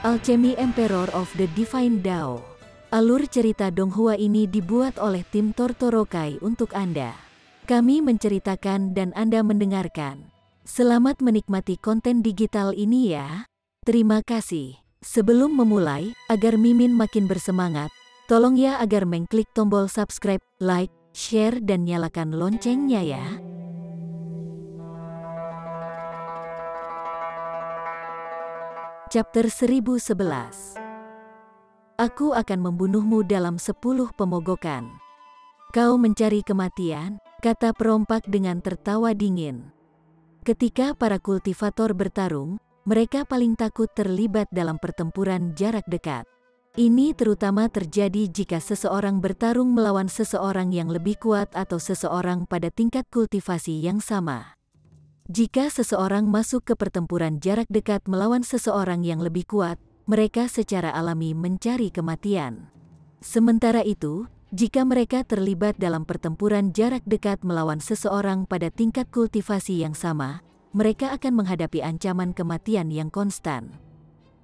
Alchemy Emperor of the Divine Dao. Alur cerita Donghua ini dibuat oleh tim Tortorokai untuk Anda. Kami menceritakan dan Anda mendengarkan. Selamat menikmati konten digital ini ya. Terima kasih. Sebelum memulai, agar Mimin makin bersemangat, tolong ya agar mengklik tombol subscribe, like, share dan nyalakan loncengnya ya. Chapter 1011. Aku akan membunuhmu dalam 10 pemogokan. Kau mencari kematian, kata perompak dengan tertawa dingin. Ketika para kultivator bertarung, mereka paling takut terlibat dalam pertempuran jarak dekat. Ini terutama terjadi jika seseorang bertarung melawan seseorang yang lebih kuat atau seseorang pada tingkat kultivasi yang sama. Jika seseorang masuk ke pertempuran jarak dekat melawan seseorang yang lebih kuat, mereka secara alami mencari kematian. Sementara itu, jika mereka terlibat dalam pertempuran jarak dekat melawan seseorang pada tingkat kultivasi yang sama, mereka akan menghadapi ancaman kematian yang konstan.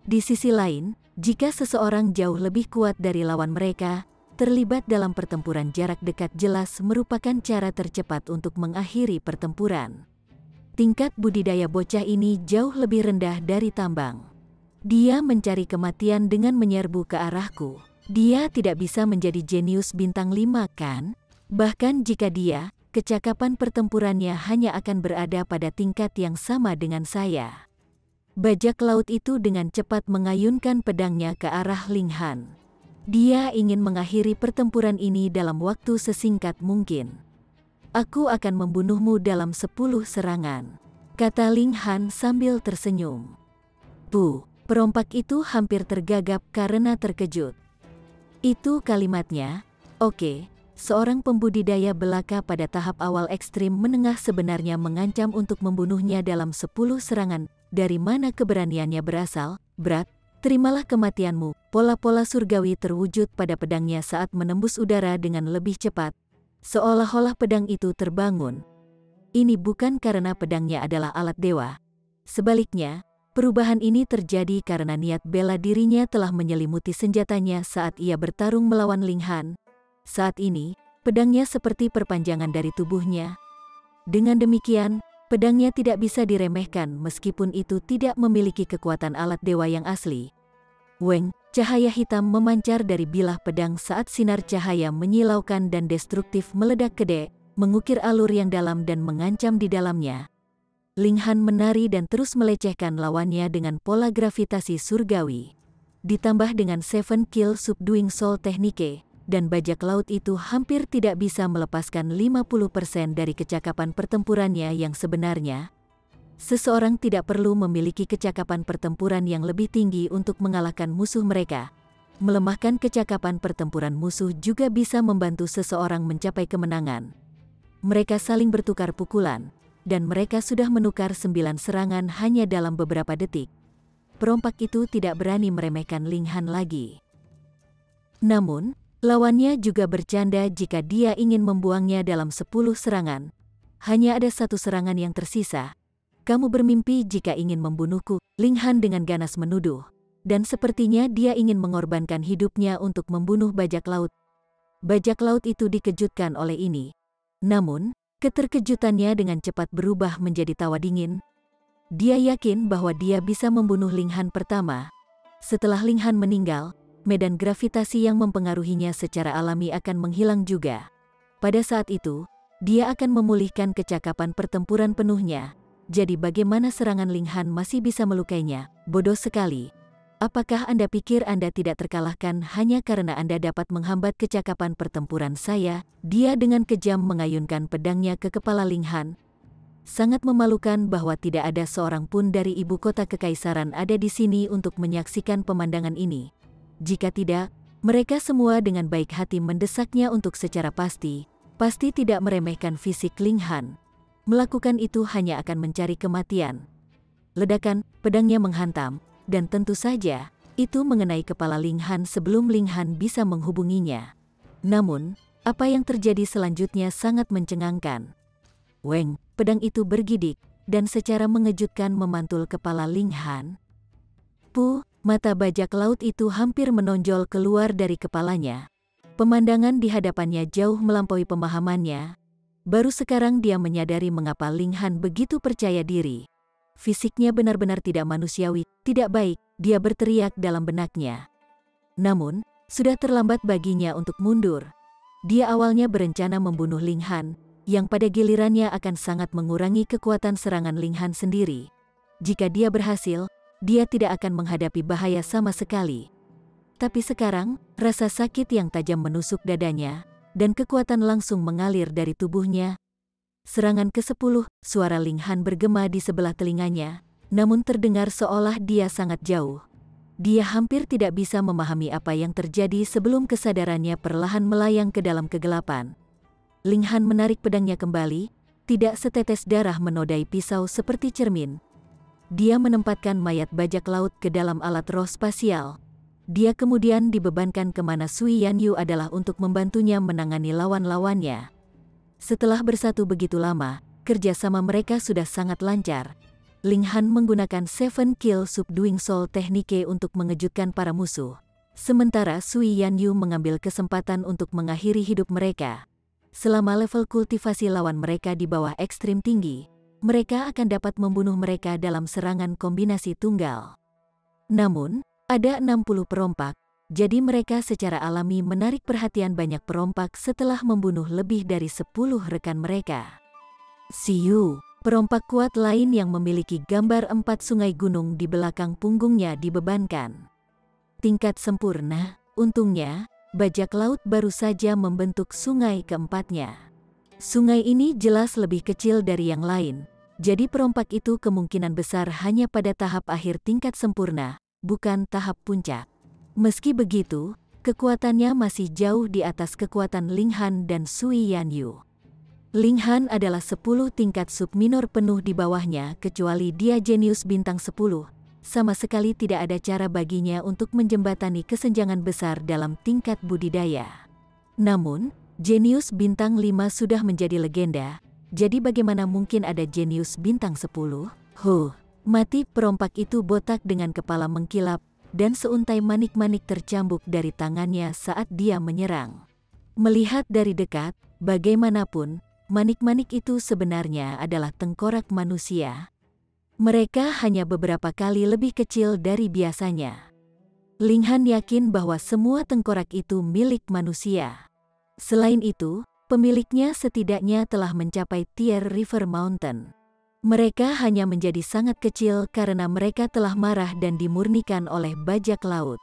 Di sisi lain, jika seseorang jauh lebih kuat dari lawan mereka, terlibat dalam pertempuran jarak dekat jelas merupakan cara tercepat untuk mengakhiri pertempuran. Tingkat budidaya bocah ini jauh lebih rendah dari tambang. Dia mencari kematian dengan menyerbu ke arahku. Dia tidak bisa menjadi jenius bintang 5 kan? Bahkan jika dia, kecakapan pertempurannya hanya akan berada pada tingkat yang sama dengan saya. Bajak laut itu dengan cepat mengayunkan pedangnya ke arah Ling Han. Dia ingin mengakhiri pertempuran ini dalam waktu sesingkat mungkin. Aku akan membunuhmu dalam 10 serangan, kata Ling Han sambil tersenyum. Perompak itu hampir tergagap karena terkejut. Itu kalimatnya. Oke, seorang pembudidaya belaka pada tahap awal ekstrim menengah sebenarnya mengancam untuk membunuhnya dalam 10 serangan. Dari mana keberaniannya berasal? Brat, terimalah kematianmu. Pola-pola surgawi terwujud pada pedangnya saat menembus udara dengan lebih cepat. Seolah-olah pedang itu terbangun. Ini bukan karena pedangnya adalah alat dewa. Sebaliknya, perubahan ini terjadi karena niat bela dirinya telah menyelimuti senjatanya saat ia bertarung melawan Ling Han. Saat ini, pedangnya seperti perpanjangan dari tubuhnya. Dengan demikian, pedangnya tidak bisa diremehkan meskipun itu tidak memiliki kekuatan alat dewa yang asli. Weng, cahaya hitam memancar dari bilah pedang saat sinar cahaya menyilaukan dan destruktif meledak kedek, mengukir alur yang dalam dan mengancam di dalamnya. Ling Han menari dan terus melecehkan lawannya dengan pola gravitasi surgawi. Ditambah dengan Seven Kill Subduing Soul Technique, dan bajak laut itu hampir tidak bisa melepaskan 50% dari kecakapan pertempurannya yang sebenarnya. Seseorang tidak perlu memiliki kecakapan pertempuran yang lebih tinggi untuk mengalahkan musuh mereka. Melemahkan kecakapan pertempuran musuh juga bisa membantu seseorang mencapai kemenangan. Mereka saling bertukar pukulan, dan mereka sudah menukar 9 serangan hanya dalam beberapa detik. Perompak itu tidak berani meremehkan Ling Han lagi. Namun, lawannya juga bercanda jika dia ingin membuangnya dalam 10 serangan. Hanya ada 1 serangan yang tersisa. Kamu bermimpi jika ingin membunuhku, Ling Han dengan ganas menuduh. Dan sepertinya dia ingin mengorbankan hidupnya untuk membunuh bajak laut. Bajak laut itu dikejutkan oleh ini. Namun, keterkejutannya dengan cepat berubah menjadi tawa dingin. Dia yakin bahwa dia bisa membunuh Ling Han pertama. Setelah Ling Han meninggal, medan gravitasi yang mempengaruhinya secara alami akan menghilang juga. Pada saat itu, dia akan memulihkan kecakapan pertempuran penuhnya. Jadi bagaimana serangan Ling Han masih bisa melukainya? Bodoh sekali. Apakah Anda pikir Anda tidak terkalahkan hanya karena Anda dapat menghambat kecakapan pertempuran saya? Dia dengan kejam mengayunkan pedangnya ke kepala Ling Han. Sangat memalukan bahwa tidak ada seorang pun dari ibu kota kekaisaran ada di sini untuk menyaksikan pemandangan ini. Jika tidak, mereka semua dengan baik hati mendesaknya untuk secara pasti tidak meremehkan fisik Ling Han. Melakukan itu hanya akan mencari kematian. Ledakan, pedangnya menghantam, dan tentu saja, itu mengenai kepala Ling Han sebelum Ling Han bisa menghubunginya. Namun, apa yang terjadi selanjutnya sangat mencengangkan. Weng, pedang itu bergidik, dan secara mengejutkan memantul kepala Ling Han. mata bajak laut itu hampir menonjol keluar dari kepalanya. Pemandangan di hadapannya jauh melampaui pemahamannya. Baru sekarang dia menyadari mengapa Ling Han begitu percaya diri. Fisiknya benar-benar tidak manusiawi, tidak baik, dia berteriak dalam benaknya. Namun, sudah terlambat baginya untuk mundur. Dia awalnya berencana membunuh Ling Han, yang pada gilirannya akan sangat mengurangi kekuatan serangan Ling Han sendiri. Jika dia berhasil, dia tidak akan menghadapi bahaya sama sekali. Tapi sekarang, rasa sakit yang tajam menusuk dadanya, dan kekuatan langsung mengalir dari tubuhnya. Serangan ke-10, suara Ling Han bergema di sebelah telinganya, namun terdengar seolah dia sangat jauh. Dia hampir tidak bisa memahami apa yang terjadi sebelum kesadarannya perlahan melayang ke dalam kegelapan. Ling Han menarik pedangnya kembali, tidak setetes darah menodai pisau seperti cermin. Dia menempatkan mayat bajak laut ke dalam alat roh spasial. Dia kemudian dibebankan kemana Sui Yanyu adalah untuk membantunya menangani lawan-lawannya. Setelah bersatu begitu lama, kerjasama mereka sudah sangat lancar. Ling Han menggunakan 7 Kill Subduing Soul Technique untuk mengejutkan para musuh. Sementara Sui Yanyu mengambil kesempatan untuk mengakhiri hidup mereka. Selama level kultivasi lawan mereka di bawah ekstrim tinggi, mereka akan dapat membunuh mereka dalam serangan kombinasi tunggal. Namun, ada 60 perompak, jadi mereka secara alami menarik perhatian banyak perompak setelah membunuh lebih dari 10 rekan mereka. Siyu, perompak kuat lain yang memiliki gambar 4 sungai gunung di belakang punggungnya dibebankan. Tingkat sempurna, untungnya, bajak laut baru saja membentuk sungai keempatnya. Sungai ini jelas lebih kecil dari yang lain, jadi perompak itu kemungkinan besar hanya pada tahap akhir tingkat sempurna, bukan tahap puncak. Meski begitu, kekuatannya masih jauh di atas kekuatan Ling Han dan Sui Yanyu. Ling Han adalah 10 tingkat subminor penuh di bawahnya kecuali dia jenius bintang 10. Sama sekali tidak ada cara baginya untuk menjembatani kesenjangan besar dalam tingkat budidaya. Namun, jenius bintang 5 sudah menjadi legenda, jadi bagaimana mungkin ada jenius bintang 10? Mati perompak itu botak dengan kepala mengkilap, dan seuntai manik-manik tercambuk dari tangannya saat dia menyerang. Melihat dari dekat, bagaimanapun, manik-manik itu sebenarnya adalah tengkorak manusia. Mereka hanya beberapa kali lebih kecil dari biasanya. Ling Han yakin bahwa semua tengkorak itu milik manusia. Selain itu, pemiliknya setidaknya telah mencapai tier River Mountain. Mereka hanya menjadi sangat kecil karena mereka telah marah dan dimurnikan oleh bajak laut.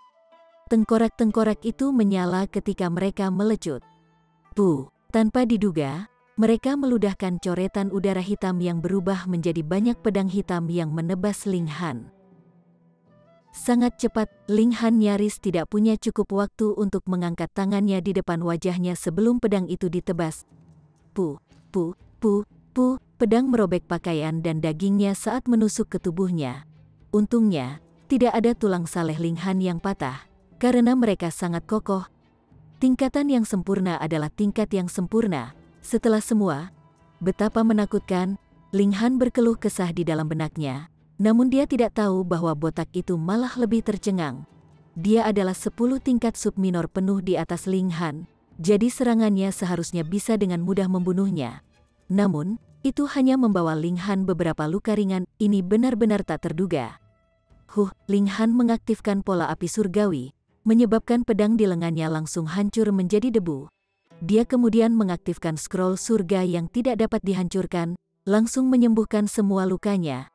Tengkorak-tengkorak itu menyala ketika mereka melecut. Tanpa diduga, mereka meludahkan coretan udara hitam yang berubah menjadi banyak pedang hitam yang menebas Ling Han. Sangat cepat, Ling Han nyaris tidak punya cukup waktu untuk mengangkat tangannya di depan wajahnya sebelum pedang itu ditebas. Pedang merobek pakaian dan dagingnya saat menusuk ke tubuhnya. Untungnya, tidak ada tulang saleh Ling Han yang patah, karena mereka sangat kokoh. Tingkatan yang sempurna adalah tingkat yang sempurna. Setelah semua, betapa menakutkan, Ling Han berkeluh kesah di dalam benaknya. Namun dia tidak tahu bahwa botak itu malah lebih tercengang. Dia adalah 10 tingkat subminor penuh di atas Ling Han, jadi serangannya seharusnya bisa dengan mudah membunuhnya. Namun, itu hanya membawa Ling Han beberapa luka ringan, ini benar-benar tak terduga. Ling Han mengaktifkan pola api surgawi, menyebabkan pedang di lengannya langsung hancur menjadi debu. Dia kemudian mengaktifkan scroll surga yang tidak dapat dihancurkan, langsung menyembuhkan semua lukanya.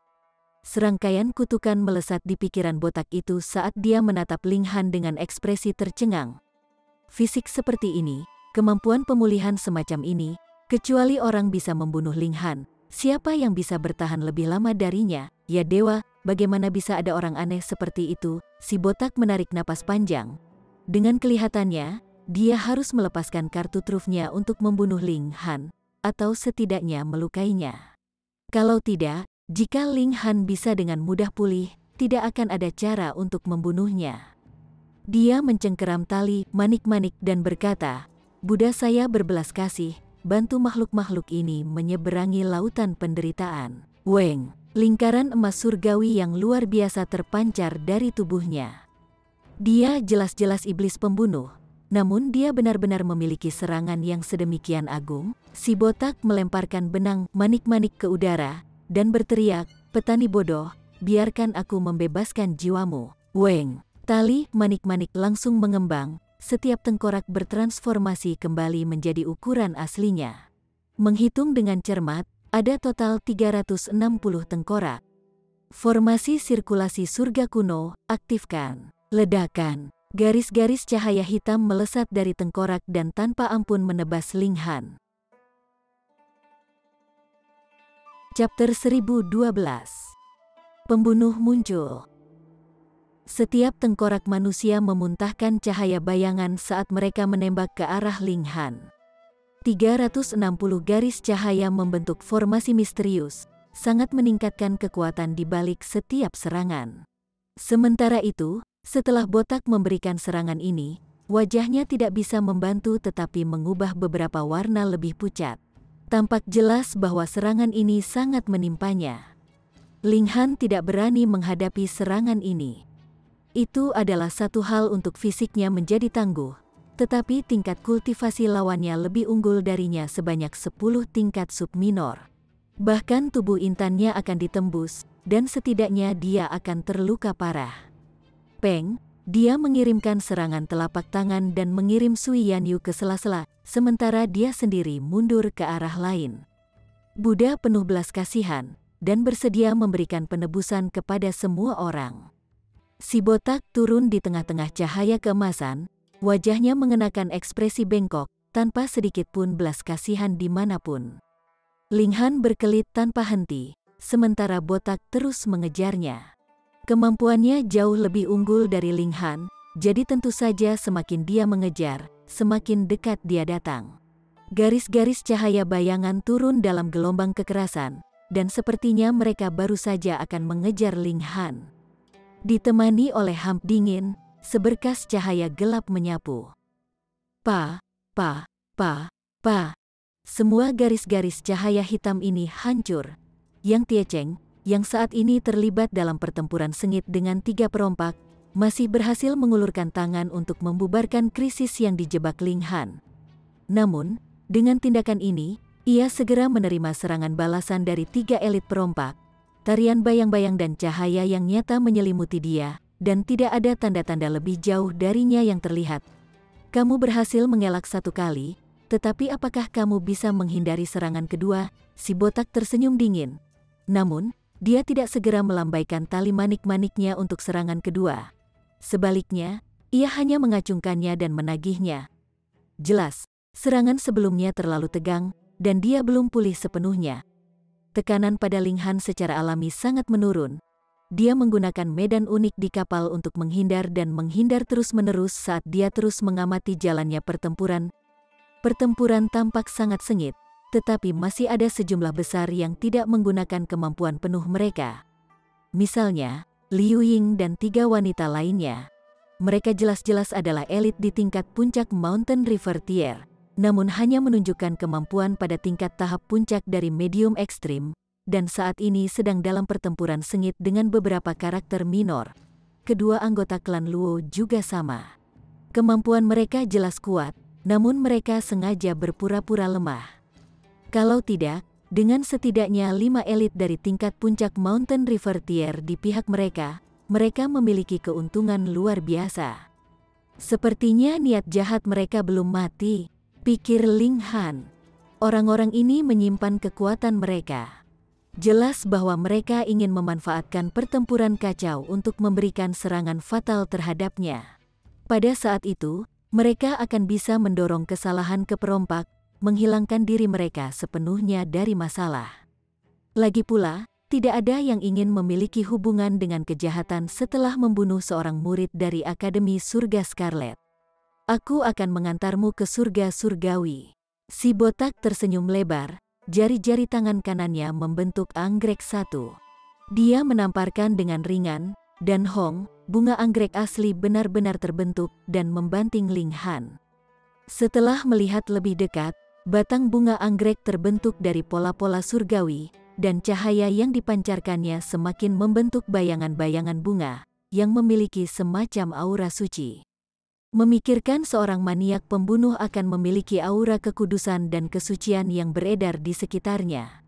Serangkaian kutukan melesat di pikiran botak itu saat dia menatap Ling Han dengan ekspresi tercengang. Fisik seperti ini, kemampuan pemulihan semacam ini, kecuali orang bisa membunuh Ling Han, siapa yang bisa bertahan lebih lama darinya? Ya dewa, bagaimana bisa ada orang aneh seperti itu? Si botak menarik napas panjang. Dengan kelihatannya, dia harus melepaskan kartu trufnya untuk membunuh Ling Han, atau setidaknya melukainya. Kalau tidak, jika Ling Han bisa dengan mudah pulih, tidak akan ada cara untuk membunuhnya. Dia mencengkeram tali manik-manik dan berkata, "Buddha saya berbelas kasih, bantu makhluk-makhluk ini menyeberangi lautan penderitaan." Weng! Lingkaran emas surgawi yang luar biasa terpancar dari tubuhnya. Dia jelas-jelas iblis pembunuh, namun dia benar-benar memiliki serangan yang sedemikian agung. Si botak melemparkan benang manik-manik ke udara, dan berteriak, "Petani bodoh, biarkan aku membebaskan jiwamu." Weng! Tali manik-manik langsung mengembang, setiap tengkorak bertransformasi kembali menjadi ukuran aslinya. Menghitung dengan cermat, ada total 360 tengkorak. Formasi sirkulasi surga kuno, aktifkan. Ledakan. Garis-garis cahaya hitam melesat dari tengkorak dan tanpa ampun menebas Ling Han. Chapter 1012. Pembunuh muncul. Setiap tengkorak manusia memuntahkan cahaya bayangan saat mereka menembak ke arah Ling Han. 360 garis cahaya membentuk formasi misterius, sangat meningkatkan kekuatan di balik setiap serangan. Sementara itu, setelah botak memberikan serangan ini, wajahnya tidak bisa membantu tetapi mengubah beberapa warna lebih pucat. Tampak jelas bahwa serangan ini sangat menimpanya. Ling Han tidak berani menghadapi serangan ini. Itu adalah satu hal untuk fisiknya menjadi tangguh, tetapi tingkat kultivasi lawannya lebih unggul darinya sebanyak 10 tingkat subminor. Bahkan tubuh intannya akan ditembus, dan setidaknya dia akan terluka parah. Peng, dia mengirimkan serangan telapak tangan dan mengirim Sui Yanyu ke sela-sela, sementara dia sendiri mundur ke arah lain. Buddha penuh belas kasihan, dan bersedia memberikan penebusan kepada semua orang. Si botak turun di tengah-tengah cahaya keemasan, wajahnya mengenakan ekspresi bengkok, tanpa sedikit pun belas kasihan dimanapun. Ling Han berkelit tanpa henti, sementara botak terus mengejarnya. Kemampuannya jauh lebih unggul dari Ling Han, jadi tentu saja semakin dia mengejar, semakin dekat dia datang. Garis-garis cahaya bayangan turun dalam gelombang kekerasan, dan sepertinya mereka baru saja akan mengejar Ling Han. Ditemani oleh hamp dingin, seberkas cahaya gelap menyapu. Pa. Semua garis-garis cahaya hitam ini hancur. Yang Tiecheng, yang saat ini terlibat dalam pertempuran sengit dengan 3 perompak, masih berhasil mengulurkan tangan untuk membubarkan krisis yang dijebak Ling Han. Namun, dengan tindakan ini, ia segera menerima serangan balasan dari 3 elit perompak. Tarian bayang-bayang dan cahaya yang nyata menyelimuti dia, dan tidak ada tanda-tanda lebih jauh darinya yang terlihat. Kamu berhasil mengelak 1 kali, tetapi apakah kamu bisa menghindari serangan kedua? Si botak tersenyum dingin. Namun, dia tidak segera melambaikan tali manik-maniknya untuk serangan kedua. Sebaliknya, ia hanya mengacungkannya dan menagihnya. Jelas, serangan sebelumnya terlalu tegang, dan dia belum pulih sepenuhnya. Tekanan pada Ling Han secara alami sangat menurun. Dia menggunakan medan unik di kapal untuk menghindar dan menghindar terus-menerus saat dia terus mengamati jalannya pertempuran. Pertempuran tampak sangat sengit, tetapi masih ada sejumlah besar yang tidak menggunakan kemampuan penuh mereka. Misalnya, Liu Ying dan 3 wanita lainnya. Mereka jelas-jelas adalah elit di tingkat puncak Mountain River Tier, namun hanya menunjukkan kemampuan pada tingkat tahap puncak dari medium ekstrim, dan saat ini sedang dalam pertempuran sengit dengan beberapa karakter minor. Kedua anggota klan Luo juga sama. Kemampuan mereka jelas kuat, namun mereka sengaja berpura-pura lemah. Kalau tidak, dengan setidaknya 5 elit dari tingkat puncak Mountain River Tier di pihak mereka, mereka memiliki keuntungan luar biasa. Sepertinya niat jahat mereka belum mati, pikir Ling Han. Orang-orang ini menyimpan kekuatan mereka. Jelas bahwa mereka ingin memanfaatkan pertempuran kacau untuk memberikan serangan fatal terhadapnya. Pada saat itu, mereka akan bisa mendorong kesalahan ke perompak, menghilangkan diri mereka sepenuhnya dari masalah. Lagi pula, tidak ada yang ingin memiliki hubungan dengan kejahatan setelah membunuh seorang murid dari Akademi Surga Scarlet. Aku akan mengantarmu ke surga surgawi. Si botak tersenyum lebar, jari-jari tangan kanannya membentuk anggrek 1. Dia menamparkan dengan ringan, dan Hong, bunga anggrek asli benar-benar terbentuk dan membanting Ling Han. Setelah melihat lebih dekat, batang bunga anggrek terbentuk dari pola-pola surgawi, dan cahaya yang dipancarkannya semakin membentuk bayangan-bayangan bunga yang memiliki semacam aura suci. Memikirkan seorang maniak pembunuh akan memiliki aura kekudusan dan kesucian yang beredar di sekitarnya.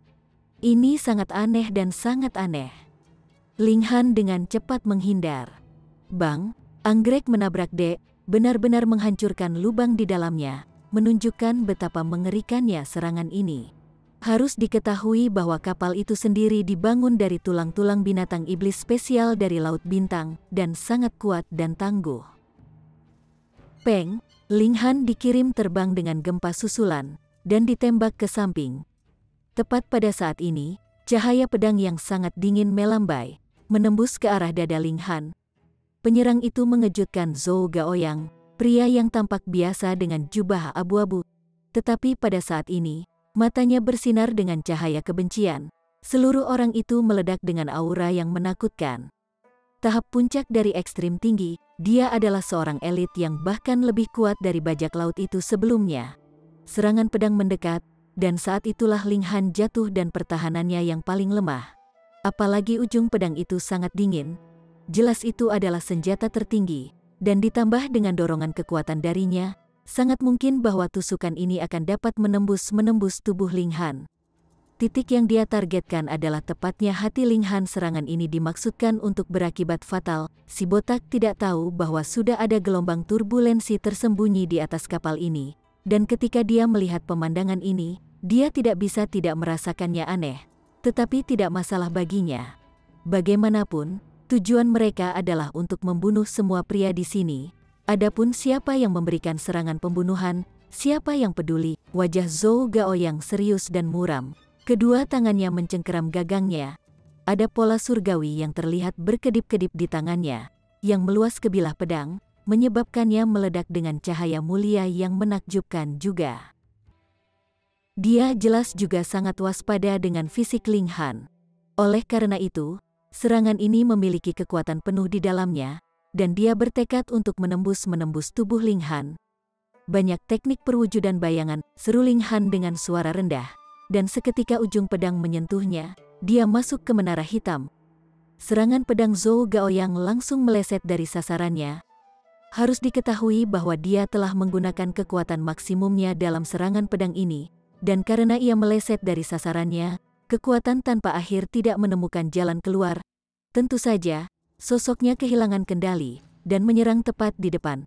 Ini sangat aneh dan sangat aneh. Ling Han dengan cepat menghindar. Bang, anggrek menabrak dek, benar-benar menghancurkan lubang di dalamnya, menunjukkan betapa mengerikannya serangan ini. Harus diketahui bahwa kapal itu sendiri dibangun dari tulang-tulang binatang iblis spesial dari Laut Bintang dan sangat kuat dan tangguh. Peng, Ling Han dikirim terbang dengan gempa susulan dan ditembak ke samping. Tepat pada saat ini, cahaya pedang yang sangat dingin melambai, menembus ke arah dada Ling Han. Penyerang itu mengejutkan Zhou Gaoyang, pria yang tampak biasa dengan jubah abu-abu. Tetapi pada saat ini, matanya bersinar dengan cahaya kebencian. Seluruh orang itu meledak dengan aura yang menakutkan. Tahap puncak dari ekstrim tinggi, dia adalah seorang elit yang bahkan lebih kuat dari bajak laut itu sebelumnya. Serangan pedang mendekat, dan saat itulah Ling Han jatuh dan pertahanannya yang paling lemah. Apalagi ujung pedang itu sangat dingin. Jelas itu adalah senjata tertinggi, dan ditambah dengan dorongan kekuatan darinya, sangat mungkin bahwa tusukan ini akan dapat menembus tubuh Ling Han. Titik yang dia targetkan adalah tepatnya hati Ling Han. Serangan ini dimaksudkan untuk berakibat fatal. Si botak tidak tahu bahwa sudah ada gelombang turbulensi tersembunyi di atas kapal ini. Dan ketika dia melihat pemandangan ini, dia tidak bisa tidak merasakannya aneh. Tetapi tidak masalah baginya. Bagaimanapun, tujuan mereka adalah untuk membunuh semua pria di sini. Adapun siapa yang memberikan serangan pembunuhan, siapa yang peduli, wajah Zhou Gaoyang serius dan muram. Kedua tangannya mencengkeram gagangnya. Ada pola surgawi yang terlihat berkedip-kedip di tangannya, yang meluas ke bilah pedang, menyebabkannya meledak dengan cahaya mulia yang menakjubkan juga. Dia jelas juga sangat waspada dengan fisik Ling Han. Oleh karena itu, serangan ini memiliki kekuatan penuh di dalamnya, dan dia bertekad untuk menembus tubuh Ling Han. Banyak teknik perwujudan bayangan, seru Ling Han dengan suara rendah. Dan seketika ujung pedang menyentuhnya, dia masuk ke menara hitam. Serangan pedang Zhou Gaoyang langsung meleset dari sasarannya. Harus diketahui bahwa dia telah menggunakan kekuatan maksimumnya dalam serangan pedang ini, dan karena ia meleset dari sasarannya, kekuatan tanpa akhir tidak menemukan jalan keluar. Tentu saja, sosoknya kehilangan kendali, dan menyerang tepat di depan.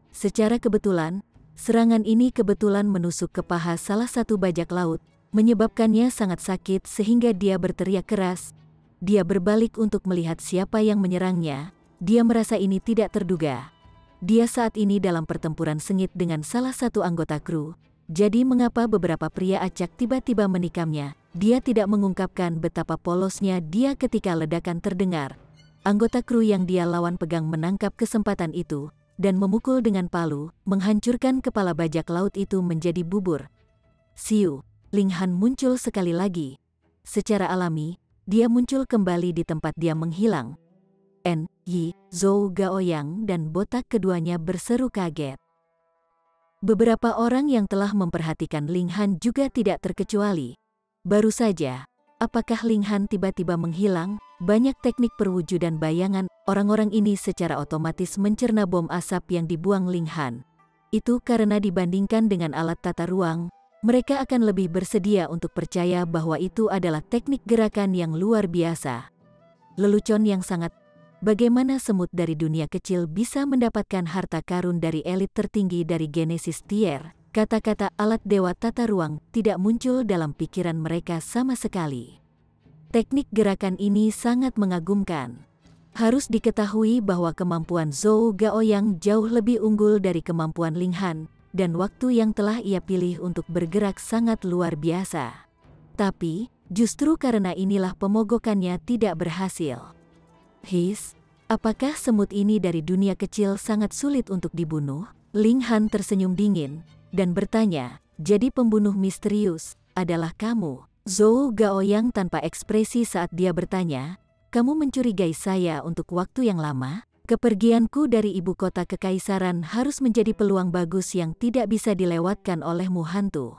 Secara kebetulan, serangan ini kebetulan menusuk ke paha salah satu bajak laut, menyebabkannya sangat sakit sehingga dia berteriak keras. Dia berbalik untuk melihat siapa yang menyerangnya. Dia merasa ini tidak terduga. Dia saat ini dalam pertempuran sengit dengan salah satu anggota kru. Jadi mengapa beberapa pria acak tiba-tiba menikamnya? Dia tidak mengungkapkan betapa polosnya dia ketika ledakan terdengar. Anggota kru yang dia lawan pegang menangkap kesempatan itu dan memukul dengan palu, menghancurkan kepala bajak laut itu menjadi bubur. Siu, Ling Han muncul sekali lagi. Secara alami, dia muncul kembali di tempat dia menghilang. Zhou Gaoyang dan botak keduanya berseru kaget. Beberapa orang yang telah memperhatikan Ling Han juga tidak terkecuali. Baru saja, apakah Ling Han tiba-tiba menghilang? Banyak teknik perwujudan bayangan, orang-orang ini secara otomatis mencerna bom asap yang dibuang Ling Han. Itu karena dibandingkan dengan alat tata ruang, mereka akan lebih bersedia untuk percaya bahwa itu adalah teknik gerakan yang luar biasa. Lelucon yang sangat. Bagaimana semut dari dunia kecil bisa mendapatkan harta karun dari elit tertinggi dari Genesis Tier? Kata-kata alat dewa tata ruang tidak muncul dalam pikiran mereka sama sekali. Teknik gerakan ini sangat mengagumkan. Harus diketahui bahwa kemampuan Zhou Gaoyang jauh lebih unggul dari kemampuan Ling Han, dan waktu yang telah ia pilih untuk bergerak sangat luar biasa. Tapi, justru karena inilah pemogokannya tidak berhasil. Apakah semut ini dari dunia kecil sangat sulit untuk dibunuh? Ling Han tersenyum dingin, dan bertanya, jadi pembunuh misterius, adalah kamu? Zhou Gaoyang tanpa ekspresi saat dia bertanya, kamu mencurigai saya untuk waktu yang lama? Kepergianku dari ibu kota kekaisaran harus menjadi peluang bagus yang tidak bisa dilewatkan olehmu hantu.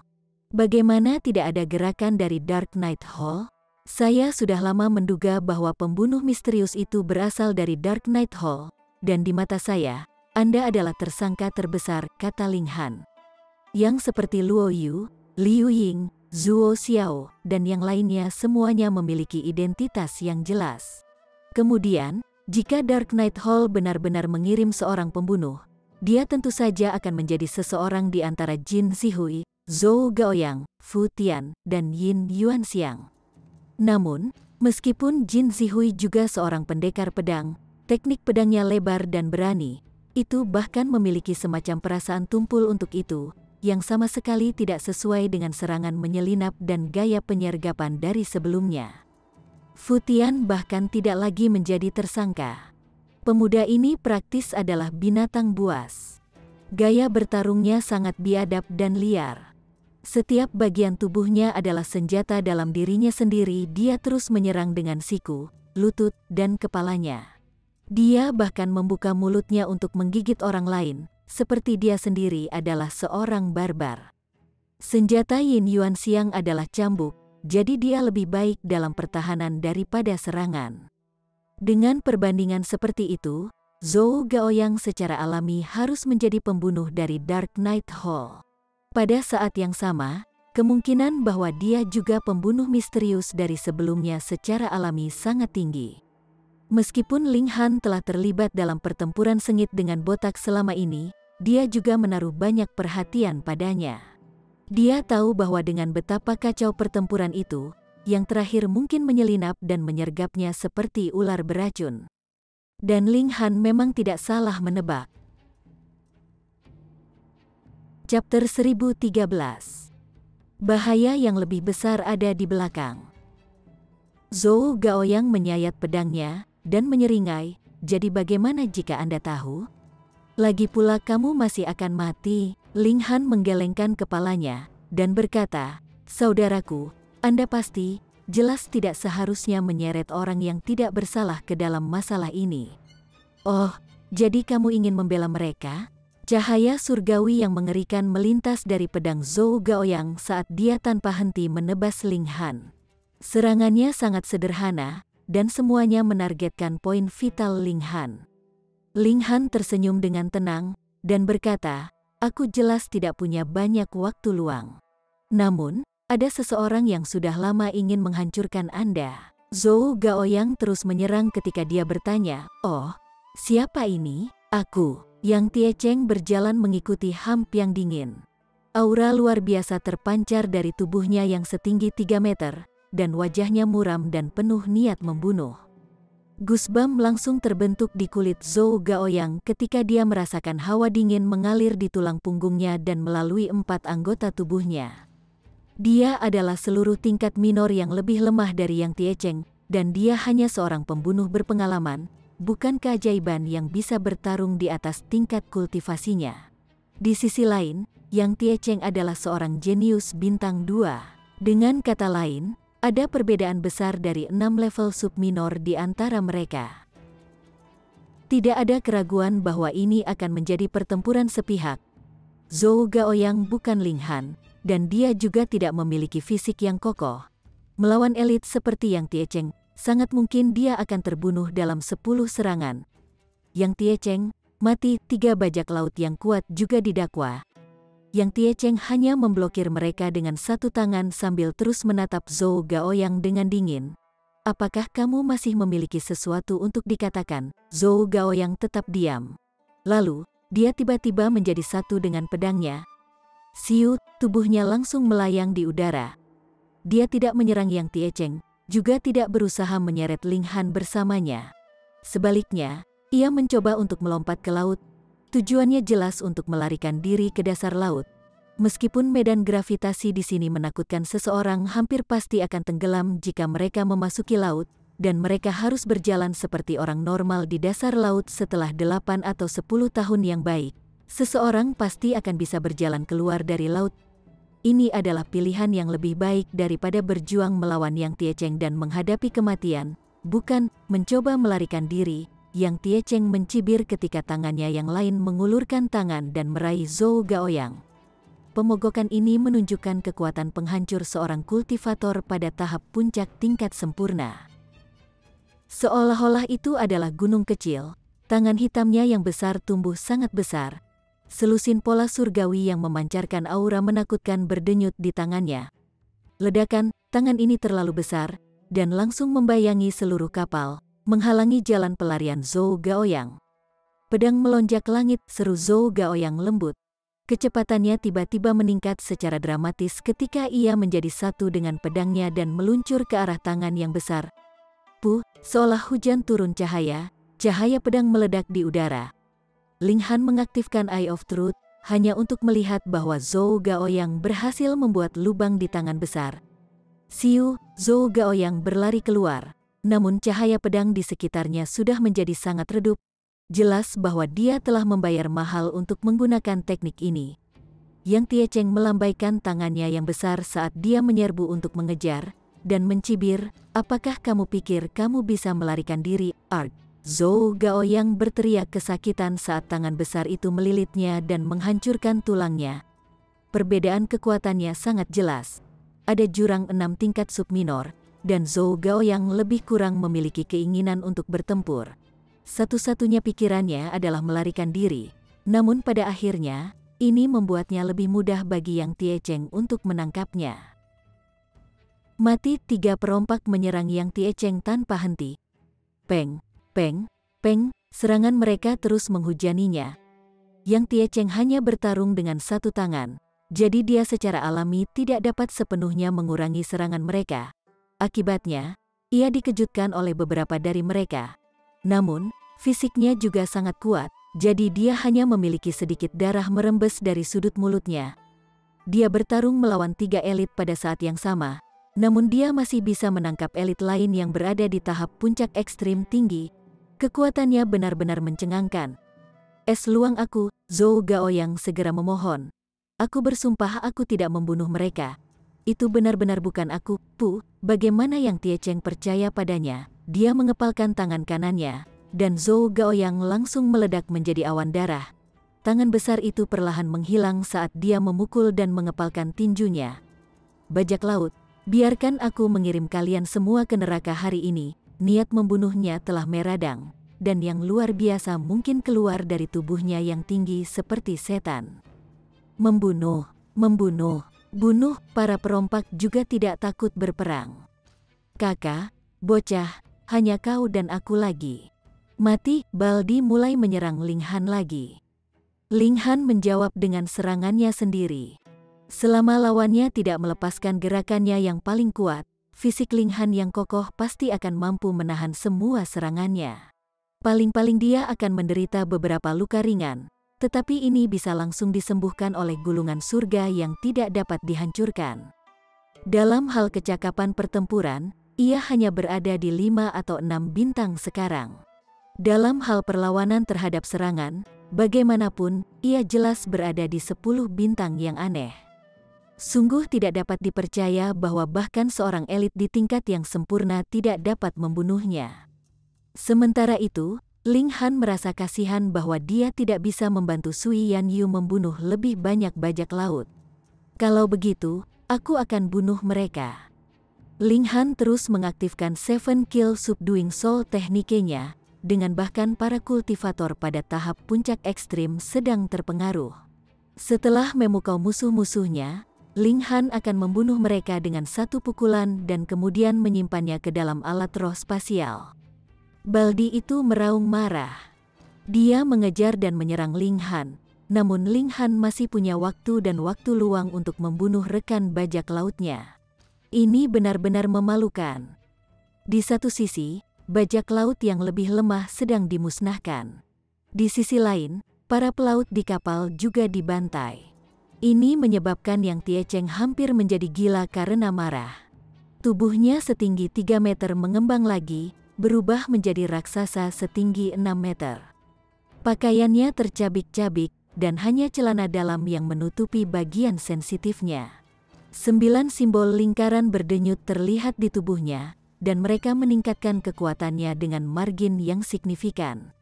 Bagaimana tidak ada gerakan dari Dark Knight Hall? Saya sudah lama menduga bahwa pembunuh misterius itu berasal dari Dark Knight Hall, dan di mata saya, Anda adalah tersangka terbesar, kata Ling Han. Yang seperti Luo Yu, Liu Ying, Zhuo Xiao, dan yang lainnya semuanya memiliki identitas yang jelas. Kemudian, jika Dark Knight Hall benar-benar mengirim seorang pembunuh, dia tentu saja akan menjadi seseorang di antara Jin Zihui, Zhou Gaoyang, Fu Tian, dan Yin Yuanxiang. Namun, meskipun Jin Zihui juga seorang pendekar pedang, teknik pedangnya lebar dan berani, itu bahkan memiliki semacam perasaan tumpul untuk itu, yang sama sekali tidak sesuai dengan serangan menyelinap dan gaya penyergapan dari sebelumnya. Fu Tian bahkan tidak lagi menjadi tersangka. Pemuda ini praktis adalah binatang buas. Gaya bertarungnya sangat biadab dan liar. Setiap bagian tubuhnya adalah senjata dalam dirinya sendiri. Dia terus menyerang dengan siku, lutut, dan kepalanya. Dia bahkan membuka mulutnya untuk menggigit orang lain, seperti dia sendiri adalah seorang barbar. Senjata Yin Yuanxiang adalah cambuk, jadi dia lebih baik dalam pertahanan daripada serangan. Dengan perbandingan seperti itu, Zhou Gaoyang secara alami harus menjadi pembunuh dari Dark Knight Hall. Pada saat yang sama, kemungkinan bahwa dia juga pembunuh misterius dari sebelumnya secara alami sangat tinggi. Meskipun Ling Han telah terlibat dalam pertempuran sengit dengan botak selama ini, dia juga menaruh banyak perhatian padanya. Dia tahu bahwa dengan betapa kacau pertempuran itu, yang terakhir mungkin menyelinap dan menyergapnya seperti ular beracun. Dan Ling Han memang tidak salah menebak. Chapter 1013. Bahaya yang lebih besar ada di belakang. Zhou Gaoyang menyayat pedangnya dan menyeringai, "Jadi bagaimana jika Anda tahu? Lagi pula kamu masih akan mati." Ling Han menggelengkan kepalanya dan berkata, "Saudaraku, Anda pasti, jelas tidak seharusnya menyeret orang yang tidak bersalah ke dalam masalah ini." "Oh, jadi kamu ingin membela mereka?" Cahaya surgawi yang mengerikan melintas dari pedang Zhou Gaoyang saat dia tanpa henti menebas Ling Han. Serangannya sangat sederhana, dan semuanya menargetkan poin vital Ling Han. Ling Han tersenyum dengan tenang, dan berkata, "Aku jelas tidak punya banyak waktu luang. Namun, ada seseorang yang sudah lama ingin menghancurkan Anda." Zhou Gaoyang terus menyerang ketika dia bertanya, "Oh, siapa ini?" "Aku." Yang Tie Cheng berjalan mengikuti Hamp yang dingin. Aura luar biasa terpancar dari tubuhnya yang setinggi 3 meter, dan wajahnya muram dan penuh niat membunuh. Gusbam langsung terbentuk di kulit Zhou Gaoyang ketika dia merasakan hawa dingin mengalir di tulang punggungnya dan melalui 4 anggota tubuhnya. Dia adalah seluruh tingkat minor yang lebih lemah dari Yang Tie Cheng, dan dia hanya seorang pembunuh berpengalaman, bukan keajaiban yang bisa bertarung di atas tingkat kultivasinya. Di sisi lain, Yang Tie Cheng adalah seorang jenius bintang 2. Dengan kata lain, ada perbedaan besar dari 6 level subminor di antara mereka. Tidak ada keraguan bahwa ini akan menjadi pertempuran sepihak. Zhou Gaoyang bukan Ling Han, dan dia juga tidak memiliki fisik yang kokoh. Melawan elit seperti Yang Tie Cheng, sangat mungkin dia akan terbunuh dalam 10 serangan. Yang Tie Cheng, mati. 3 bajak laut yang kuat juga didakwa. Yang Tie Cheng hanya memblokir mereka dengan 1 tangan sambil terus menatap Zhou Gaoyang dengan dingin. "Apakah kamu masih memiliki sesuatu untuk dikatakan?" Zhou Gaoyang tetap diam. Lalu, dia tiba-tiba menjadi satu dengan pedangnya. Siut, tubuhnya langsung melayang di udara. Dia tidak menyerang Yang Tie Cheng, juga tidak berusaha menyeret Ling Han bersamanya. Sebaliknya, ia mencoba untuk melompat ke laut. Tujuannya jelas untuk melarikan diri ke dasar laut. Meskipun medan gravitasi di sini menakutkan seseorang hampir pasti akan tenggelam jika mereka memasuki laut, dan mereka harus berjalan seperti orang normal di dasar laut setelah 8 atau 10 tahun yang baik. Seseorang pasti akan bisa berjalan keluar dari laut. Ini adalah pilihan yang lebih baik daripada berjuang melawan Yang Tie Cheng dan menghadapi kematian, bukan mencoba melarikan diri. Yang Tie Cheng mencibir ketika tangannya yang lain mengulurkan tangan dan meraih Zhou Gaoyang. pemogokan ini menunjukkan kekuatan penghancur seorang kultivator pada tahap puncak tingkat sempurna. Seolah-olah itu adalah gunung kecil, tangan hitamnya yang besar tumbuh sangat besar. Selusin pola surgawi yang memancarkan aura menakutkan berdenyut di tangannya. Ledakan, tangan ini terlalu besar, dan langsung membayangi seluruh kapal, menghalangi jalan pelarian Zhou Gaoyang. Pedang melonjak langit, seru Zhou Gaoyang lembut. Kecepatannya tiba-tiba meningkat secara dramatis ketika ia menjadi satu dengan pedangnya dan meluncur ke arah tangan yang besar. Seolah hujan turun cahaya pedang meledak di udara. Ling Han mengaktifkan Eye of Truth, hanya untuk melihat bahwa Zhou Gaoyang berhasil membuat lubang di tangan besar. Zhou Gaoyang berlari keluar, namun cahaya pedang di sekitarnya sudah menjadi sangat redup. Jelas bahwa dia telah membayar mahal untuk menggunakan teknik ini. Yang Tie Cheng melambaikan tangannya yang besar saat dia menyerbu untuk mengejar, dan mencibir, "Apakah kamu pikir kamu bisa melarikan diri, Arg?" Zhou Gaoyang berteriak kesakitan saat tangan besar itu melilitnya dan menghancurkan tulangnya. Perbedaan kekuatannya sangat jelas. Ada jurang 6 tingkat subminor, dan Zhou Gaoyang lebih kurang memiliki keinginan untuk bertempur. Satu-satunya pikirannya adalah melarikan diri, namun pada akhirnya, ini membuatnya lebih mudah bagi Yang Tie Cheng untuk menangkapnya. Mati 3 perompak menyerang Yang Tie Cheng tanpa henti. Peng, peng, peng, serangan mereka terus menghujaninya. Yang Tie Cheng hanya bertarung dengan satu tangan, jadi dia secara alami tidak dapat sepenuhnya mengurangi serangan mereka. Akibatnya, ia dikejutkan oleh beberapa dari mereka. Namun, fisiknya juga sangat kuat, jadi dia hanya memiliki sedikit darah merembes dari sudut mulutnya. Dia bertarung melawan 3 elit pada saat yang sama, namun dia masih bisa menangkap elit lain yang berada di tahap puncak ekstrim tinggi. Kekuatannya benar-benar mencengangkan. "Es luang aku," Zhou Gaoyang segera memohon. "Aku bersumpah aku tidak membunuh mereka. Itu benar-benar bukan aku." Bagaimana Yang Tie Cheng percaya padanya? Dia mengepalkan tangan kanannya, dan Zhou Gaoyang langsung meledak menjadi awan darah. Tangan besar itu perlahan menghilang saat dia memukul dan mengepalkan tinjunya. "Bajak laut, biarkan aku mengirim kalian semua ke neraka hari ini." Niat membunuhnya telah meradang, dan yang luar biasa mungkin keluar dari tubuhnya yang tinggi seperti setan. Membunuh, bunuh, para perompak juga tidak takut berperang. "Kakak, bocah, hanya kau dan aku lagi. Mati." Baldi mulai menyerang Ling Han lagi. Ling Han menjawab dengan serangannya sendiri. Selama lawannya tidak melepaskan gerakannya yang paling kuat, fisik Ling Han yang kokoh pasti akan mampu menahan semua serangannya. Paling-paling dia akan menderita beberapa luka ringan, tetapi ini bisa langsung disembuhkan oleh gulungan surga yang tidak dapat dihancurkan. Dalam hal kecakapan pertempuran, ia hanya berada di 5 atau 6 bintang sekarang. Dalam hal perlawanan terhadap serangan, bagaimanapun, ia jelas berada di 10 bintang yang aneh. Sungguh tidak dapat dipercaya bahwa bahkan seorang elit di tingkat yang sempurna tidak dapat membunuhnya. Sementara itu, Ling Han merasa kasihan bahwa dia tidak bisa membantu Sui Yanyu membunuh lebih banyak bajak laut. "Kalau begitu, aku akan bunuh mereka." Ling Han terus mengaktifkan 7 Kill Subduing Soul tekniknya, dengan bahkan para kultivator pada tahap puncak ekstrim sedang terpengaruh. Setelah memukau musuh-musuhnya, Ling Han akan membunuh mereka dengan satu pukulan dan kemudian menyimpannya ke dalam alat roh spasial. Baldi itu meraung marah. Dia mengejar dan menyerang Ling Han, namun Ling Han masih punya waktu dan waktu luang untuk membunuh rekan bajak lautnya. Ini benar-benar memalukan. Di satu sisi, bajak laut yang lebih lemah sedang dimusnahkan. Di sisi lain, para pelaut di kapal juga dibantai. Ini menyebabkan Yang Tie Cheng hampir menjadi gila karena marah. Tubuhnya setinggi 3 meter mengembang lagi, berubah menjadi raksasa setinggi 6 meter. Pakaiannya tercabik-cabik, dan hanya celana dalam yang menutupi bagian sensitifnya. 9 simbol lingkaran berdenyut terlihat di tubuhnya, dan mereka meningkatkan kekuatannya dengan margin yang signifikan.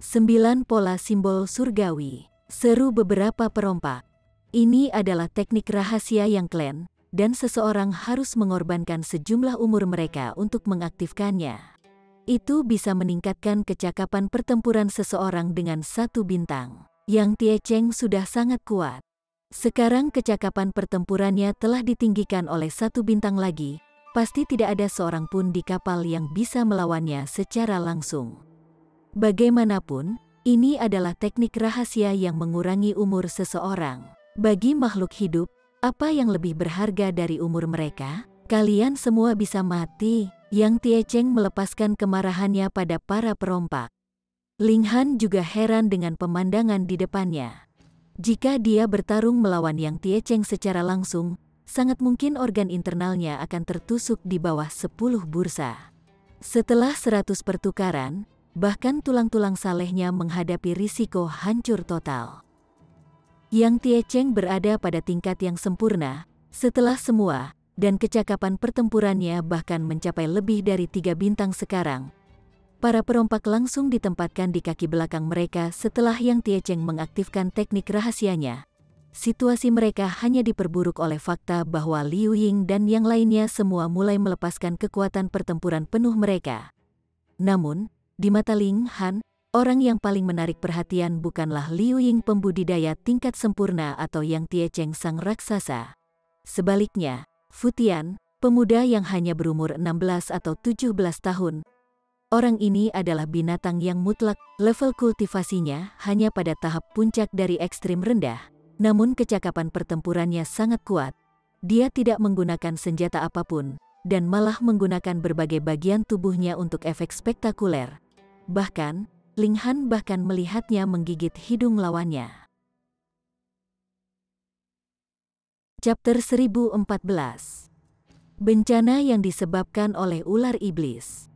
9 pola simbol surgawi, seru beberapa perompak. Ini adalah teknik rahasia yang klen, dan seseorang harus mengorbankan sejumlah umur mereka untuk mengaktifkannya. Itu bisa meningkatkan kecakapan pertempuran seseorang dengan 1 bintang. Yang Tie Cheng sudah sangat kuat. Sekarang kecakapan pertempurannya telah ditinggikan oleh 1 bintang lagi. Pasti tidak ada seorang pun di kapal yang bisa melawannya secara langsung. Bagaimanapun, ini adalah teknik rahasia yang mengurangi umur seseorang. Bagi makhluk hidup, apa yang lebih berharga dari umur mereka? Kalian semua bisa mati. Yang Tie Cheng melepaskan kemarahannya pada para perompak. Ling Han juga heran dengan pemandangan di depannya. Jika dia bertarung melawan Yang Tie Cheng secara langsung, sangat mungkin organ internalnya akan tertusuk di bawah 10 bursa. Setelah 100 pertukaran, bahkan tulang-tulang salehnya menghadapi risiko hancur total. Yang Tie Cheng berada pada tingkat yang sempurna, setelah semua, dan kecakapan pertempurannya bahkan mencapai lebih dari 3 bintang sekarang. Para perompak langsung ditempatkan di kaki belakang mereka setelah Yang Tie Cheng mengaktifkan teknik rahasianya. Situasi mereka hanya diperburuk oleh fakta bahwa Liu Ying dan yang lainnya semua mulai melepaskan kekuatan pertempuran penuh mereka. Namun, di mata Ling Han, orang yang paling menarik perhatian bukanlah Liu Ying pembudidaya tingkat sempurna atau Yang Tie Cheng sang raksasa. Sebaliknya, Fu Tian, pemuda yang hanya berumur 16 atau 17 tahun. Orang ini adalah binatang yang mutlak, level kultivasinya hanya pada tahap puncak dari ekstrim rendah. Namun kecakapan pertempurannya sangat kuat. Dia tidak menggunakan senjata apapun, dan malah menggunakan berbagai bagian tubuhnya untuk efek spektakuler. Bahkan, Ling Han bahkan melihatnya menggigit hidung lawannya. Chapter 1014. Bencana yang disebabkan oleh ular iblis.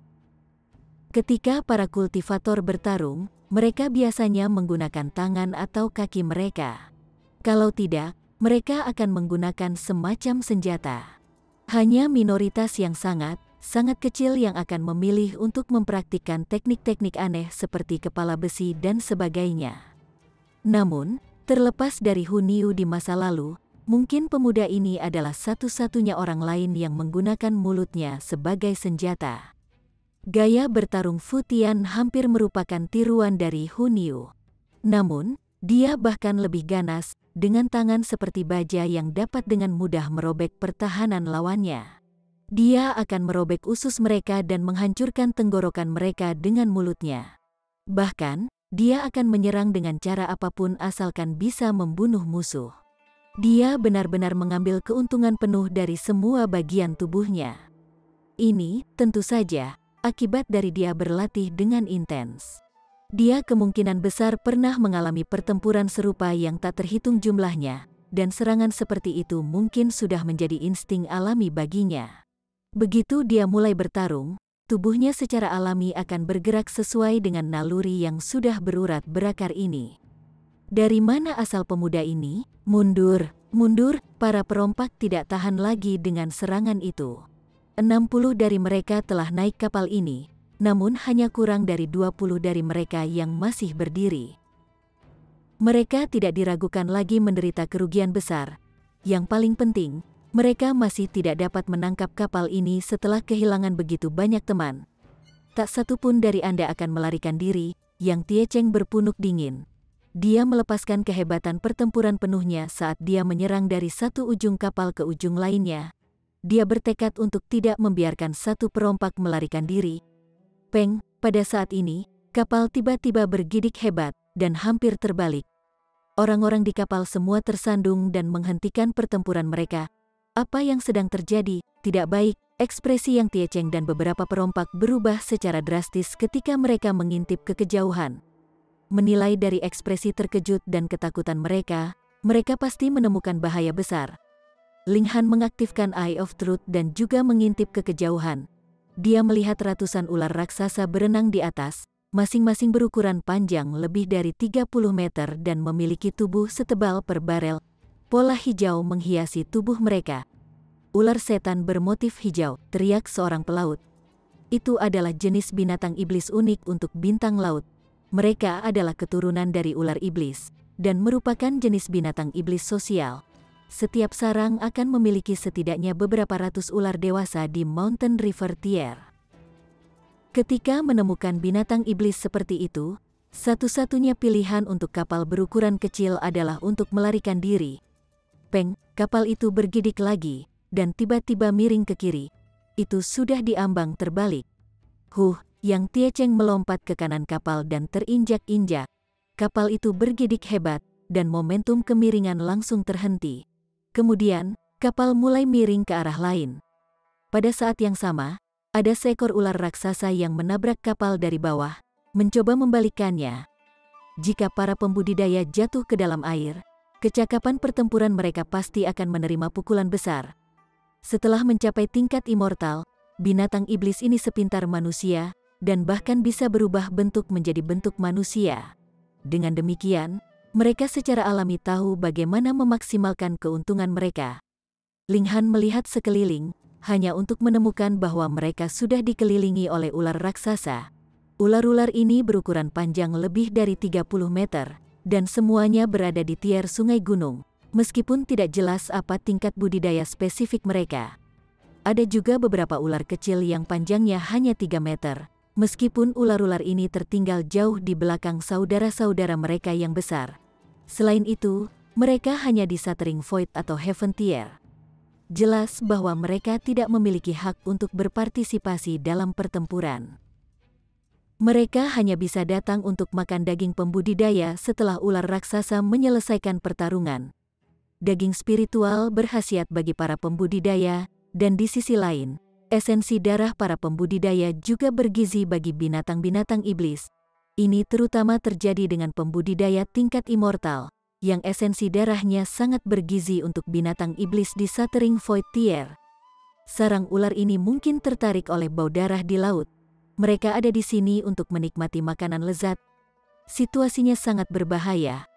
Ketika para kultivator bertarung, mereka biasanya menggunakan tangan atau kaki mereka. Kalau tidak, mereka akan menggunakan semacam senjata. Hanya minoritas yang sangat kecil yang akan memilih untuk mempraktikkan teknik-teknik aneh seperti kepala besi dan sebagainya. Namun, terlepas dari Hu Niu di masa lalu, mungkin pemuda ini adalah satu-satunya orang lain yang menggunakan mulutnya sebagai senjata. Gaya bertarung Fu Tian hampir merupakan tiruan dari Hu Niu. Namun, dia bahkan lebih ganas, dengan tangan seperti baja yang dapat dengan mudah merobek pertahanan lawannya. Dia akan merobek usus mereka dan menghancurkan tenggorokan mereka dengan mulutnya. Bahkan, dia akan menyerang dengan cara apapun asalkan bisa membunuh musuh. Dia benar-benar mengambil keuntungan penuh dari semua bagian tubuhnya. Ini, tentu saja, akibat dari dia berlatih dengan intens. Dia kemungkinan besar pernah mengalami pertempuran serupa yang tak terhitung jumlahnya, dan serangan seperti itu mungkin sudah menjadi insting alami baginya. Begitu dia mulai bertarung, tubuhnya secara alami akan bergerak sesuai dengan naluri yang sudah berurat berakar ini. Dari mana asal pemuda ini? Mundur, mundur, para perompak tidak tahan lagi dengan serangan itu. 60 dari mereka telah naik kapal ini. Namun hanya kurang dari 20 dari mereka yang masih berdiri. Mereka tidak diragukan lagi menderita kerugian besar. Yang paling penting, mereka masih tidak dapat menangkap kapal ini setelah kehilangan begitu banyak teman. Tak satu pun dari Anda akan melarikan diri. Yang Tie Cheng berpunuk dingin. Dia melepaskan kehebatan pertempuran penuhnya saat dia menyerang dari satu ujung kapal ke ujung lainnya. Dia bertekad untuk tidak membiarkan satu perompak melarikan diri. Peng, pada saat ini, kapal tiba-tiba bergidik hebat, dan hampir terbalik. Orang-orang di kapal semua tersandung dan menghentikan pertempuran mereka. Apa yang sedang terjadi? Tidak baik. Ekspresi Yang Tie Cheng dan beberapa perompak berubah secara drastis ketika mereka mengintip ke kejauhan. Menilai dari ekspresi terkejut dan ketakutan mereka pasti menemukan bahaya besar. Ling Han mengaktifkan Eye of Truth dan juga mengintip ke kejauhan. Dia melihat ratusan ular raksasa berenang di atas, masing-masing berukuran panjang lebih dari 30 meter dan memiliki tubuh setebal per barel. Pola hijau menghiasi tubuh mereka. Ular setan bermotif hijau, teriak seorang pelaut. Itu adalah jenis binatang iblis unik untuk bintang laut. Mereka adalah keturunan dari ular iblis, dan merupakan jenis binatang iblis sosial. Setiap sarang akan memiliki setidaknya beberapa ratus ular dewasa di Mountain River Tier. Ketika menemukan binatang iblis seperti itu, satu-satunya pilihan untuk kapal berukuran kecil adalah untuk melarikan diri. Peng, kapal itu bergidik lagi, dan tiba-tiba miring ke kiri. Itu sudah diambang terbalik. Yang Tiecheng melompat ke kanan kapal dan terinjak-injak. Kapal itu bergidik hebat, dan momentum kemiringan langsung terhenti. Kemudian, kapal mulai miring ke arah lain. Pada saat yang sama, ada seekor ular raksasa yang menabrak kapal dari bawah, mencoba membalikkannya. Jika para pembudidaya jatuh ke dalam air, kecakapan pertempuran mereka pasti akan menerima pukulan besar. Setelah mencapai tingkat immortal, binatang iblis ini sepintar manusia, dan bahkan bisa berubah bentuk menjadi bentuk manusia. Dengan demikian, mereka secara alami tahu bagaimana memaksimalkan keuntungan mereka. Ling Han melihat sekeliling, hanya untuk menemukan bahwa mereka sudah dikelilingi oleh ular raksasa. Ular-ular ini berukuran panjang lebih dari 30 meter, dan semuanya berada di tier sungai gunung, meskipun tidak jelas apa tingkat budidaya spesifik mereka. Ada juga beberapa ular kecil yang panjangnya hanya 3 meter, meskipun ular-ular ini tertinggal jauh di belakang saudara-saudara mereka yang besar. Selain itu, mereka hanya di Shattering Void atau Heaven Tier. Jelas bahwa mereka tidak memiliki hak untuk berpartisipasi dalam pertempuran. Mereka hanya bisa datang untuk makan daging pembudidaya setelah ular raksasa menyelesaikan pertarungan. Daging spiritual berkhasiat bagi para pembudidaya, dan di sisi lain, esensi darah para pembudidaya juga bergizi bagi binatang-binatang iblis. Ini terutama terjadi dengan pembudidaya tingkat immortal, yang esensi darahnya sangat bergizi untuk binatang iblis di Shattering Void Tier. Sarang ular ini mungkin tertarik oleh bau darah di laut. Mereka ada di sini untuk menikmati makanan lezat. Situasinya sangat berbahaya.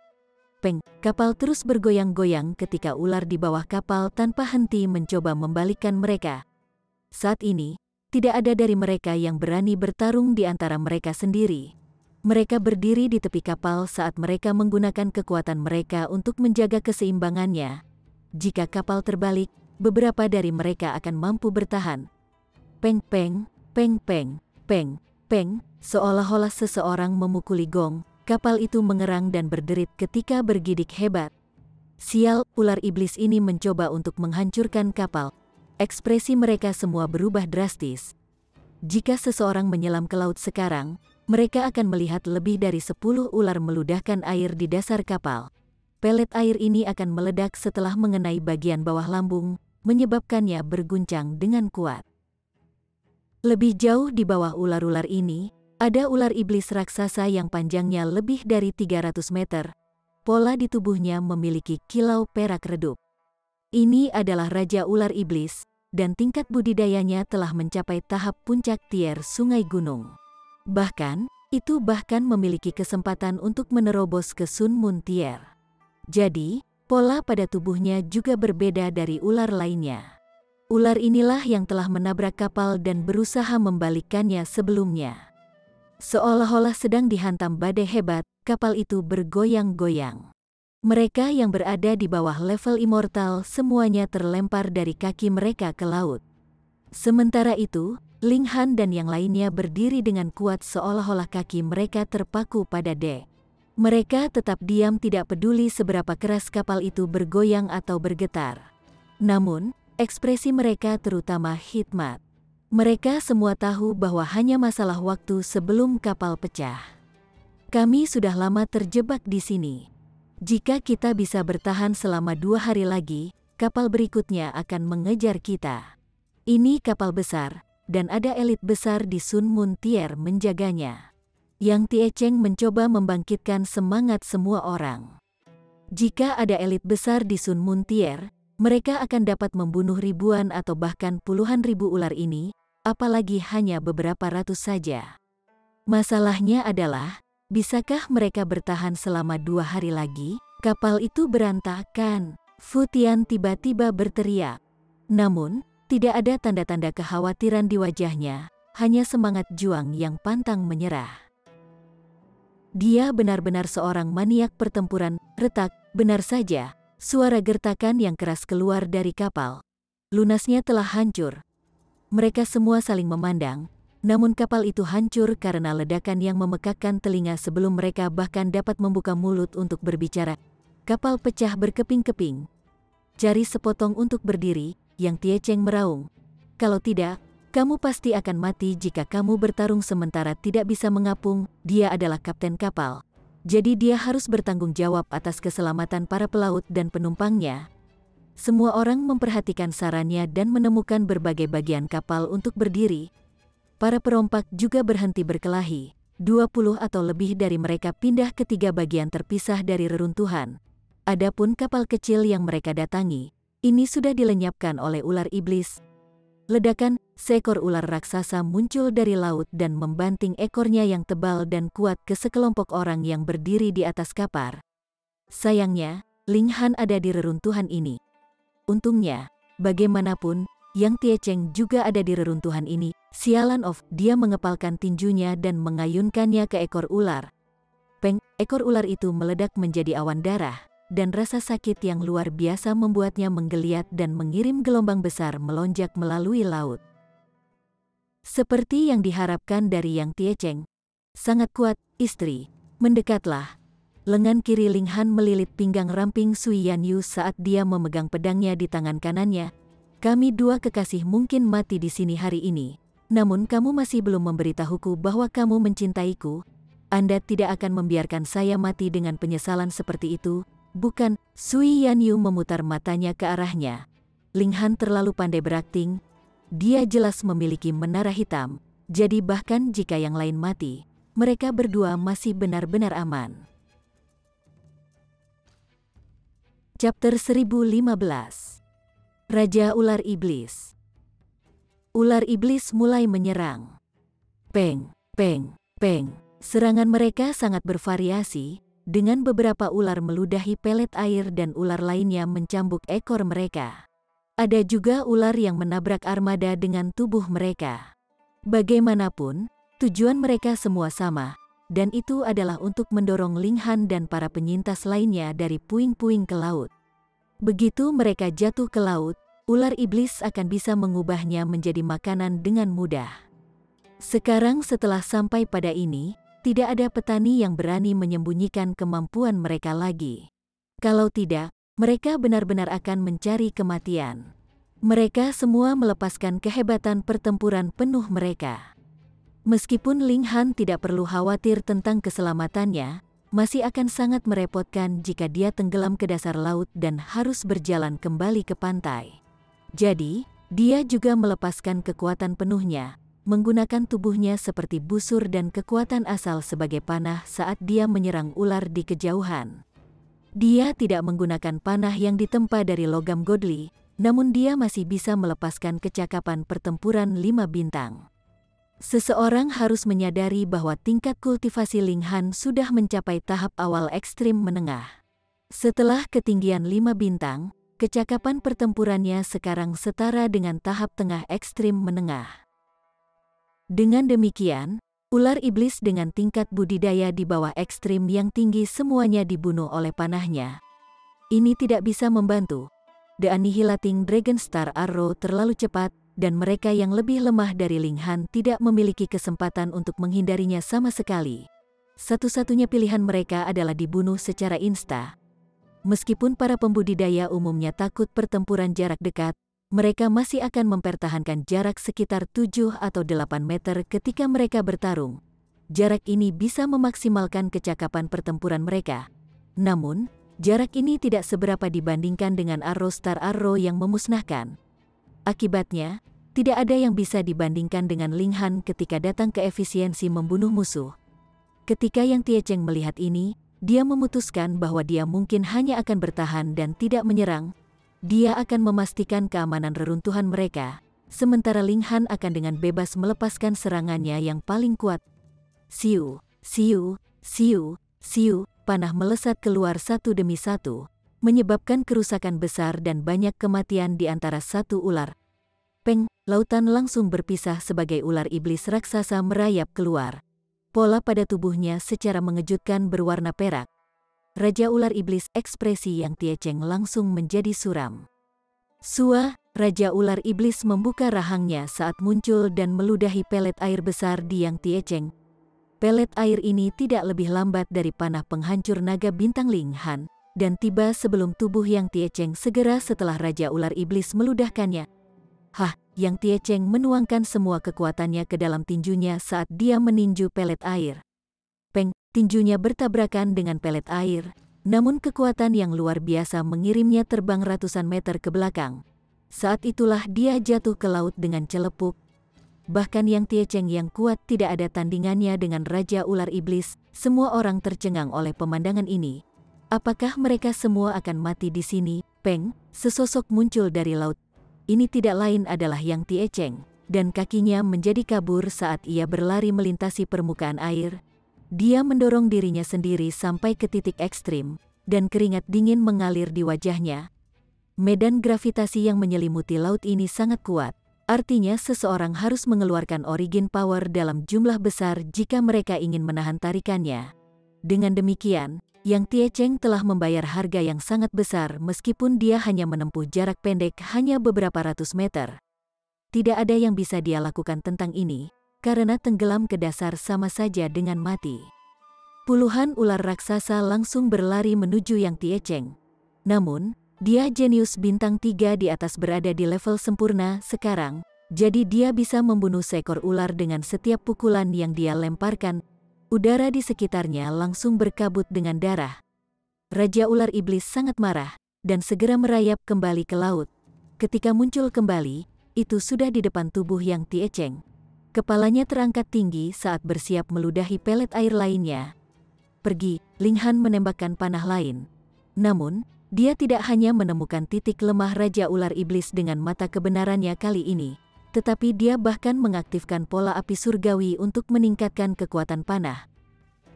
Peng, kapal terus bergoyang-goyang ketika ular di bawah kapal tanpa henti mencoba membalikkan mereka. Saat ini, tidak ada dari mereka yang berani bertarung di antara mereka sendiri. Mereka berdiri di tepi kapal saat mereka menggunakan kekuatan mereka untuk menjaga keseimbangannya. Jika kapal terbalik, beberapa dari mereka akan mampu bertahan. Peng peng, peng peng, peng peng, seolah-olah seseorang memukuli gong. Kapal itu mengerang dan berderit ketika bergidik hebat. Sial, ular iblis ini mencoba untuk menghancurkan kapal. Ekspresi mereka semua berubah drastis. Jika seseorang menyelam ke laut sekarang, mereka akan melihat lebih dari 10 ular meludahkan air di dasar kapal. Pelet air ini akan meledak setelah mengenai bagian bawah lambung, menyebabkannya berguncang dengan kuat. Lebih jauh di bawah ular-ular ini, ada ular iblis raksasa yang panjangnya lebih dari 300 meter. Pola di tubuhnya memiliki kilau perak redup. Ini adalah Raja Ular Iblis, dan tingkat budidayanya telah mencapai tahap puncak tier sungai gunung. Bahkan, itu bahkan memiliki kesempatan untuk menerobos ke Sun Moon Tier. Jadi, pola pada tubuhnya juga berbeda dari ular lainnya. Ular inilah yang telah menabrak kapal dan berusaha membalikkannya sebelumnya. Seolah-olah sedang dihantam badai hebat, kapal itu bergoyang-goyang. Mereka yang berada di bawah level immortal semuanya terlempar dari kaki mereka ke laut. Sementara itu, Ling Han dan yang lainnya berdiri dengan kuat seolah-olah kaki mereka terpaku pada dek. Mereka tetap diam, tidak peduli seberapa keras kapal itu bergoyang atau bergetar. Namun, ekspresi mereka terutama hikmat. Mereka semua tahu bahwa hanya masalah waktu sebelum kapal pecah. Kami sudah lama terjebak di sini. Jika kita bisa bertahan selama 2 hari lagi, kapal berikutnya akan mengejar kita. Ini kapal besar, dan ada elit besar di Sun Moon Tier menjaganya. Yang Tiecheng mencoba membangkitkan semangat semua orang. Jika ada elit besar di Sun Moon Tier, mereka akan dapat membunuh ribuan atau bahkan puluhan ribu ular ini, apalagi hanya beberapa ratus saja. Masalahnya adalah, bisakah mereka bertahan selama 2 hari lagi? Kapal itu berantakan. Fu Tian tiba-tiba berteriak. Namun, tidak ada tanda-tanda kekhawatiran di wajahnya, hanya semangat juang yang pantang menyerah. Dia benar-benar seorang maniak pertempuran. Retak, benar saja. Suara gertakan yang keras keluar dari kapal. Lunasnya telah hancur. Mereka semua saling memandang. Namun kapal itu hancur karena ledakan yang memekakkan telinga sebelum mereka bahkan dapat membuka mulut untuk berbicara. Kapal pecah berkeping-keping. Cari sepotong untuk berdiri, Yang Tie Cheng meraung. Kalau tidak, kamu pasti akan mati jika kamu bertarung sementara tidak bisa mengapung. Dia adalah kapten kapal. Jadi dia harus bertanggung jawab atas keselamatan para pelaut dan penumpangnya. Semua orang memperhatikan sarannya dan menemukan berbagai bagian kapal untuk berdiri. Para perompak juga berhenti berkelahi. 20 atau lebih dari mereka pindah ke 3 bagian terpisah dari reruntuhan. Adapun kapal kecil yang mereka datangi, ini sudah dilenyapkan oleh ular iblis. Ledakan, seekor ular raksasa muncul dari laut dan membanting ekornya yang tebal dan kuat ke sekelompok orang yang berdiri di atas kapal. Sayangnya, Ling Han ada di reruntuhan ini. Untungnya, bagaimanapun, Yang Tie Cheng juga ada di reruntuhan ini. Sialan of, dia mengepalkan tinjunya dan mengayunkannya ke ekor ular. Peng, ekor ular itu meledak menjadi awan darah, dan rasa sakit yang luar biasa membuatnya menggeliat dan mengirim gelombang besar melonjak melalui laut. Seperti yang diharapkan dari Yang Tie Cheng, sangat kuat, istri, mendekatlah. Lengan kiri Ling Han melilit pinggang ramping Sui Yanyu saat dia memegang pedangnya di tangan kanannya. Kami 2 kekasih mungkin mati di sini hari ini, namun kamu masih belum memberitahuku bahwa kamu mencintaiku. Anda tidak akan membiarkan saya mati dengan penyesalan seperti itu, bukan? Sui Yanyu memutar matanya ke arahnya. Ling Han terlalu pandai berakting. Dia jelas memiliki menara hitam, jadi bahkan jika yang lain mati, mereka berdua masih benar-benar aman. Chapter 1015. Raja Ular Iblis. Ular iblis mulai menyerang. Peng, peng, peng. Serangan mereka sangat bervariasi, dengan beberapa ular meludahi pelet air dan ular lainnya mencambuk ekor mereka. Ada juga ular yang menabrak armada dengan tubuh mereka. Bagaimanapun, tujuan mereka semua sama, dan itu adalah untuk mendorong Ling Han dan para penyintas lainnya dari puing-puing ke laut. Begitu mereka jatuh ke laut, ular iblis akan bisa mengubahnya menjadi makanan dengan mudah. Sekarang setelah sampai pada ini, tidak ada petani yang berani menyembunyikan kemampuan mereka lagi. Kalau tidak, mereka benar-benar akan mencari kematian. Mereka semua melepaskan kehebatan pertempuran penuh mereka. Meskipun Ling Han tidak perlu khawatir tentang keselamatannya, masih akan sangat merepotkan jika dia tenggelam ke dasar laut dan harus berjalan kembali ke pantai. Jadi, dia juga melepaskan kekuatan penuhnya, menggunakan tubuhnya seperti busur dan kekuatan asal sebagai panah saat dia menyerang ular di kejauhan. Dia tidak menggunakan panah yang ditempa dari logam godly, namun dia masih bisa melepaskan kecakapan pertempuran 5 bintang. Seseorang harus menyadari bahwa tingkat kultivasi Ling Han sudah mencapai tahap awal ekstrim menengah. Setelah ketinggian 5 bintang, kecakapan pertempurannya sekarang setara dengan tahap tengah ekstrim menengah. Dengan demikian, ular iblis dengan tingkat budidaya di bawah ekstrim yang tinggi semuanya dibunuh oleh panahnya. Ini tidak bisa membantu. The Annihilating Dragon Star Arrow terlalu cepat, dan mereka yang lebih lemah dari Ling Han tidak memiliki kesempatan untuk menghindarinya sama sekali. Satu-satunya pilihan mereka adalah dibunuh secara insta. Meskipun para pembudidaya umumnya takut pertempuran jarak dekat, mereka masih akan mempertahankan jarak sekitar 7 atau 8 meter ketika mereka bertarung. Jarak ini bisa memaksimalkan kecakapan pertempuran mereka. Namun, jarak ini tidak seberapa dibandingkan dengan Arrow Star Arrow yang memusnahkan. Akibatnya, tidak ada yang bisa dibandingkan dengan Ling Han ketika datang ke efisiensi membunuh musuh. Ketika Yang Tie Cheng melihat ini, dia memutuskan bahwa dia mungkin hanya akan bertahan dan tidak menyerang. Dia akan memastikan keamanan reruntuhan mereka, sementara Ling Han akan dengan bebas melepaskan serangannya yang paling kuat. Siu, siu, siu, siu, panah melesat keluar satu demi satu, menyebabkan kerusakan besar dan banyak kematian di antara satu ular. Peng, lautan langsung berpisah sebagai ular iblis raksasa merayap keluar. pola pada tubuhnya secara mengejutkan berwarna perak. Raja Ular Iblis, ekspresi Yang Tiecheng langsung menjadi suram. Sua, Raja Ular Iblis membuka rahangnya saat muncul dan meludahi pelet air besar di Yang Tiecheng. Pelet air ini tidak lebih lambat dari panah penghancur naga bintang Ling Han, dan tiba sebelum tubuh Yang Tiecheng segera setelah Raja Ular Iblis meludahkannya. Yang Tiecheng menuangkan semua kekuatannya ke dalam tinjunya saat dia meninju pelet air. Tinjunya bertabrakan dengan pelet air, namun kekuatan yang luar biasa mengirimnya terbang ratusan meter ke belakang. Saat itulah dia jatuh ke laut dengan celepuk. Bahkan Yang Tiecheng yang kuat tidak ada tandingannya dengan Raja Ular Iblis. Semua orang tercengang oleh pemandangan ini. Apakah mereka semua akan mati di sini? Sesosok muncul dari laut. Ini tidak lain adalah Yang Tiecheng, dan kakinya menjadi kabur saat ia berlari melintasi permukaan air. Dia mendorong dirinya sendiri sampai ke titik ekstrim, dan keringat dingin mengalir di wajahnya. Medan gravitasi yang menyelimuti laut ini sangat kuat, artinya seseorang harus mengeluarkan origin power dalam jumlah besar jika mereka ingin menahan tarikannya. Dengan demikian, Yang Tiecheng telah membayar harga yang sangat besar meskipun dia hanya menempuh jarak pendek hanya beberapa ratus meter. Tidak ada yang bisa dia lakukan tentang ini, karena tenggelam ke dasar sama saja dengan mati. Puluhan ular raksasa langsung berlari menuju Yang Tiecheng. Namun, dia jenius bintang 3 di atas berada di level sempurna sekarang, jadi dia bisa membunuh seekor ular dengan setiap pukulan yang dia lemparkan. Udara di sekitarnya langsung berkabut dengan darah. Raja Ular Iblis sangat marah, dan segera merayap kembali ke laut. Ketika muncul kembali, itu sudah di depan tubuh Yang Tiecheng. Kepalanya terangkat tinggi saat bersiap meludahi pelet air lainnya. Pergi, Ling Han menembakkan panah lain. Namun, dia tidak hanya menemukan titik lemah Raja Ular Iblis dengan mata kebenarannya kali ini, tetapi dia bahkan mengaktifkan pola api surgawi untuk meningkatkan kekuatan panah.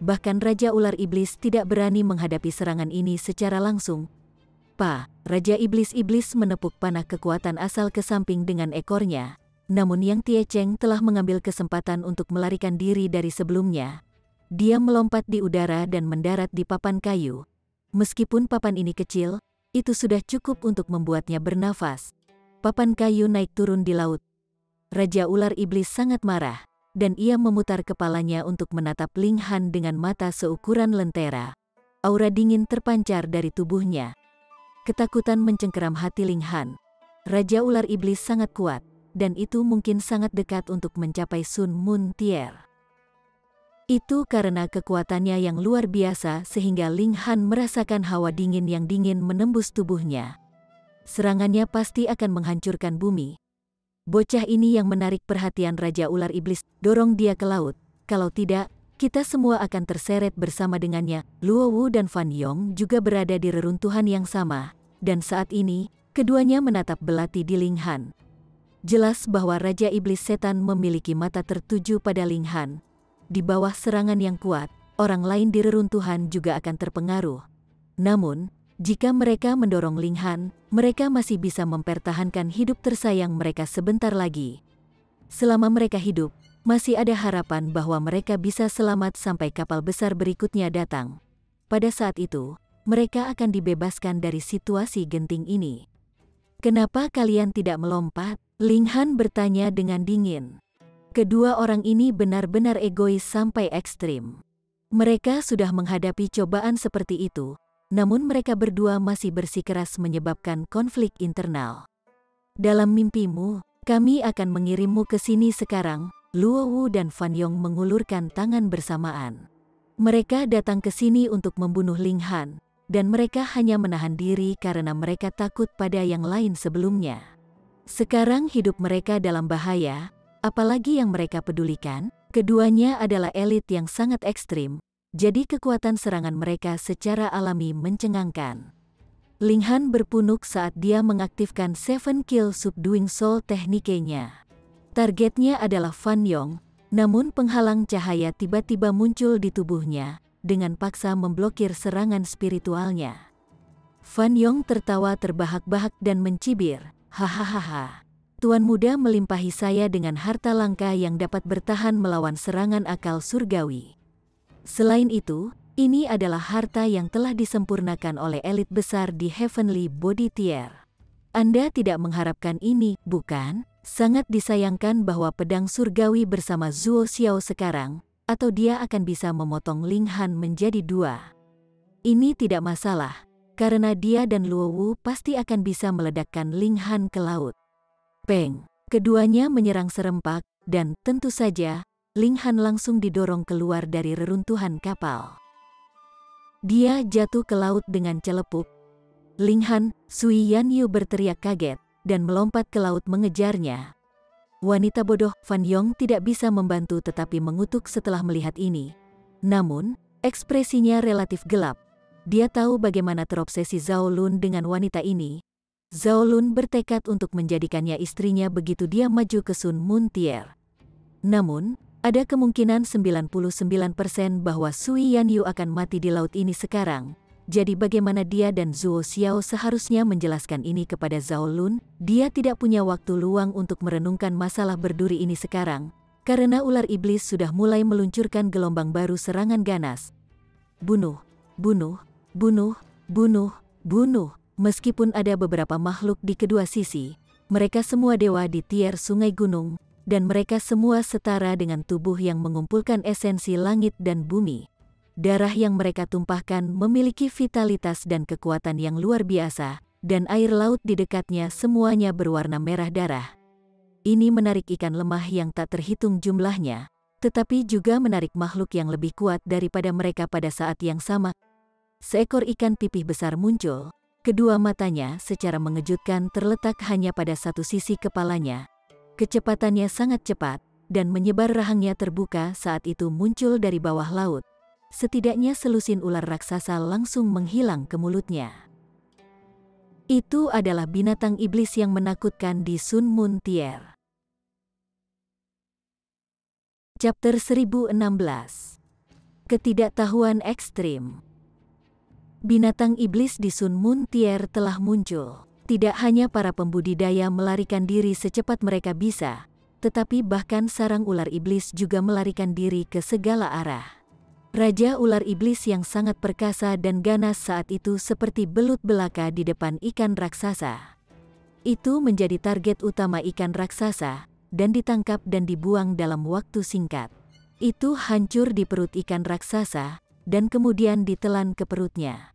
Bahkan Raja Ular Iblis tidak berani menghadapi serangan ini secara langsung. Raja Iblis menepuk panah kekuatan asal ke samping dengan ekornya. Namun Yang Tiecheng telah mengambil kesempatan untuk melarikan diri dari sebelumnya. Dia melompat di udara dan mendarat di papan kayu. Meskipun papan ini kecil, itu sudah cukup untuk membuatnya bernafas. Papan kayu naik turun di laut. Raja Ular Iblis sangat marah, dan ia memutar kepalanya untuk menatap Ling Han dengan mata seukuran lentera. Aura dingin terpancar dari tubuhnya. Ketakutan mencengkeram hati Ling Han. Raja Ular Iblis sangat kuat, dan itu mungkin sangat dekat untuk mencapai Sun Moon Tier. Itu karena kekuatannya yang luar biasa sehingga Ling Han merasakan hawa dingin yang dingin menembus tubuhnya. Serangannya pasti akan menghancurkan bumi. Bocah ini yang menarik perhatian Raja Ular Iblis, dorong dia ke laut. Kalau tidak, kita semua akan terseret bersama dengannya. Luo Wu dan Fan Yong juga berada di reruntuhan yang sama, dan saat ini, keduanya menatap belati di Ling Han. Jelas bahwa Raja Iblis Setan memiliki mata tertuju pada Ling Han. Di bawah serangan yang kuat, orang lain di reruntuhan juga akan terpengaruh. Namun, jika mereka mendorong Ling Han, mereka masih bisa mempertahankan hidup tersayang mereka sebentar lagi. Selama mereka hidup, masih ada harapan bahwa mereka bisa selamat sampai kapal besar berikutnya datang. Pada saat itu, mereka akan dibebaskan dari situasi genting ini. Kenapa kalian tidak melompat? Ling Han bertanya dengan dingin. Kedua orang ini benar-benar egois sampai ekstrim. Mereka sudah menghadapi cobaan seperti itu, namun mereka berdua masih bersikeras menyebabkan konflik internal. Dalam mimpimu, kami akan mengirimmu ke sini sekarang. Luo Wu dan Fan Yong mengulurkan tangan bersamaan. Mereka datang ke sini untuk membunuh Ling Han, dan mereka hanya menahan diri karena mereka takut pada yang lain sebelumnya. Sekarang hidup mereka dalam bahaya, apalagi yang mereka pedulikan, keduanya adalah elit yang sangat ekstrim, jadi kekuatan serangan mereka secara alami mencengangkan. Ling Han berpunuk saat dia mengaktifkan Seven Kill Subduing Soul tekniknya. Targetnya adalah Fan Yong, namun penghalang cahaya tiba-tiba muncul di tubuhnya, dengan paksa memblokir serangan spiritualnya. Fan Yong tertawa terbahak-bahak dan mencibir. Hahaha. Tuan Muda melimpahi saya dengan harta langka yang dapat bertahan melawan serangan akal surgawi. Selain itu, ini adalah harta yang telah disempurnakan oleh elit besar di Heavenly Body Tier. Anda tidak mengharapkan ini, bukan? Sangat disayangkan bahwa pedang surgawi bersama Zuo Xiao sekarang, atau dia akan bisa memotong Ling Han menjadi dua. Ini tidak masalah, karena dia dan Luo Wu pasti akan bisa meledakkan Ling Han ke laut. Peng! Keduanya menyerang serempak, dan tentu saja, Ling Han langsung didorong keluar dari reruntuhan kapal. Dia jatuh ke laut dengan celepuk. Ling Han, Sui Yanyu berteriak kaget, dan melompat ke laut mengejarnya. Wanita bodoh Fan Yong tidak bisa membantu tetapi mengutuk setelah melihat ini. Namun, ekspresinya relatif gelap. Dia tahu bagaimana terobsesi Zhao Lun dengan wanita ini. Zhao Lun bertekad untuk menjadikannya istrinya begitu dia maju ke Sun Moon Tier. Namun, ada kemungkinan 99% bahwa Sui Yanyu akan mati di laut ini sekarang. Jadi bagaimana dia dan Zuo Xiao seharusnya menjelaskan ini kepada Zhao Lun? Dia tidak punya waktu luang untuk merenungkan masalah berduri ini sekarang, karena ular iblis sudah mulai meluncurkan gelombang baru serangan ganas. Bunuh, bunuh, bunuh, bunuh, bunuh. Meskipun ada beberapa makhluk di kedua sisi, mereka semua dewa di tier sungai gunung, dan mereka semua setara dengan tubuh yang mengumpulkan esensi langit dan bumi. Darah yang mereka tumpahkan memiliki vitalitas dan kekuatan yang luar biasa, dan air laut di dekatnya semuanya berwarna merah darah. Ini menarik ikan lemah yang tak terhitung jumlahnya, tetapi juga menarik makhluk yang lebih kuat daripada mereka pada saat yang sama. Seekor ikan pipih besar muncul. Kedua matanya secara mengejutkan terletak hanya pada satu sisi kepalanya. Kecepatannya sangat cepat, dan menyebar rahangnya terbuka saat itu muncul dari bawah laut. Setidaknya selusin ular raksasa langsung menghilang ke mulutnya. Itu adalah binatang iblis yang menakutkan di Sun Moon Tier. Chapter 1016. Ketidaktahuan ekstrim. Binatang iblis di Sun Moon Tier telah muncul. Tidak hanya para pembudidaya melarikan diri secepat mereka bisa, tetapi bahkan sarang ular iblis juga melarikan diri ke segala arah. Raja ular iblis yang sangat perkasa dan ganas saat itu seperti belut belaka di depan ikan raksasa. Itu menjadi target utama ikan raksasa, dan ditangkap dan dibuang dalam waktu singkat. Itu hancur di perut ikan raksasa, dan kemudian ditelan ke perutnya.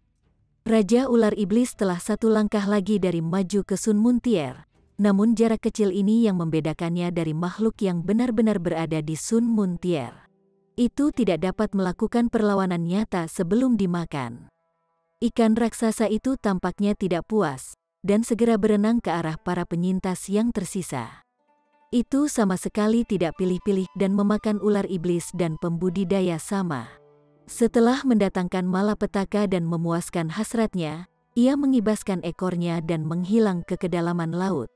Raja ular iblis telah satu langkah lagi dari maju ke Sun Moon Tier, namun jarak kecil ini yang membedakannya dari makhluk yang benar-benar berada di Sun Moon Tier. Itu tidak dapat melakukan perlawanan nyata sebelum dimakan. Ikan raksasa itu tampaknya tidak puas, dan segera berenang ke arah para penyintas yang tersisa. Itu sama sekali tidak pilih-pilih dan memakan ular iblis dan pembudidaya sama. Setelah mendatangkan malapetaka dan memuaskan hasratnya, ia mengibaskan ekornya dan menghilang ke kedalaman laut.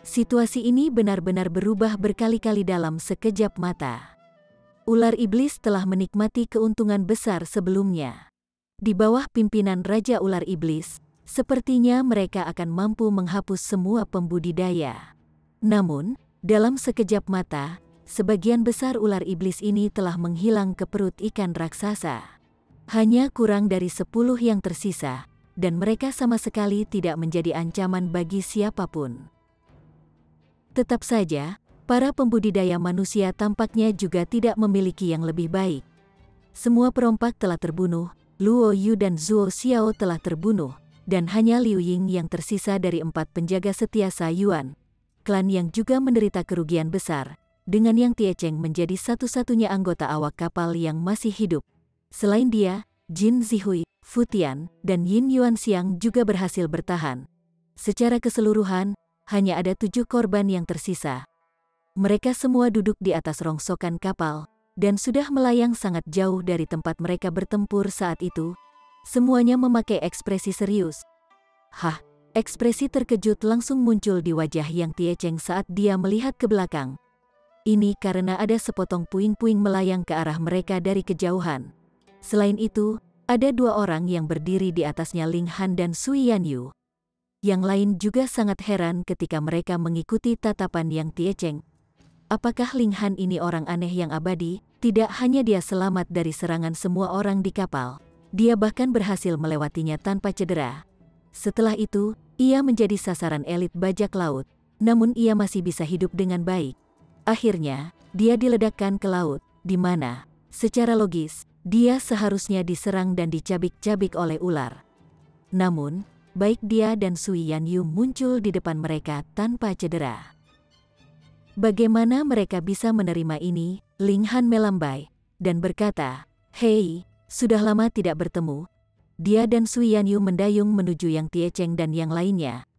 Situasi ini benar-benar berubah berkali-kali dalam sekejap mata. Ular iblis telah menikmati keuntungan besar sebelumnya. Di bawah pimpinan Raja Ular Iblis, sepertinya mereka akan mampu menghapus semua pembudidaya. Namun, dalam sekejap mata, sebagian besar ular iblis ini telah menghilang ke perut ikan raksasa. Hanya kurang dari 10 yang tersisa, dan mereka sama sekali tidak menjadi ancaman bagi siapapun. Tetap saja, para pembudidaya manusia tampaknya juga tidak memiliki yang lebih baik. Semua perompak telah terbunuh, Luo Yu dan Zuo Xiao telah terbunuh, dan hanya Liu Ying yang tersisa dari 4 penjaga setia Sa Yuan, klan yang juga menderita kerugian besar, dengan Yang Tiecheng menjadi satu-satunya anggota awak kapal yang masih hidup. Selain dia, Jin Zihui, Fu Tian, dan Yin Yuanxiang juga berhasil bertahan. Secara keseluruhan, hanya ada 7 korban yang tersisa. Mereka semua duduk di atas rongsokan kapal, dan sudah melayang sangat jauh dari tempat mereka bertempur saat itu. Semuanya memakai ekspresi serius. Hah, ekspresi terkejut langsung muncul di wajah Yang Tiecheng saat dia melihat ke belakang. Ini karena ada sepotong puing-puing melayang ke arah mereka dari kejauhan. Selain itu, ada 2 orang yang berdiri di atasnya Ling Han dan Sui Yanyu. Yang lain juga sangat heran ketika mereka mengikuti tatapan Yang Tiecheng. Apakah Ling Han ini orang aneh yang abadi? Tidak hanya dia selamat dari serangan semua orang di kapal, dia bahkan berhasil melewatinya tanpa cedera. Setelah itu, ia menjadi sasaran elit bajak laut, namun ia masih bisa hidup dengan baik. Akhirnya, dia diledakkan ke laut, di mana, secara logis, dia seharusnya diserang dan dicabik-cabik oleh ular. Namun, baik dia dan Sui Yanyu muncul di depan mereka tanpa cedera. Bagaimana mereka bisa menerima ini? Ling Han melambai dan berkata, "Hei, sudah lama tidak bertemu." Dia dan Sui Yanyu mendayung menuju Yang Tiecheng dan yang lainnya.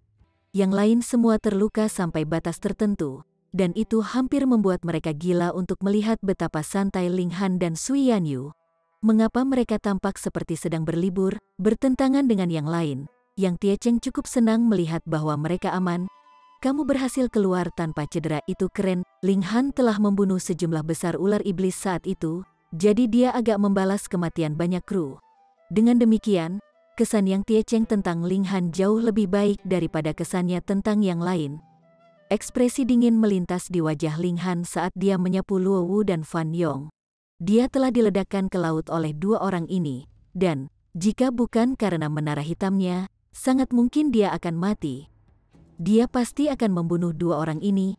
Yang lain semua terluka sampai batas tertentu, dan itu hampir membuat mereka gila untuk melihat betapa santai Ling Han dan Sui Yanyu. Mengapa mereka tampak seperti sedang berlibur, bertentangan dengan yang lain? Yang Tiecheng cukup senang melihat bahwa mereka aman. "Kamu berhasil keluar tanpa cedera, itu keren." Ling Han telah membunuh sejumlah besar ular iblis saat itu, jadi dia agak membalas kematian banyak kru. Dengan demikian, kesan Yang Tiecheng tentang Ling Han jauh lebih baik daripada kesannya tentang yang lain. Ekspresi dingin melintas di wajah Ling Han saat dia menyapu Luo Wu dan Fan Yong. Dia telah diledakkan ke laut oleh dua orang ini, dan, jika bukan karena menara hitamnya, sangat mungkin dia akan mati. Dia pasti akan membunuh dua orang ini.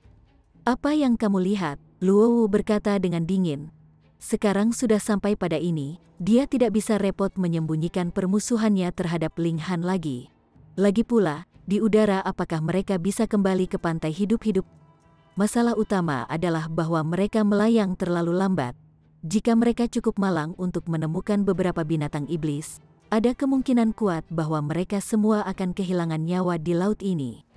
"Apa yang kamu lihat?" Luo Wu berkata dengan dingin. Sekarang sudah sampai pada ini, dia tidak bisa repot menyembunyikan permusuhannya terhadap Ling Han lagi. Lagi pula, di udara apakah mereka bisa kembali ke pantai hidup-hidup? Masalah utama adalah bahwa mereka melayang terlalu lambat. Jika mereka cukup malang untuk menemukan beberapa binatang iblis, ada kemungkinan kuat bahwa mereka semua akan kehilangan nyawa di laut ini.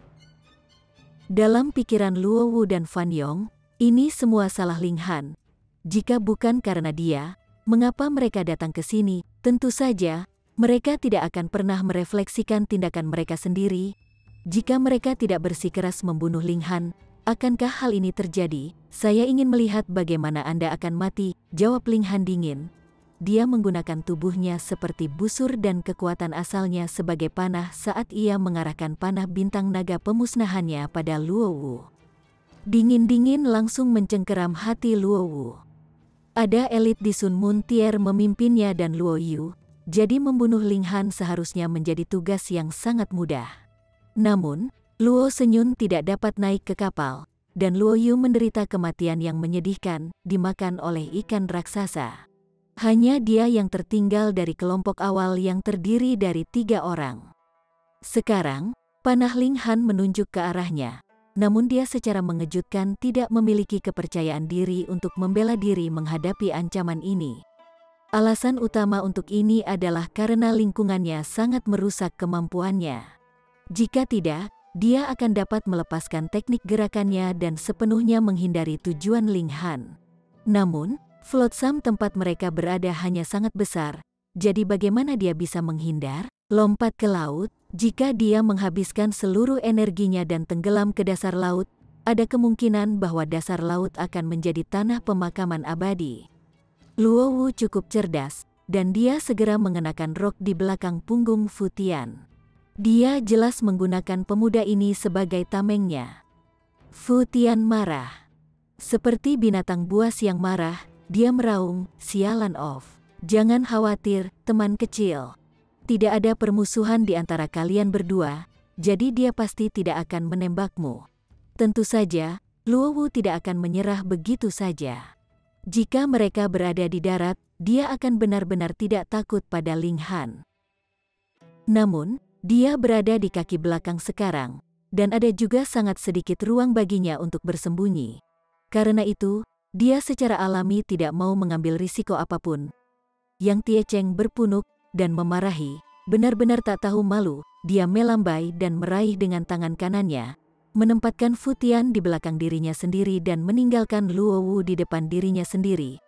Dalam pikiran Luo Wu dan Fan Yong, ini semua salah Ling Han. Jika bukan karena dia, mengapa mereka datang ke sini? Tentu saja, mereka tidak akan pernah merefleksikan tindakan mereka sendiri. Jika mereka tidak bersikeras membunuh Ling Han, akankah hal ini terjadi? "Saya ingin melihat bagaimana Anda akan mati," jawab Ling Han dingin. Dia menggunakan tubuhnya seperti busur dan kekuatan asalnya sebagai panah saat ia mengarahkan panah bintang naga pemusnahannya pada Luo Wu. Dingin-dingin langsung mencengkeram hati Luo Wu. Ada elit di Sun Moon Tier memimpinnya dan Luo Yu, jadi membunuh Ling Han seharusnya menjadi tugas yang sangat mudah. Namun, Luo Senyun tidak dapat naik ke kapal, dan Luo Yu menderita kematian yang menyedihkan, dimakan oleh ikan raksasa. Hanya dia yang tertinggal dari kelompok awal yang terdiri dari 3 orang. Sekarang, panah Ling Han menunjuk ke arahnya, namun dia secara mengejutkan tidak memiliki kepercayaan diri untuk membela diri menghadapi ancaman ini. Alasan utama untuk ini adalah karena lingkungannya sangat merusak kemampuannya. Jika tidak, dia akan dapat melepaskan teknik gerakannya dan sepenuhnya menghindari tujuan Ling Han. Namun, flotsam tempat mereka berada hanya sangat besar, jadi bagaimana dia bisa menghindar? Lompat ke laut? Jika dia menghabiskan seluruh energinya dan tenggelam ke dasar laut, ada kemungkinan bahwa dasar laut akan menjadi tanah pemakaman abadi. Luo Wu cukup cerdas, dan dia segera mengenakan rok di belakang punggung Fu Tian. Dia jelas menggunakan pemuda ini sebagai tamengnya. Fu Tian marah. Seperti binatang buas yang marah, dia meraung, "Sialan off. Jangan khawatir, teman kecil. Tidak ada permusuhan di antara kalian berdua, jadi dia pasti tidak akan menembakmu." Tentu saja, Luo Wu tidak akan menyerah begitu saja. Jika mereka berada di darat, dia akan benar-benar tidak takut pada Ling Han. Namun, dia berada di kaki belakang sekarang, dan ada juga sangat sedikit ruang baginya untuk bersembunyi. Karena itu, dia secara alami tidak mau mengambil risiko apapun. Yang Tiecheng berpunuk dan memarahi, benar-benar tak tahu malu. Dia melambai dan meraih dengan tangan kanannya, menempatkan Fu Tian di belakang dirinya sendiri dan meninggalkan Luo Wu di depan dirinya sendiri.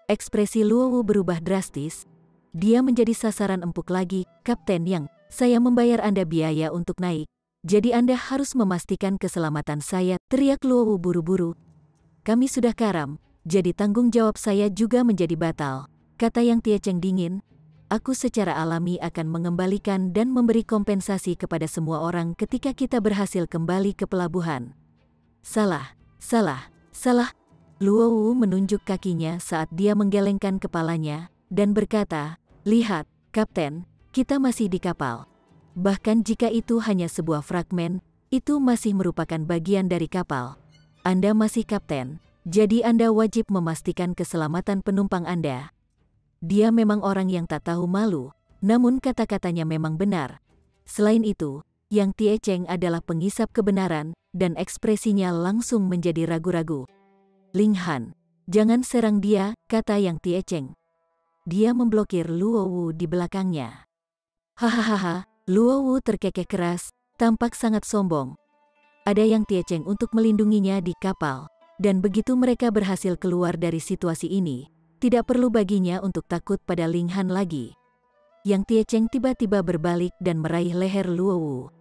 Ekspresi Luo Wu berubah drastis. Dia menjadi sasaran empuk lagi. "Kapten Yang, saya membayar Anda biaya untuk naik, jadi Anda harus memastikan keselamatan saya," teriak Luo Wu buru-buru. "Kami sudah karam, jadi tanggung jawab saya juga menjadi batal," kata Yang Tiecheng dingin. aku secara alami akan mengembalikan dan memberi kompensasi kepada semua orang ketika kita berhasil kembali ke pelabuhan. Salah, salah, salah. Luowu menunjuk kakinya saat dia menggelengkan kepalanya dan berkata, "Lihat, Kapten, kita masih di kapal. Bahkan jika itu hanya sebuah fragmen, itu masih merupakan bagian dari kapal. Anda masih kapten, jadi Anda wajib memastikan keselamatan penumpang Anda." Dia memang orang yang tak tahu malu, namun kata-katanya memang benar. Selain itu, Yang Tiecheng adalah pengisap kebenaran, dan ekspresinya langsung menjadi ragu-ragu. "Ling Han, jangan serang dia," kata Yang Tiecheng. Dia memblokir Luowu di belakangnya. Hahaha, Luowu terkekeh keras, tampak sangat sombong. Ada Yang Tiecheng untuk melindunginya di kapal, dan begitu mereka berhasil keluar dari situasi ini, tidak perlu baginya untuk takut pada Ling Han lagi. Yang Tiecheng tiba-tiba berbalik dan meraih leher Luowu.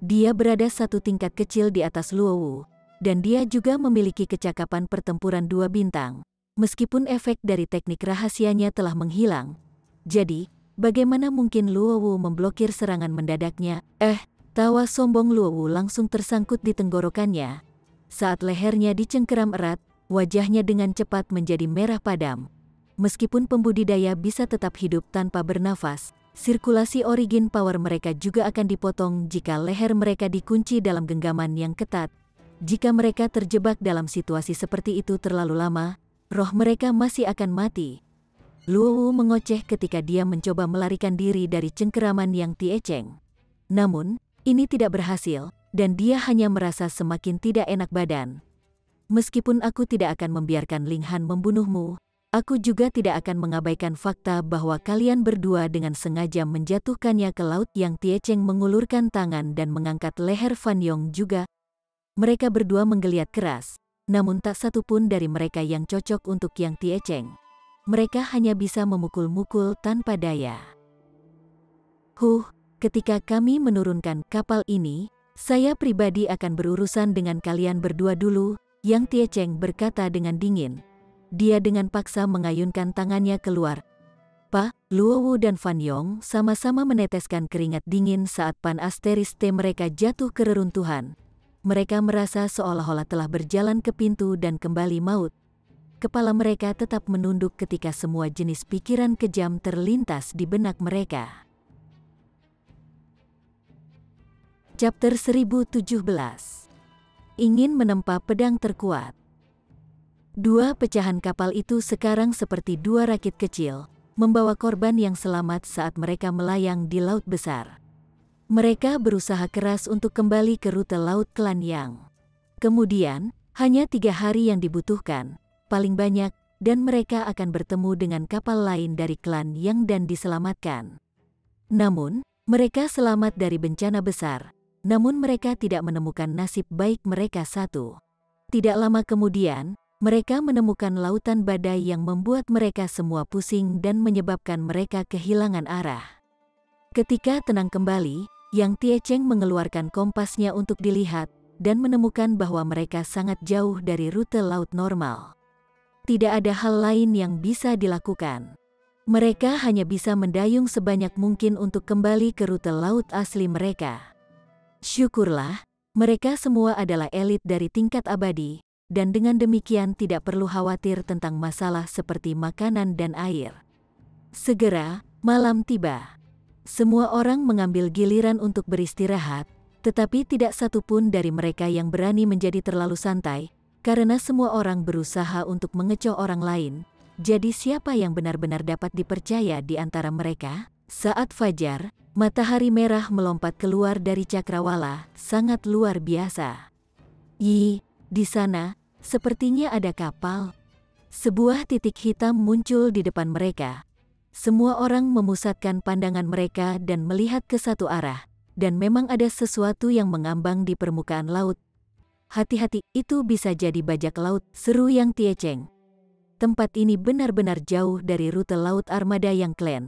Dia berada satu tingkat kecil di atas Luowu, dan dia juga memiliki kecakapan pertempuran 2 bintang, meskipun efek dari teknik rahasianya telah menghilang. Jadi, bagaimana mungkin Luowu memblokir serangan mendadaknya? Tawa sombong Luowu langsung tersangkut di tenggorokannya. Saat lehernya dicengkeram erat, wajahnya dengan cepat menjadi merah padam. Meskipun pembudidaya bisa tetap hidup tanpa bernafas, sirkulasi origin power mereka juga akan dipotong jika leher mereka dikunci dalam genggaman yang ketat. Jika mereka terjebak dalam situasi seperti itu terlalu lama, roh mereka masih akan mati. Luowu mengoceh ketika dia mencoba melarikan diri dari cengkeraman Yang Tiecheng. Namun, ini tidak berhasil, dan dia hanya merasa semakin tidak enak badan. "Meskipun aku tidak akan membiarkan Ling Han membunuhmu, aku juga tidak akan mengabaikan fakta bahwa kalian berdua dengan sengaja menjatuhkannya ke laut." Yang Tiecheng mengulurkan tangan dan mengangkat leher Fan Yong juga. Mereka berdua menggeliat keras, namun tak satu pun dari mereka yang cocok untuk Yang Tiecheng. Mereka hanya bisa memukul-mukul tanpa daya. Ketika kami menurunkan kapal ini, saya pribadi akan berurusan dengan kalian berdua dulu," Yang Tiecheng berkata dengan dingin. Dia dengan paksa mengayunkan tangannya keluar. Luowu dan Fan Yong sama-sama meneteskan keringat dingin saat pan asteris T mereka jatuh ke reruntuhan. Mereka merasa seolah-olah telah berjalan ke pintu dan kembali maut. Kepala mereka tetap menunduk ketika semua jenis pikiran kejam terlintas di benak mereka. Chapter 1017. Ingin menempa pedang terkuat. 2 pecahan kapal itu sekarang seperti 2 rakit kecil, membawa korban yang selamat saat mereka melayang di laut besar. Mereka berusaha keras untuk kembali ke rute laut klan Yang. Kemudian, hanya 3 hari yang dibutuhkan, paling banyak, dan mereka akan bertemu dengan kapal lain dari klan Yang dan diselamatkan. Namun, mereka selamat dari bencana besar, namun mereka tidak menemukan nasib baik mereka satu. Tidak lama kemudian, mereka menemukan lautan badai yang membuat mereka semua pusing dan menyebabkan mereka kehilangan arah. Ketika tenang kembali, Yang Tiecheng mengeluarkan kompasnya untuk dilihat, dan menemukan bahwa mereka sangat jauh dari rute laut normal. Tidak ada hal lain yang bisa dilakukan. Mereka hanya bisa mendayung sebanyak mungkin untuk kembali ke rute laut asli mereka. Syukurlah, mereka semua adalah elit dari tingkat abadi, dan dengan demikian tidak perlu khawatir tentang masalah seperti makanan dan air. Segera, malam tiba. Semua orang mengambil giliran untuk beristirahat, tetapi tidak satu pun dari mereka yang berani menjadi terlalu santai, karena semua orang berusaha untuk mengecoh orang lain. Jadi siapa yang benar-benar dapat dipercaya di antara mereka? Saat fajar, matahari merah melompat keluar dari cakrawala, sangat luar biasa. Di sana, sepertinya ada kapal. Sebuah titik hitam muncul di depan mereka. Semua orang memusatkan pandangan mereka dan melihat ke satu arah, dan memang ada sesuatu yang mengambang di permukaan laut. "Hati-hati, itu bisa jadi bajak laut," seru Yang Tiecheng. Tempat ini benar-benar jauh dari rute laut armada Yang Clan.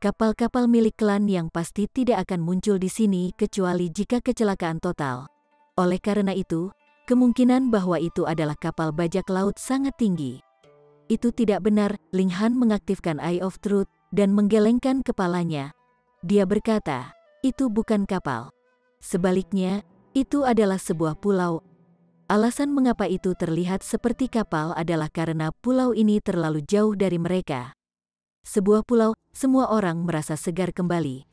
Kapal-kapal milik klan Yang pasti tidak akan muncul di sini kecuali jika kecelakaan total. Oleh karena itu, kemungkinan bahwa itu adalah kapal bajak laut sangat tinggi. "Itu tidak benar." Ling Han mengaktifkan Eye of Truth, dan menggelengkan kepalanya. Dia berkata, "Itu bukan kapal. Sebaliknya, itu adalah sebuah pulau." Alasan mengapa itu terlihat seperti kapal adalah karena pulau ini terlalu jauh dari mereka. Sebuah pulau, semua orang merasa segar kembali.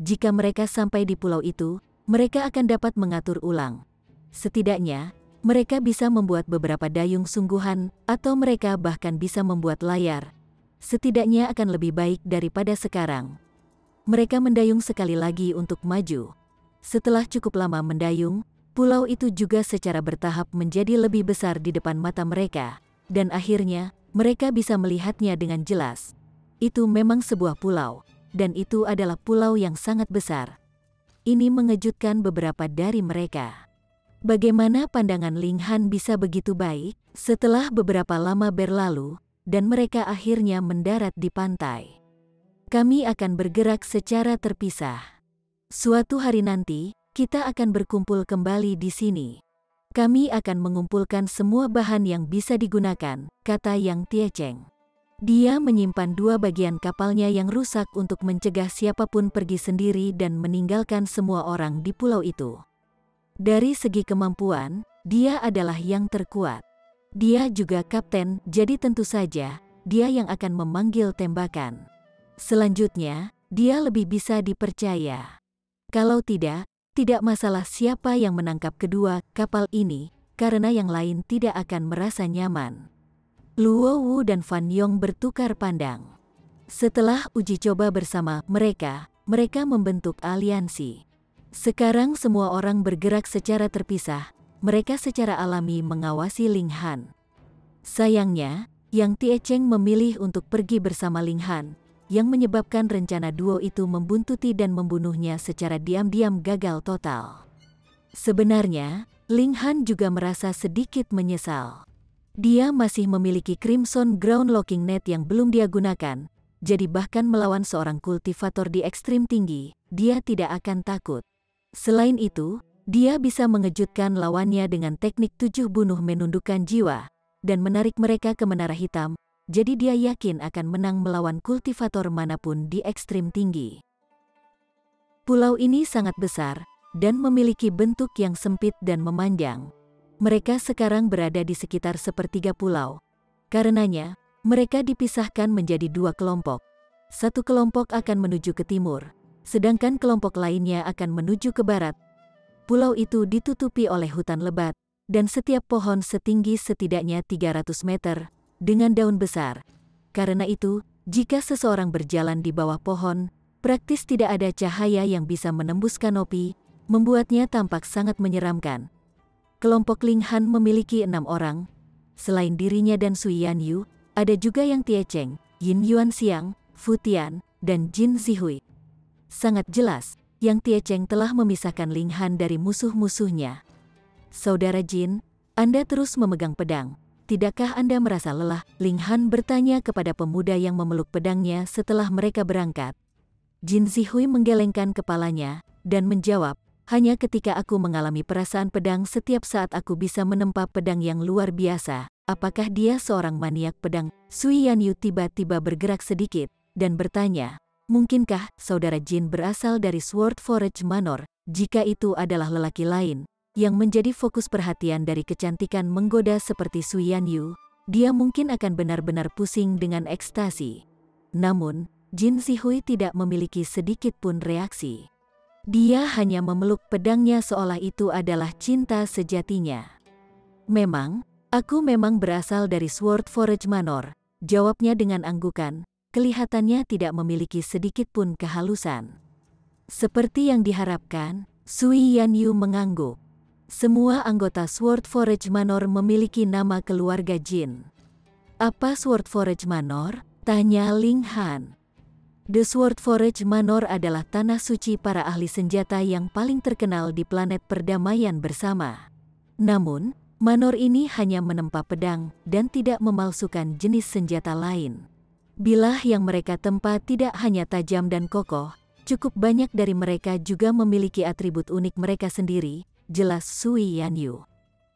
Jika mereka sampai di pulau itu, mereka akan dapat mengatur ulang. Setidaknya, mereka bisa membuat beberapa dayung sungguhan, atau mereka bahkan bisa membuat layar. Setidaknya akan lebih baik daripada sekarang. Mereka mendayung sekali lagi untuk maju. Setelah cukup lama mendayung, pulau itu juga secara bertahap menjadi lebih besar di depan mata mereka, dan akhirnya, mereka bisa melihatnya dengan jelas. Itu memang sebuah pulau, dan itu adalah pulau yang sangat besar. Ini mengejutkan beberapa dari mereka. Bagaimana pandangan Ling Han bisa begitu baik? Setelah beberapa lama berlalu, dan mereka akhirnya mendarat di pantai. Kami akan bergerak secara terpisah. Suatu hari nanti, kita akan berkumpul kembali di sini. Kami akan mengumpulkan semua bahan yang bisa digunakan, kata Yang Tiecheng. Dia menyimpan 2 bagian kapalnya yang rusak untuk mencegah siapapun pergi sendiri dan meninggalkan semua orang di pulau itu. Dari segi kemampuan, dia adalah yang terkuat. Dia juga kapten, jadi tentu saja, dia yang akan memanggil tembakan. Selanjutnya, dia lebih bisa dipercaya. Kalau tidak masalah siapa yang menangkap kedua kapal ini, karena yang lain tidak akan merasa nyaman. Luo Wu dan Fan Yong bertukar pandang. Setelah uji coba bersama mereka membentuk aliansi. Sekarang semua orang bergerak secara terpisah, mereka secara alami mengawasi Ling Han. Sayangnya, Yang Tiecheng memilih untuk pergi bersama Ling Han, yang menyebabkan rencana duo itu membuntuti dan membunuhnya secara diam-diam gagal total. Sebenarnya, Ling Han juga merasa sedikit menyesal. Dia masih memiliki Crimson Ground Locking Net yang belum dia gunakan, jadi bahkan melawan seorang kultivator di ekstrim tinggi, dia tidak akan takut. Selain itu, dia bisa mengejutkan lawannya dengan teknik 7 bunuh menundukkan jiwa, dan menarik mereka ke menara hitam, jadi dia yakin akan menang melawan kultivator manapun di ekstrim tinggi. Pulau ini sangat besar, dan memiliki bentuk yang sempit dan memanjang. Mereka sekarang berada di sekitar sepertiga pulau. Karenanya, mereka dipisahkan menjadi 2 kelompok. Satu kelompok akan menuju ke timur, sedangkan kelompok lainnya akan menuju ke barat. Pulau itu ditutupi oleh hutan lebat, dan setiap pohon setinggi setidaknya 300 meter, dengan daun besar. Karena itu, jika seseorang berjalan di bawah pohon, praktis tidak ada cahaya yang bisa menembus kanopi, membuatnya tampak sangat menyeramkan. Kelompok Ling Han memiliki 6 orang. Selain dirinya dan Sui Yanyu, ada juga Yang Tiecheng, Yin Yuanxiang, Fu Tian, dan Jin Zihui. Sangat jelas, Yang Tiecheng telah memisahkan Ling Han dari musuh-musuhnya. Saudara Jin, Anda terus memegang pedang. Tidakkah Anda merasa lelah? Ling Han bertanya kepada pemuda yang memeluk pedangnya setelah mereka berangkat. Jin Zihui menggelengkan kepalanya, dan menjawab, "Hanya ketika aku mengalami perasaan pedang setiap saat aku bisa menempa pedang yang luar biasa." Apakah dia seorang maniak pedang? Sui Yanyu tiba-tiba bergerak sedikit, dan bertanya, "Mungkinkah saudara Jin berasal dari Sword Forge Manor? Jika itu adalah lelaki lain, yang menjadi fokus perhatian dari kecantikan menggoda seperti Sui Yanyu, dia mungkin akan benar-benar pusing dengan ekstasi." Namun, Jin Zihui tidak memiliki sedikit pun reaksi. Dia hanya memeluk pedangnya seolah itu adalah cinta sejatinya. "Memang, aku memang berasal dari Sword Forge Manor," jawabnya dengan anggukan. Kelihatannya tidak memiliki sedikit pun kehalusan. Seperti yang diharapkan, Sui Yanyu mengangguk. Semua anggota Sword Forge Manor memiliki nama keluarga Jin. "Apa Sword Forge Manor?" tanya Ling Han. The Sword Forge Manor adalah tanah suci para ahli senjata yang paling terkenal di planet perdamaian bersama. Namun, manor ini hanya menempa pedang dan tidak memalsukan jenis senjata lain. Bilah yang mereka tempa tidak hanya tajam dan kokoh, cukup banyak dari mereka juga memiliki atribut unik mereka sendiri, jelas Sui Yanyu.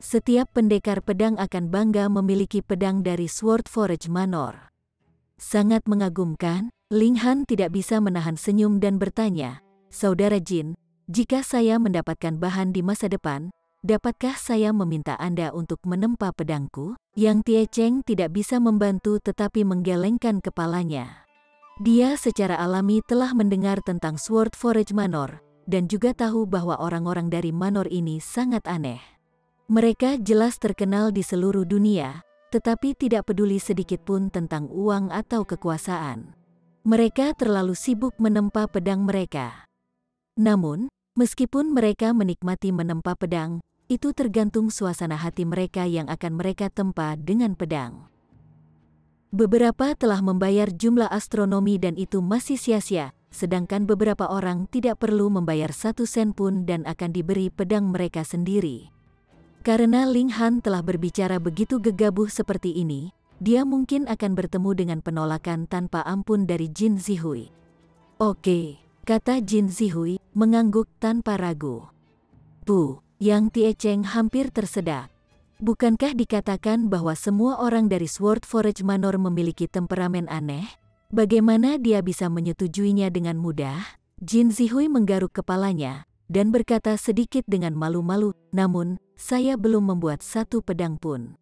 Setiap pendekar pedang akan bangga memiliki pedang dari Sword Forge Manor. Sangat mengagumkan, Ling Han tidak bisa menahan senyum dan bertanya, "Saudara Jin, jika saya mendapatkan bahan di masa depan, dapatkah saya meminta Anda untuk menempa pedangku?" Yang Tie Cheng tidak bisa membantu tetapi menggelengkan kepalanya. Dia secara alami telah mendengar tentang Sword Forge Manor, dan juga tahu bahwa orang-orang dari Manor ini sangat aneh. Mereka jelas terkenal di seluruh dunia, tetapi tidak peduli sedikit pun tentang uang atau kekuasaan. Mereka terlalu sibuk menempa pedang mereka. Namun, meskipun mereka menikmati menempa pedang, itu tergantung suasana hati mereka yang akan mereka tempa dengan pedang. Beberapa telah membayar jumlah astronomi dan itu masih sia-sia, sedangkan beberapa orang tidak perlu membayar 1 sen pun dan akan diberi pedang mereka sendiri. Karena Ling Han telah berbicara begitu gegabah seperti ini, dia mungkin akan bertemu dengan penolakan tanpa ampun dari Jin Zihui. "Oke," kata Jin Zihui, mengangguk tanpa ragu. Yang Tie Cheng hampir tersedak. Bukankah dikatakan bahwa semua orang dari Sword Forge Manor memiliki temperamen aneh? Bagaimana dia bisa menyetujuinya dengan mudah? Jin Zihui menggaruk kepalanya dan berkata sedikit dengan malu-malu, "Namun, saya belum membuat 1 pedang pun."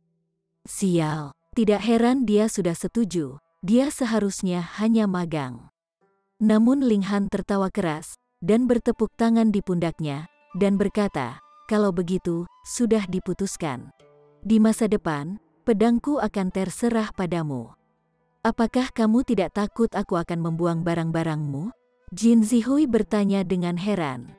Sial, tidak heran dia sudah setuju. Dia seharusnya hanya magang. Namun Ling Han tertawa keras dan bertepuk tangan di pundaknya dan berkata, "Kalau begitu, sudah diputuskan. Di masa depan, pedangku akan terserah padamu. Apakah kamu tidak takut aku akan membuang barang-barangmu?" Jin Zihui bertanya dengan heran.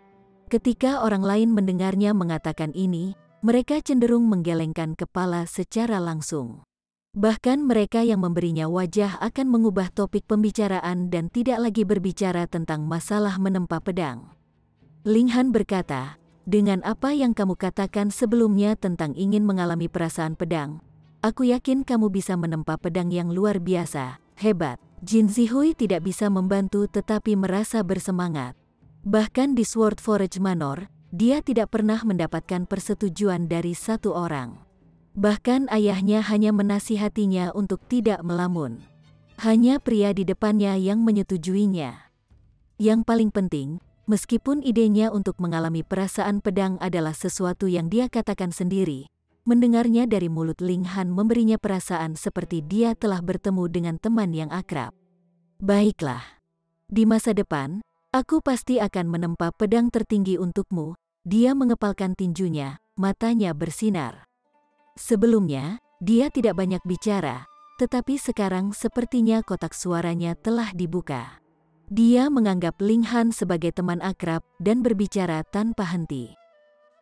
Ketika orang lain mendengarnya mengatakan ini, mereka cenderung menggelengkan kepala secara langsung. Bahkan mereka yang memberinya wajah akan mengubah topik pembicaraan dan tidak lagi berbicara tentang masalah menempa pedang. Ling Han berkata, "Dengan apa yang kamu katakan sebelumnya tentang ingin mengalami perasaan pedang, aku yakin kamu bisa menempa pedang yang luar biasa, hebat." Jin Zihui tidak bisa membantu tetapi merasa bersemangat. Bahkan di Sword Forge Manor, dia tidak pernah mendapatkan persetujuan dari 1 orang. Bahkan ayahnya hanya menasihatinya untuk tidak melamun. Hanya pria di depannya yang menyetujuinya. Yang paling penting, meskipun idenya untuk mengalami perasaan pedang adalah sesuatu yang dia katakan sendiri, mendengarnya dari mulut Ling Han memberinya perasaan seperti dia telah bertemu dengan teman yang akrab. "Baiklah. Di masa depan, aku pasti akan menempa pedang tertinggi untukmu." Dia mengepalkan tinjunya, matanya bersinar. Sebelumnya, dia tidak banyak bicara, tetapi sekarang sepertinya kotak suaranya telah dibuka. Dia menganggap Ling Han sebagai teman akrab dan berbicara tanpa henti.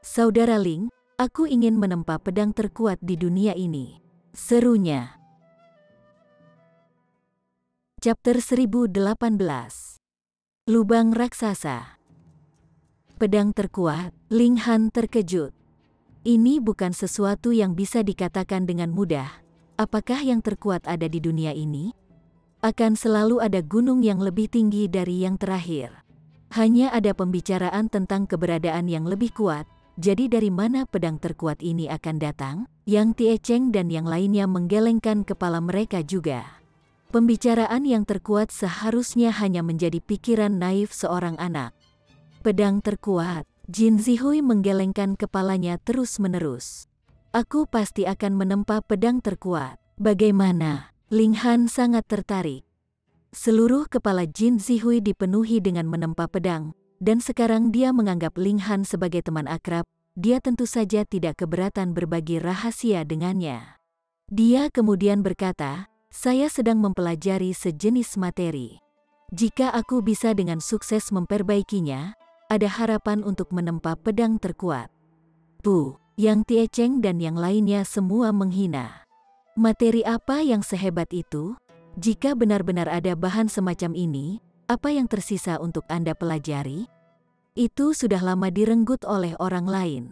"Saudara Ling, aku ingin menempa pedang terkuat di dunia ini," serunya. Chapter 1018. Lubang Raksasa. Pedang terkuat, Ling Han terkejut. Ini bukan sesuatu yang bisa dikatakan dengan mudah. Apakah yang terkuat ada di dunia ini? Akan selalu ada gunung yang lebih tinggi dari yang terakhir. Hanya ada pembicaraan tentang keberadaan yang lebih kuat. Jadi dari mana pedang terkuat ini akan datang? Yang Tie Cheng dan yang lainnya menggelengkan kepala mereka juga. Pembicaraan yang terkuat seharusnya hanya menjadi pikiran naif seorang anak. Pedang terkuat, Jin Zihui menggelengkan kepalanya terus-menerus. "Aku pasti akan menempa pedang terkuat." "Bagaimana?" Ling Han sangat tertarik. Seluruh kepala Jin Zihui dipenuhi dengan menempa pedang, dan sekarang dia menganggap Ling Han sebagai teman akrab. Dia tentu saja tidak keberatan berbagi rahasia dengannya. Dia kemudian berkata, "Saya sedang mempelajari sejenis materi. Jika aku bisa dengan sukses memperbaikinya, ada harapan untuk menempa pedang terkuat." Yang Tie Cheng dan yang lainnya semua menghina. Materi apa yang sehebat itu? Jika benar-benar ada bahan semacam ini, apa yang tersisa untuk Anda pelajari? Itu sudah lama direnggut oleh orang lain.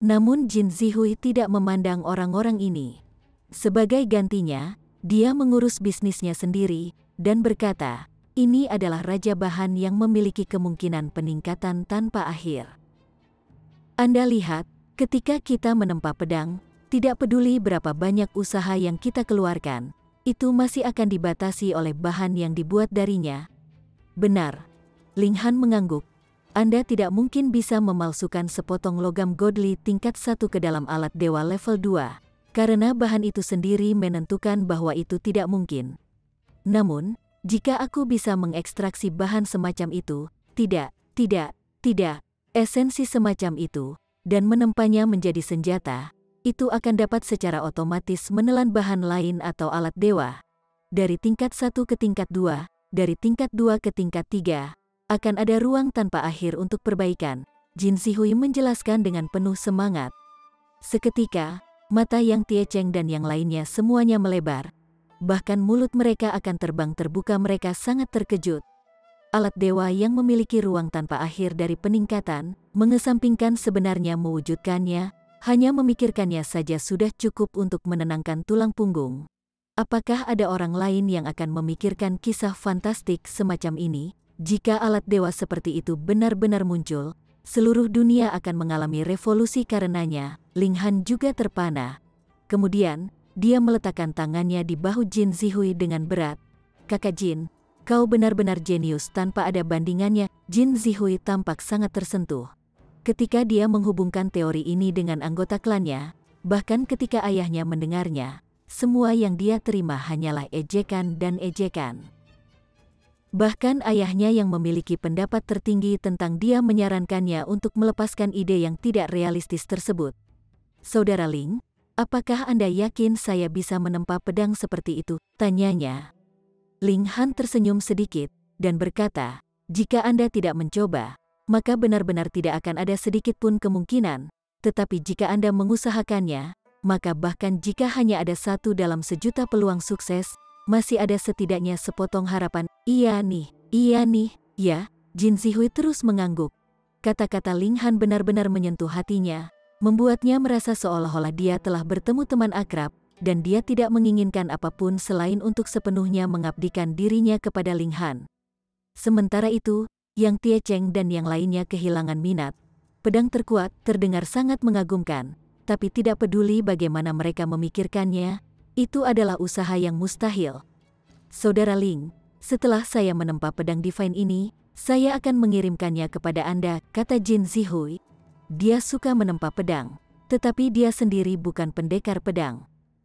Namun Jin Zihui tidak memandang orang-orang ini. Sebagai gantinya, dia mengurus bisnisnya sendiri, dan berkata, "Ini adalah raja bahan yang memiliki kemungkinan peningkatan tanpa akhir. Anda lihat, ketika kita menempa pedang, tidak peduli berapa banyak usaha yang kita keluarkan, itu masih akan dibatasi oleh bahan yang dibuat darinya. Benar. Ling Han mengangguk. Anda tidak mungkin bisa memalsukan sepotong logam godly tingkat 1 ke dalam alat dewa level 2, karena bahan itu sendiri menentukan bahwa itu tidak mungkin. Namun, jika aku bisa mengekstraksi bahan semacam itu, tidak, esensi semacam itu, dan menempanya menjadi senjata, itu akan dapat secara otomatis menelan bahan lain atau alat dewa. Dari tingkat 1 ke tingkat 2, dari tingkat 2 ke tingkat 3, akan ada ruang tanpa akhir untuk perbaikan, Jin Zihui menjelaskan dengan penuh semangat. Seketika, mata Yang Tiecheng dan yang lainnya semuanya melebar. Bahkan mulut mereka akan terbang terbuka, mereka sangat terkejut. Alat dewa yang memiliki ruang tanpa akhir dari peningkatan, mengesampingkan sebenarnya mewujudkannya, hanya memikirkannya saja sudah cukup untuk menenangkan tulang punggung. Apakah ada orang lain yang akan memikirkan kisah fantastik semacam ini? Jika alat dewa seperti itu benar-benar muncul, seluruh dunia akan mengalami revolusi karenanya. Ling Han juga terpana. Kemudian, dia meletakkan tangannya di bahu Jin Zihui dengan berat. Kakak Jin, kau benar-benar jenius tanpa ada bandingannya. Jin Zihui tampak sangat tersentuh. Ketika dia menghubungkan teori ini dengan anggota klannya, bahkan ketika ayahnya mendengarnya, semua yang dia terima hanyalah ejekan dan ejekan. Bahkan ayahnya yang memiliki pendapat tertinggi tentang dia menyarankannya untuk melepaskan ide yang tidak realistis tersebut. Saudara Ling, apakah Anda yakin saya bisa menempa pedang seperti itu? Tanyanya. Ling Han tersenyum sedikit, dan berkata, jika Anda tidak mencoba, maka benar-benar tidak akan ada sedikit pun kemungkinan. Tetapi jika Anda mengusahakannya, maka bahkan jika hanya ada 1 dalam sejuta peluang sukses, masih ada setidaknya sepotong harapan. Iya nih, ya, Jin Zihui terus mengangguk. Kata-kata Ling Han benar-benar menyentuh hatinya, membuatnya merasa seolah-olah dia telah bertemu teman akrab, dan dia tidak menginginkan apapun selain untuk sepenuhnya mengabdikan dirinya kepada Ling Han. Sementara itu, Yang Tiecheng dan yang lainnya kehilangan minat. Pedang terkuat terdengar sangat mengagumkan, tapi tidak peduli bagaimana mereka memikirkannya, itu adalah usaha yang mustahil. Saudara Ling, setelah saya menempa pedang divine ini, saya akan mengirimkannya kepada Anda, kata Jin Zihui. Dia suka menempa pedang, tetapi dia sendiri bukan pendekar pedang.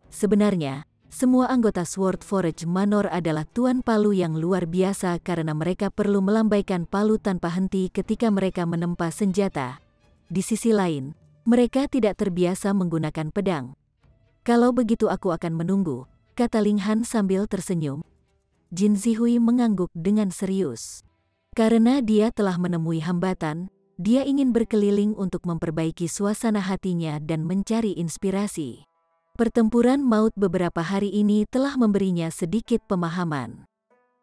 Sebenarnya, semua anggota Sword Forge Manor adalah tuan palu yang luar biasa karena mereka perlu melambaikan palu tanpa henti ketika mereka menempa senjata. Di sisi lain, mereka tidak terbiasa menggunakan pedang. Kalau begitu aku akan menunggu, kata Ling Han sambil tersenyum. Jin Zihui mengangguk dengan serius. Karena dia telah menemui hambatan, dia ingin berkeliling untuk memperbaiki suasana hatinya dan mencari inspirasi. Pertempuran maut beberapa hari ini telah memberinya sedikit pemahaman.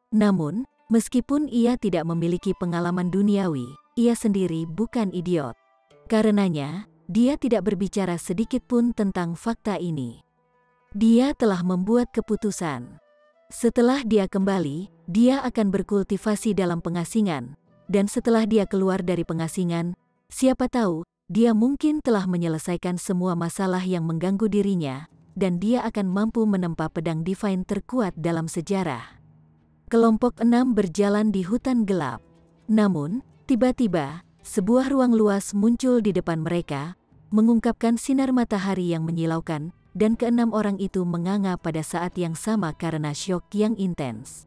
Namun, meskipun ia tidak memiliki pengalaman duniawi, ia sendiri bukan idiot. Karenanya, dia tidak berbicara sedikit pun tentang fakta ini. Dia telah membuat keputusan. Setelah dia kembali, dia akan berkultivasi dalam pengasingan, dan setelah dia keluar dari pengasingan, siapa tahu, dia mungkin telah menyelesaikan semua masalah yang mengganggu dirinya, dan dia akan mampu menempa pedang divine terkuat dalam sejarah. Kelompok 6 berjalan di hutan gelap. Namun, tiba-tiba, sebuah ruang luas muncul di depan mereka, mengungkapkan sinar matahari yang menyilaukan, dan keenam orang itu menganga pada saat yang sama karena syok yang intens.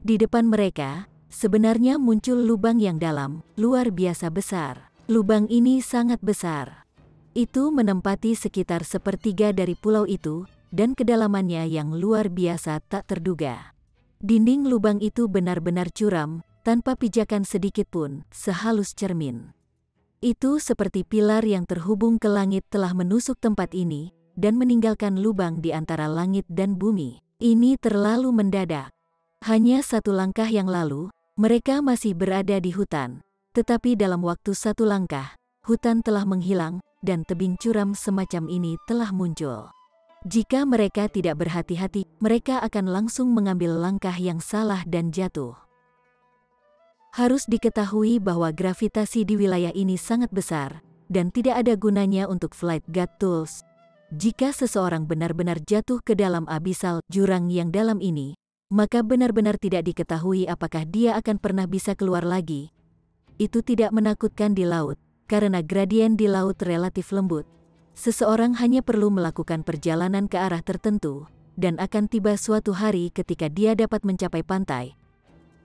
Di depan mereka, sebenarnya muncul lubang yang dalam, luar biasa besar. Lubang ini sangat besar. Itu menempati sekitar sepertiga dari pulau itu, dan kedalamannya yang luar biasa tak terduga. Dinding lubang itu benar-benar curam, tanpa pijakan sedikit pun, sehalus cermin. Itu seperti pilar yang terhubung ke langit telah menusuk tempat ini, dan meninggalkan lubang di antara langit dan bumi. Ini terlalu mendadak. Hanya 1 langkah yang lalu, mereka masih berada di hutan. Tetapi dalam waktu 1 langkah, hutan telah menghilang, dan tebing curam semacam ini telah muncul. Jika mereka tidak berhati-hati, mereka akan langsung mengambil langkah yang salah dan jatuh. Harus diketahui bahwa gravitasi di wilayah ini sangat besar, dan tidak ada gunanya untuk Flight God Tools. jika seseorang benar-benar jatuh ke dalam abisal jurang yang dalam ini, maka benar-benar tidak diketahui apakah dia akan pernah bisa keluar lagi. Itu tidak menakutkan di laut, karena gradien di laut relatif lembut. Seseorang hanya perlu melakukan perjalanan ke arah tertentu, dan akan tiba suatu hari ketika dia dapat mencapai pantai.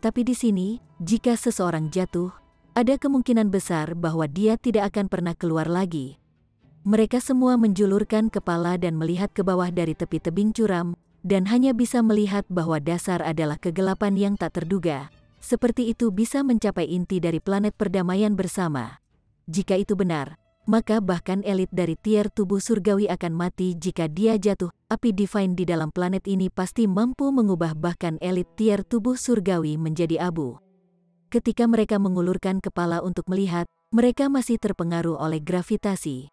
Tapi di sini, jika seseorang jatuh, ada kemungkinan besar bahwa dia tidak akan pernah keluar lagi. Mereka semua menjulurkan kepala dan melihat ke bawah dari tepi tebing curam, dan hanya bisa melihat bahwa dasar adalah kegelapan yang tak terduga. Seperti itu bisa mencapai inti dari planet perdamaian bersama. Jika itu benar, maka bahkan elit dari tier tubuh surgawi akan mati jika dia jatuh. Api divine di dalam planet ini pasti mampu mengubah bahkan elit tier tubuh surgawi menjadi abu. Ketika mereka mengulurkan kepala untuk melihat, mereka masih terpengaruh oleh gravitasi.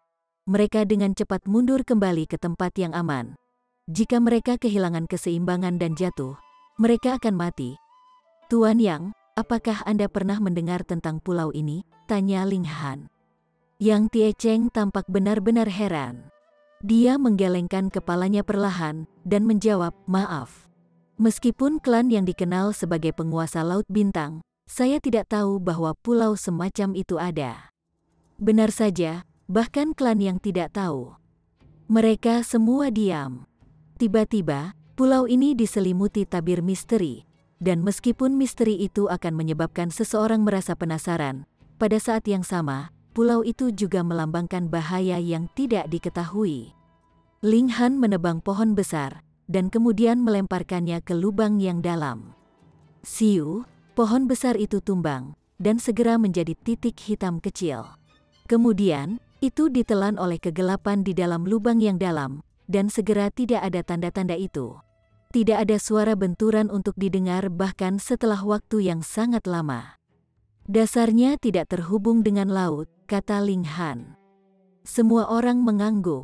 Mereka dengan cepat mundur kembali ke tempat yang aman. Jika mereka kehilangan keseimbangan dan jatuh, mereka akan mati. Tuan Yang, apakah Anda pernah mendengar tentang pulau ini? Tanya Ling Han. Yang Tie Cheng tampak benar-benar heran. Dia menggelengkan kepalanya perlahan dan menjawab, maaf. Meskipun klan yang dikenal sebagai penguasa Laut Bintang, saya tidak tahu bahwa pulau semacam itu ada. Benar saja, bahkan klan yang tidak tahu. Mereka semua diam. Tiba-tiba, pulau ini diselimuti tabir misteri, dan meskipun misteri itu akan menyebabkan seseorang merasa penasaran, pada saat yang sama, pulau itu juga melambangkan bahaya yang tidak diketahui. Ling Han menebang pohon besar, dan kemudian melemparkannya ke lubang yang dalam. Siu, pohon besar itu tumbang, dan segera menjadi titik hitam kecil. Kemudian, itu ditelan oleh kegelapan di dalam lubang yang dalam, dan segera tidak ada tanda-tanda itu. Tidak ada suara benturan untuk didengar bahkan setelah waktu yang sangat lama. Dasarnya tidak terhubung dengan laut, kata Ling Han. Semua orang mengangguk.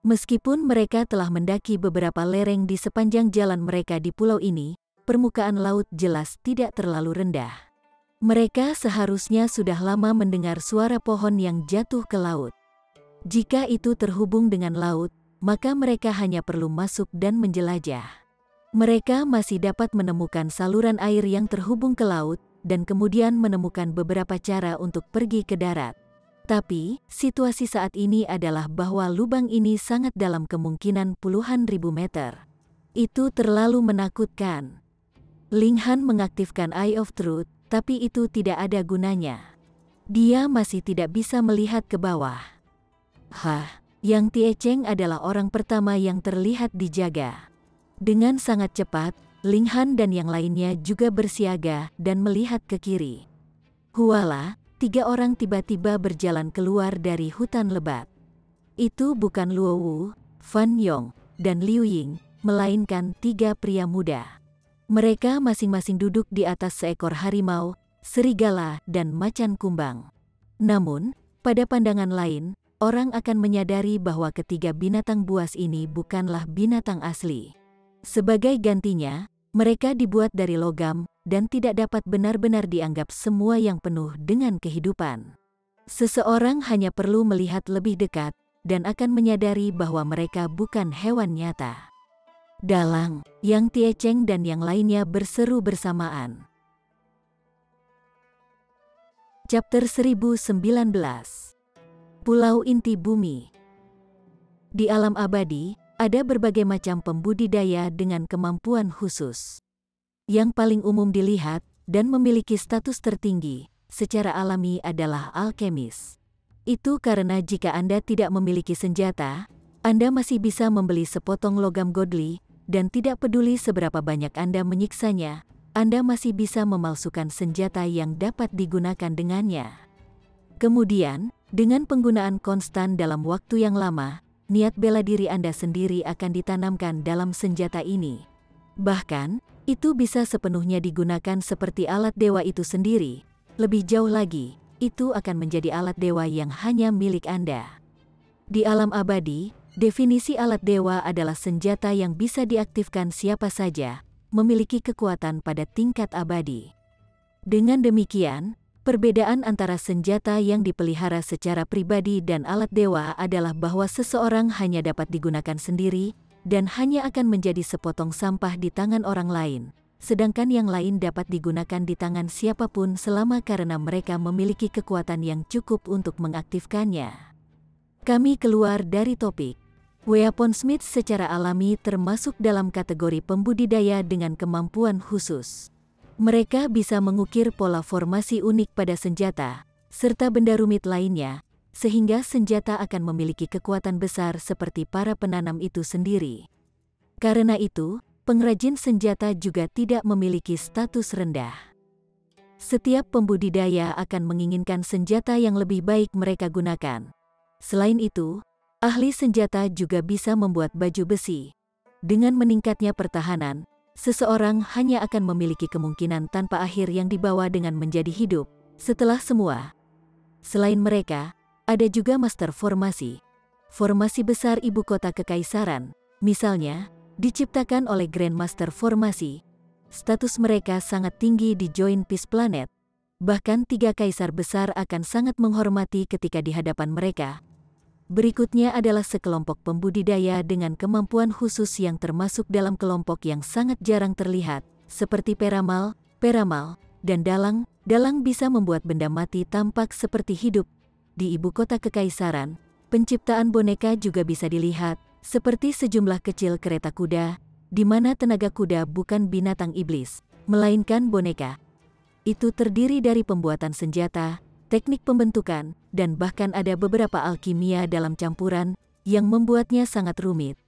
Meskipun mereka telah mendaki beberapa lereng di sepanjang jalan mereka di pulau ini, permukaan laut jelas tidak terlalu rendah. Mereka seharusnya sudah lama mendengar suara pohon yang jatuh ke laut. Jika itu terhubung dengan laut, maka mereka hanya perlu masuk dan menjelajah. Mereka masih dapat menemukan saluran air yang terhubung ke laut, dan kemudian menemukan beberapa cara untuk pergi ke darat. Tapi, situasi saat ini adalah bahwa lubang ini sangat dalam kemungkinan puluhan ribu meter. Itu terlalu menakutkan. Ling Han mengaktifkan Eye of Truth, tapi itu tidak ada gunanya. Dia masih tidak bisa melihat ke bawah. Yang Tie Cheng adalah orang pertama yang terlihat dijaga. Dengan sangat cepat, Ling Han dan yang lainnya juga bersiaga dan melihat ke kiri. Huala, 3 orang tiba-tiba berjalan keluar dari hutan lebat. Itu bukan Luo Wu, Fan Yong, dan Liu Ying, melainkan 3 pria muda. Mereka masing-masing duduk di atas seekor harimau, serigala, dan macan kumbang. Namun, pada pandangan lain, orang akan menyadari bahwa ketiga binatang buas ini bukanlah binatang asli. Sebagai gantinya, mereka dibuat dari logam dan tidak dapat benar-benar dianggap semua yang penuh dengan kehidupan. Seseorang hanya perlu melihat lebih dekat dan akan menyadari bahwa mereka bukan hewan nyata. Dalang, Yang Tie Cheng dan yang lainnya berseru bersamaan. Chapter 1019. Pulau Inti Bumi. Di alam abadi, ada berbagai macam pembudidaya dengan kemampuan khusus. Yang paling umum dilihat dan memiliki status tertinggi secara alami adalah alkemis. Itu karena jika Anda tidak memiliki senjata, Anda masih bisa membeli sepotong logam godly, dan tidak peduli seberapa banyak Anda menyiksanya, Anda masih bisa memalsukan senjata yang dapat digunakan dengannya. Kemudian, dengan penggunaan konstan dalam waktu yang lama, niat bela diri Anda sendiri akan ditanamkan dalam senjata ini. Bahkan, itu bisa sepenuhnya digunakan seperti alat dewa itu sendiri. Lebih jauh lagi, itu akan menjadi alat dewa yang hanya milik Anda. Di alam abadi, definisi alat dewa adalah senjata yang bisa diaktifkan siapa saja, memiliki kekuatan pada tingkat abadi. Dengan demikian, Perbedaan antara senjata yang dipelihara secara pribadi dan alat dewa adalah bahwa seseorang hanya dapat digunakan sendiri dan hanya akan menjadi sepotong sampah di tangan orang lain, sedangkan yang lain dapat digunakan di tangan siapapun selama karena mereka memiliki kekuatan yang cukup untuk mengaktifkannya. Kami keluar dari topik. Weaponsmith secara alami termasuk dalam kategori pembudidaya dengan kemampuan khusus. Mereka bisa mengukir pola formasi unik pada senjata, serta benda rumit lainnya, sehingga senjata akan memiliki kekuatan besar seperti para penanam itu sendiri. Karena itu, pengrajin senjata juga tidak memiliki status rendah. Setiap pembudidaya akan menginginkan senjata yang lebih baik mereka gunakan. Selain itu, ahli senjata juga bisa membuat baju besi. Dengan meningkatnya pertahanan, seseorang hanya akan memiliki kemungkinan tanpa akhir yang dibawa dengan menjadi hidup setelah semua. Selain mereka, ada juga master formasi. Formasi besar ibu kota kekaisaran, misalnya, diciptakan oleh Grandmaster Formasi. Status mereka sangat tinggi di Joint Peace Planet. Bahkan 3 kaisar besar akan sangat menghormati ketika di hadapan mereka. Berikutnya adalah sekelompok pembudidaya dengan kemampuan khusus yang termasuk dalam kelompok yang sangat jarang terlihat, seperti peramal, dan dalang. Dalang bisa membuat benda mati tampak seperti hidup. Di ibu kota kekaisaran, penciptaan boneka juga bisa dilihat, seperti sejumlah kecil kereta kuda, di mana tenaga kuda bukan binatang iblis, melainkan boneka. Itu terdiri dari pembuatan senjata, teknik pembentukan, dan bahkan ada beberapa alkimia dalam campuran yang membuatnya sangat rumit.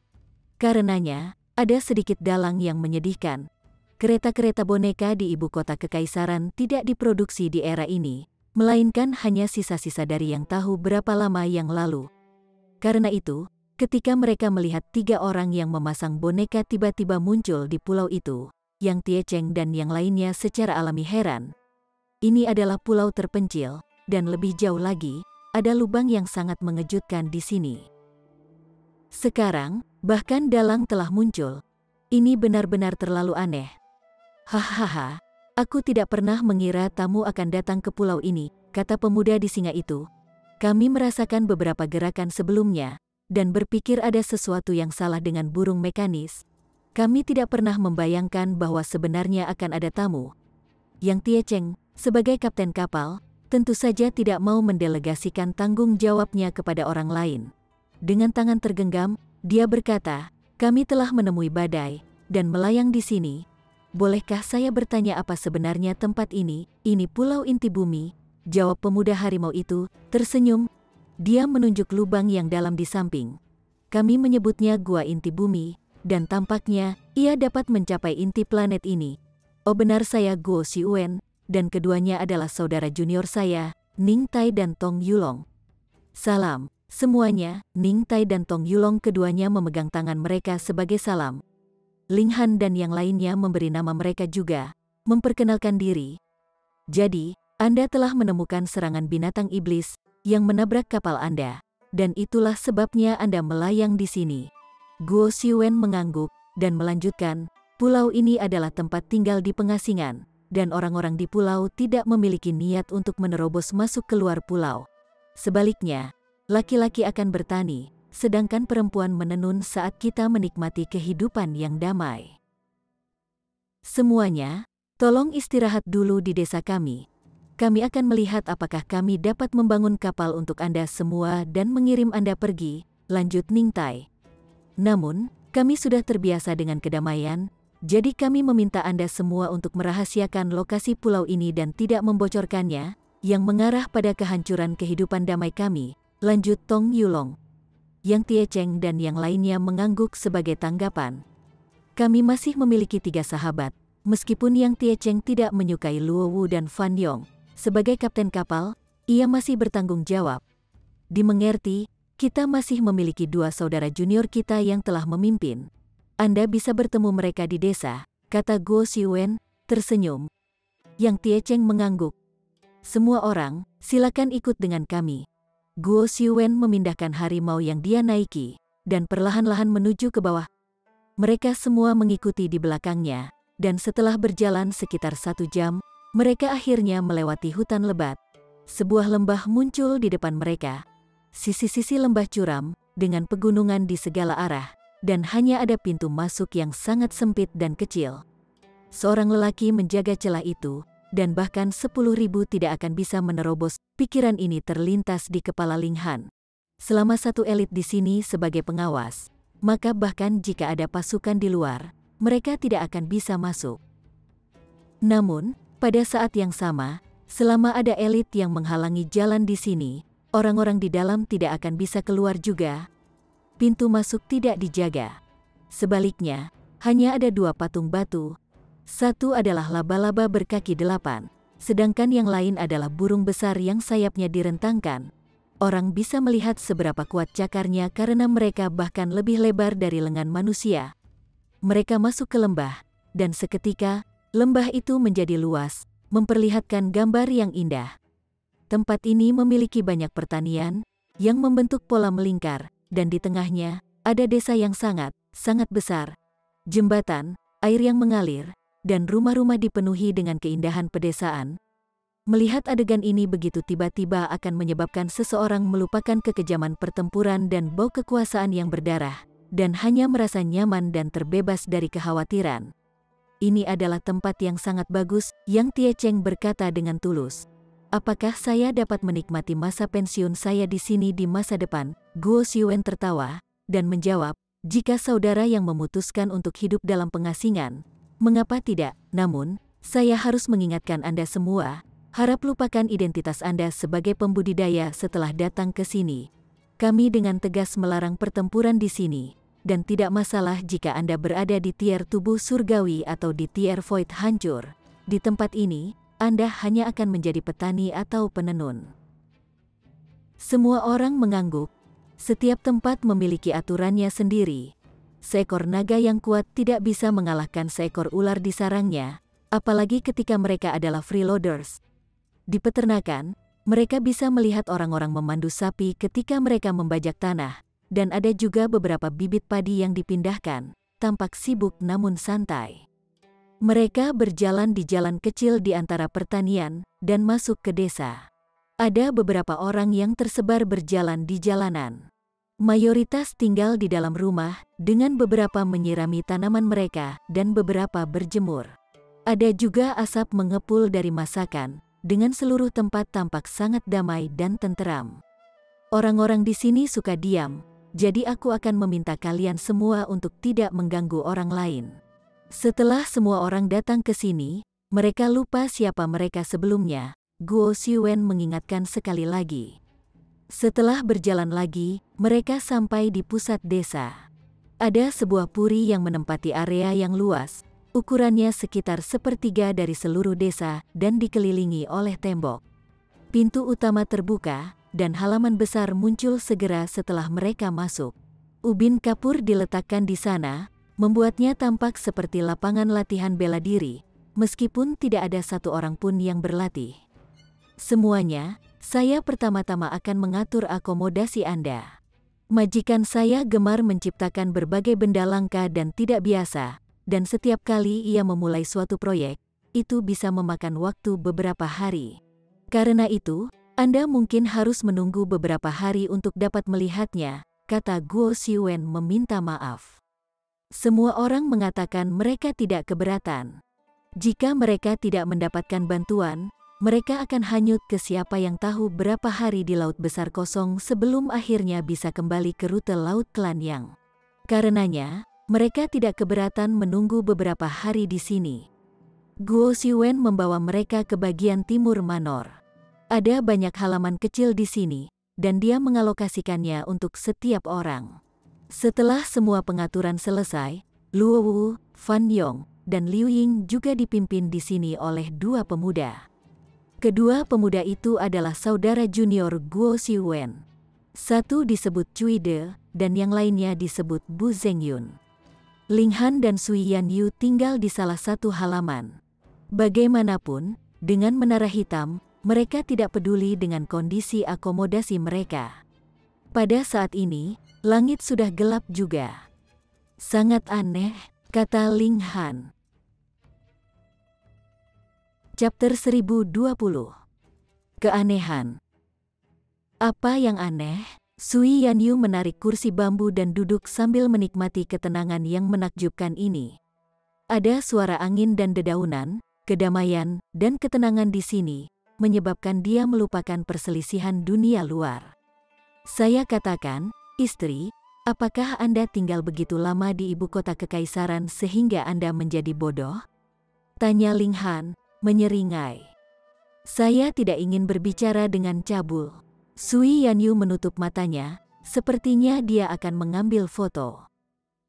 Karenanya, ada sedikit dalang yang menyedihkan. Kereta-kereta boneka di ibu kota kekaisaran tidak diproduksi di era ini, melainkan hanya sisa-sisa dari yang tahu berapa lama yang lalu. Karena itu, ketika mereka melihat 3 orang yang memasang boneka tiba-tiba muncul di pulau itu, Yang Tiecheng dan yang lainnya secara alami heran. Ini adalah pulau terpencil, dan lebih jauh lagi, ada lubang yang sangat mengejutkan di sini. Sekarang, bahkan dalang telah muncul. Ini benar-benar terlalu aneh. Hahaha, aku tidak pernah mengira tamu akan datang ke pulau ini, kata pemuda di singa itu. Kami merasakan beberapa gerakan sebelumnya, dan berpikir ada sesuatu yang salah dengan burung mekanis. Kami tidak pernah membayangkan bahwa sebenarnya akan ada tamu. Yang Tiecheng, sebagai kapten kapal, tentu saja tidak mau mendelegasikan tanggung jawabnya kepada orang lain. Dengan tangan tergenggam, dia berkata, "Kami telah menemui badai dan melayang di sini. Bolehkah saya bertanya apa sebenarnya tempat ini? Ini pulau inti bumi," jawab pemuda harimau itu, tersenyum. Dia menunjuk lubang yang dalam di samping. "Kami menyebutnya gua inti bumi, dan tampaknya ia dapat mencapai inti planet ini. Oh benar, saya Guo Xiwen, dan keduanya adalah saudara junior saya, Ning Tai dan Tong Yulong." "Salam, semuanya." Ning Tai dan Tong Yulong keduanya memegang tangan mereka sebagai salam. Ling Han dan yang lainnya memberi nama mereka juga, memperkenalkan diri. "Jadi, Anda telah menemukan serangan binatang iblis yang menabrak kapal Anda, dan itulah sebabnya Anda melayang di sini." Guo Xiwen mengangguk, dan melanjutkan, "Pulau ini adalah tempat tinggal di pengasingan, dan orang-orang di pulau tidak memiliki niat untuk menerobos masuk keluar pulau. Sebaliknya, laki-laki akan bertani, sedangkan perempuan menenun saat kita menikmati kehidupan yang damai. Semuanya, tolong istirahat dulu di desa kami. Kami akan melihat apakah kami dapat membangun kapal untuk Anda semua dan mengirim Anda pergi," lanjut Ning Tai. "Namun, kami sudah terbiasa dengan kedamaian, jadi kami meminta Anda semua untuk merahasiakan lokasi pulau ini dan tidak membocorkannya, yang mengarah pada kehancuran kehidupan damai kami," lanjut Tong Yulong. Yang Tiecheng dan yang lainnya mengangguk sebagai tanggapan. "Kami masih memiliki 3 sahabat, meskipun Yang Tiecheng tidak menyukai Luo Wu dan Fan Yong. Sebagai kapten kapal, ia masih bertanggung jawab. Dimengerti, kita masih memiliki 2 saudara junior kita yang telah memimpin. Anda bisa bertemu mereka di desa," kata Guo Xiwen, tersenyum. Yang Tiecheng mengangguk. "Semua orang, silakan ikut dengan kami." Guo Xiwen memindahkan harimau yang dia naiki, dan perlahan-lahan menuju ke bawah. Mereka semua mengikuti di belakangnya, dan setelah berjalan sekitar 1 jam, Mereka akhirnya melewati hutan lebat. Sebuah lembah muncul di depan mereka. Sisi-sisi lembah curam, dengan pegunungan di segala arah, dan hanya ada pintu masuk yang sangat sempit dan kecil. Seorang lelaki menjaga celah itu, dan bahkan 10.000 tidak akan bisa menerobos. Pikiran ini terlintas di kepala Ling Han. Selama satu elit di sini sebagai pengawas, maka bahkan jika ada pasukan di luar, mereka tidak akan bisa masuk. Namun, pada saat yang sama, selama ada elit yang menghalangi jalan di sini, orang-orang di dalam tidak akan bisa keluar juga. Pintu masuk tidak dijaga. Sebaliknya, hanya ada 2 patung batu. Satu adalah laba-laba berkaki 8, sedangkan yang lain adalah burung besar yang sayapnya direntangkan. Orang bisa melihat seberapa kuat cakarnya karena mereka bahkan lebih lebar dari lengan manusia. Mereka masuk ke lembah, dan seketika, lembah itu menjadi luas, memperlihatkan gambar yang indah. Tempat ini memiliki banyak pertanian, yang membentuk pola melingkar, dan di tengahnya, ada desa yang sangat besar. Jembatan, air yang mengalir, dan rumah-rumah dipenuhi dengan keindahan pedesaan. Melihat adegan ini begitu tiba-tiba akan menyebabkan seseorang melupakan kekejaman pertempuran dan bau kekuasaan yang berdarah, dan hanya merasa nyaman dan terbebas dari kekhawatiran. Ini adalah tempat yang sangat bagus, Yang Tie Cheng berkata dengan tulus. Apakah saya dapat menikmati masa pensiun saya di sini di masa depan? Guo Xiwen tertawa, dan menjawab, jika saudara yang memutuskan untuk hidup dalam pengasingan, mengapa tidak? Namun, saya harus mengingatkan Anda semua, harap lupakan identitas Anda sebagai pembudidaya setelah datang ke sini. Kami dengan tegas melarang pertempuran di sini. Dan tidak masalah jika Anda berada di tier tubuh surgawi atau di tier void hancur. Di tempat ini, Anda hanya akan menjadi petani atau penenun. Semua orang mengangguk. Setiap tempat memiliki aturannya sendiri. Seekor naga yang kuat tidak bisa mengalahkan seekor ular di sarangnya, apalagi ketika mereka adalah freeloaders. Di peternakan, mereka bisa melihat orang-orang memandu sapi ketika mereka membajak tanah. Dan ada juga beberapa bibit padi yang dipindahkan, tampak sibuk namun santai. Mereka berjalan di jalan kecil di antara pertanian, dan masuk ke desa. Ada beberapa orang yang tersebar berjalan di jalanan. Mayoritas tinggal di dalam rumah, dengan beberapa menyirami tanaman mereka, dan beberapa berjemur. Ada juga asap mengepul dari masakan, dengan seluruh tempat tampak sangat damai dan tenteram. Orang-orang di sini suka diam. Jadi aku akan meminta kalian semua untuk tidak mengganggu orang lain. Setelah semua orang datang ke sini, mereka lupa siapa mereka sebelumnya. Guo Xiwen mengingatkan sekali lagi. Setelah berjalan lagi, mereka sampai di pusat desa. Ada sebuah puri yang menempati area yang luas, ukurannya sekitar 1/3 dari seluruh desa dan dikelilingi oleh tembok. Pintu utama terbuka, dan halaman besar muncul segera setelah mereka masuk. Ubin kapur diletakkan di sana, membuatnya tampak seperti lapangan latihan bela diri, meskipun tidak ada satu orang pun yang berlatih. Semuanya, saya pertama-tama akan mengatur akomodasi Anda. Majikan saya gemar menciptakan berbagai benda langka dan tidak biasa, dan setiap kali ia memulai suatu proyek, itu bisa memakan waktu beberapa hari. Karena itu, Anda mungkin harus menunggu beberapa hari untuk dapat melihatnya, kata Guo Xiwen meminta maaf. Semua orang mengatakan mereka tidak keberatan. Jika mereka tidak mendapatkan bantuan, mereka akan hanyut ke siapa yang tahu berapa hari di laut besar kosong sebelum akhirnya bisa kembali ke rute laut Klanyang. Karenanya, mereka tidak keberatan menunggu beberapa hari di sini. Guo Xiwen membawa mereka ke bagian timur manor. Ada banyak halaman kecil di sini, dan dia mengalokasikannya untuk setiap orang. Setelah semua pengaturan selesai, Luo Wu, Fan Yong, dan Liu Ying juga dipimpin di sini oleh 2 pemuda. Kedua pemuda itu adalah saudara junior Guo Xiwen. Satu disebut Cui De, dan yang lainnya disebut Bu Zhengyun. Ling Han dan Sui Yan Yu tinggal di salah satu halaman. Bagaimanapun, dengan menara hitam, mereka tidak peduli dengan kondisi akomodasi mereka. Pada saat ini, langit sudah gelap juga. Sangat aneh, kata Ling Han. Chapter 1020. Keanehan. Apa yang aneh? Sui Yanyu menarik kursi bambu dan duduk sambil menikmati ketenangan yang menakjubkan ini. Ada suara angin dan dedaunan, kedamaian, dan ketenangan di sini, menyebabkan dia melupakan perselisihan dunia luar. Saya katakan, istri, apakah Anda tinggal begitu lama di ibu kota kekaisaran sehingga Anda menjadi bodoh? Tanya Ling Han, menyeringai. Saya tidak ingin berbicara dengan cabul. Sui Yanyu menutup matanya, sepertinya dia akan mengambil foto.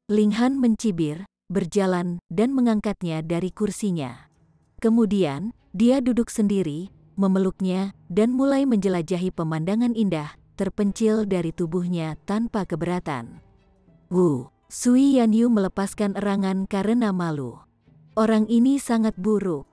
Ling Han mencibir, berjalan, dan mengangkatnya dari kursinya. Kemudian, dia duduk sendiri, memeluknya, dan mulai menjelajahi pemandangan indah, terpencil dari tubuhnya tanpa keberatan. Sui Yanyu melepaskan erangan karena malu. Orang ini sangat buruk.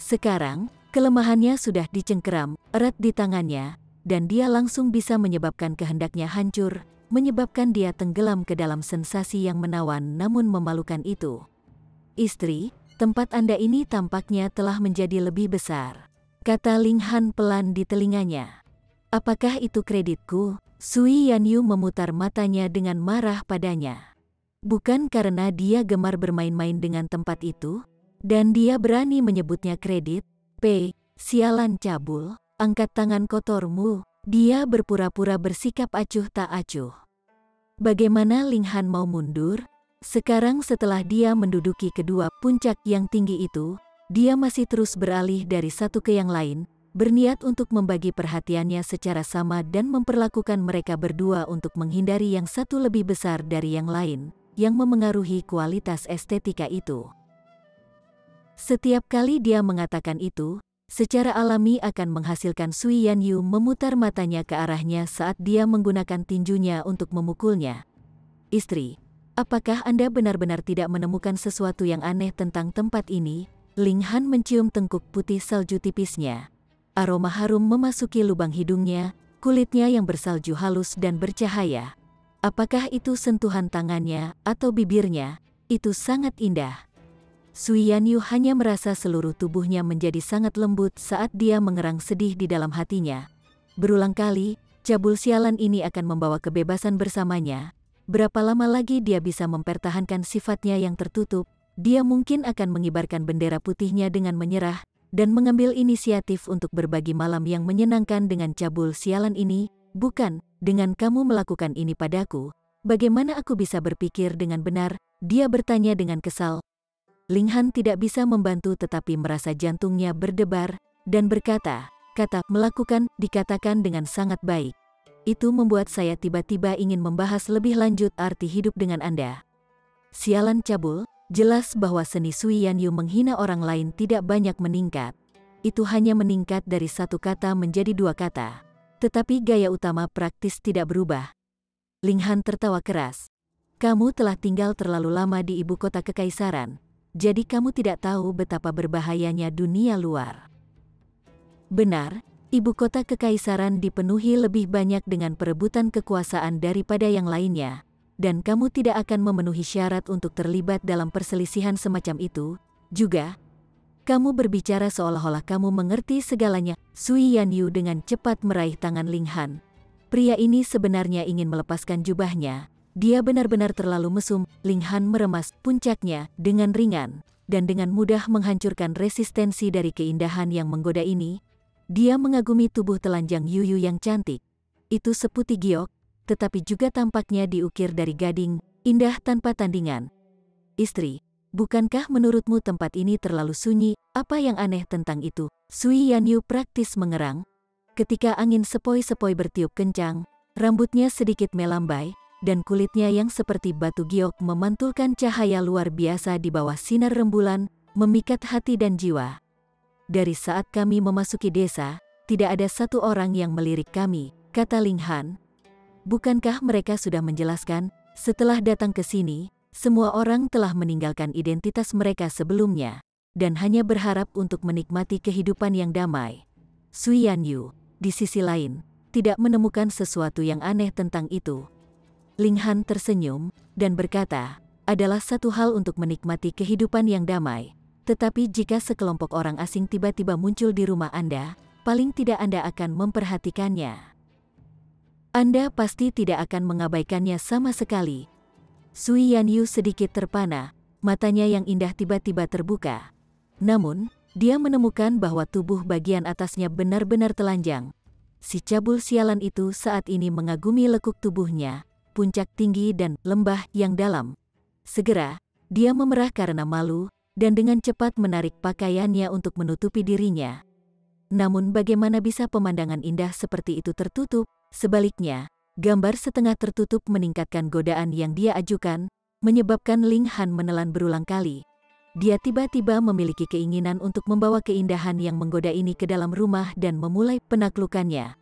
Sekarang, kelemahannya sudah dicengkeram erat di tangannya, dan dia langsung bisa menyebabkan kehendaknya hancur, menyebabkan dia tenggelam ke dalam sensasi yang menawan namun memalukan itu. Istri, tempat Anda ini tampaknya telah menjadi lebih besar, kata Ling Han pelan di telinganya. Apakah itu kreditku? Sui Yanyu memutar matanya dengan marah padanya. Bukan karena dia gemar bermain-main dengan tempat itu, dan dia berani menyebutnya kredit. Sialan cabul, angkat tangan kotormu. Dia berpura-pura bersikap acuh tak acuh. Bagaimana Ling Han mau mundur? Sekarang setelah dia menduduki kedua puncak yang tinggi itu, dia masih terus beralih dari satu ke yang lain, berniat untuk membagi perhatiannya secara sama dan memperlakukan mereka berdua untuk menghindari yang satu lebih besar dari yang lain, yang memengaruhi kualitas estetika itu. Setiap kali dia mengatakan itu, secara alami akan menghasilkan Sui Yanyu memutar matanya ke arahnya saat dia menggunakan tinjunya untuk memukulnya. Istri, apakah Anda benar-benar tidak menemukan sesuatu yang aneh tentang tempat ini? Ling Han mencium tengkuk putih salju tipisnya. Aroma harum memasuki lubang hidungnya, kulitnya yang bersalju halus dan bercahaya. Apakah itu sentuhan tangannya atau bibirnya? Itu sangat indah. Sui Yanyu hanya merasa seluruh tubuhnya menjadi sangat lembut saat dia mengerang sedih di dalam hatinya. Berulang kali, cabul sialan ini akan membawa kebebasan bersamanya. Berapa lama lagi dia bisa mempertahankan sifatnya yang tertutup? Dia mungkin akan mengibarkan bendera putihnya dengan menyerah, dan mengambil inisiatif untuk berbagi malam yang menyenangkan dengan cabul sialan ini. Bukan, dengan kamu melakukan ini padaku, bagaimana aku bisa berpikir dengan benar? Dia bertanya dengan kesal. Ling Han tidak bisa membantu tetapi merasa jantungnya berdebar, dan berkata, kata melakukan dikatakan dengan sangat baik. Itu membuat saya tiba-tiba ingin membahas lebih lanjut arti hidup dengan Anda. Sialan cabul. Jelas bahwa seni Sui Yanyu menghina orang lain tidak banyak meningkat. Itu hanya meningkat dari satu kata menjadi dua kata. Tetapi gaya utama praktis tidak berubah. Ling Han tertawa keras. Kamu telah tinggal terlalu lama di ibu kota kekaisaran, jadi kamu tidak tahu betapa berbahayanya dunia luar. Benar, ibu kota kekaisaran dipenuhi lebih banyak dengan perebutan kekuasaan daripada yang lainnya. Dan kamu tidak akan memenuhi syarat untuk terlibat dalam perselisihan semacam itu, juga. Kamu berbicara seolah-olah kamu mengerti segalanya. Sui Yanyu dengan cepat meraih tangan Ling Han. Pria ini sebenarnya ingin melepaskan jubahnya. Dia benar-benar terlalu mesum. Ling Han meremas puncaknya dengan ringan, dan dengan mudah menghancurkan resistensi dari keindahan yang menggoda ini. Dia mengagumi tubuh telanjang Yuyu yang cantik. Itu seputih giok, tetapi juga tampaknya diukir dari gading, indah tanpa tandingan. Istri, bukankah menurutmu tempat ini terlalu sunyi? Apa yang aneh tentang itu? Sui Yanyu praktis mengerang. Ketika angin sepoi-sepoi bertiup kencang, rambutnya sedikit melambai, dan kulitnya yang seperti batu giok memantulkan cahaya luar biasa di bawah sinar rembulan, memikat hati dan jiwa. Dari saat kami memasuki desa, tidak ada satu orang yang melirik kami, kata Ling Han. Bukankah mereka sudah menjelaskan, setelah datang ke sini, semua orang telah meninggalkan identitas mereka sebelumnya, dan hanya berharap untuk menikmati kehidupan yang damai. Sui Yanyu, di sisi lain, tidak menemukan sesuatu yang aneh tentang itu. Ling Han tersenyum, dan berkata, adalah satu hal untuk menikmati kehidupan yang damai, Tetapi jika sekelompok orang asing tiba-tiba muncul di rumah Anda, paling tidak Anda akan memperhatikannya. Anda pasti tidak akan mengabaikannya sama sekali. Sui Yanyu sedikit terpana, matanya yang indah tiba-tiba terbuka. Namun, dia menemukan bahwa tubuh bagian atasnya benar-benar telanjang. Si cabul sialan itu saat ini mengagumi lekuk tubuhnya, puncak tinggi dan lembah yang dalam. Segera, dia memerah karena malu, dan dengan cepat menarik pakaiannya untuk menutupi dirinya. Namun bagaimana bisa pemandangan indah seperti itu tertutup? Sebaliknya, gambar setengah tertutup meningkatkan godaan yang dia ajukan, menyebabkan Ling Han menelan berulang kali. Dia tiba-tiba memiliki keinginan untuk membawa keindahan yang menggoda ini ke dalam rumah dan memulai penaklukannya.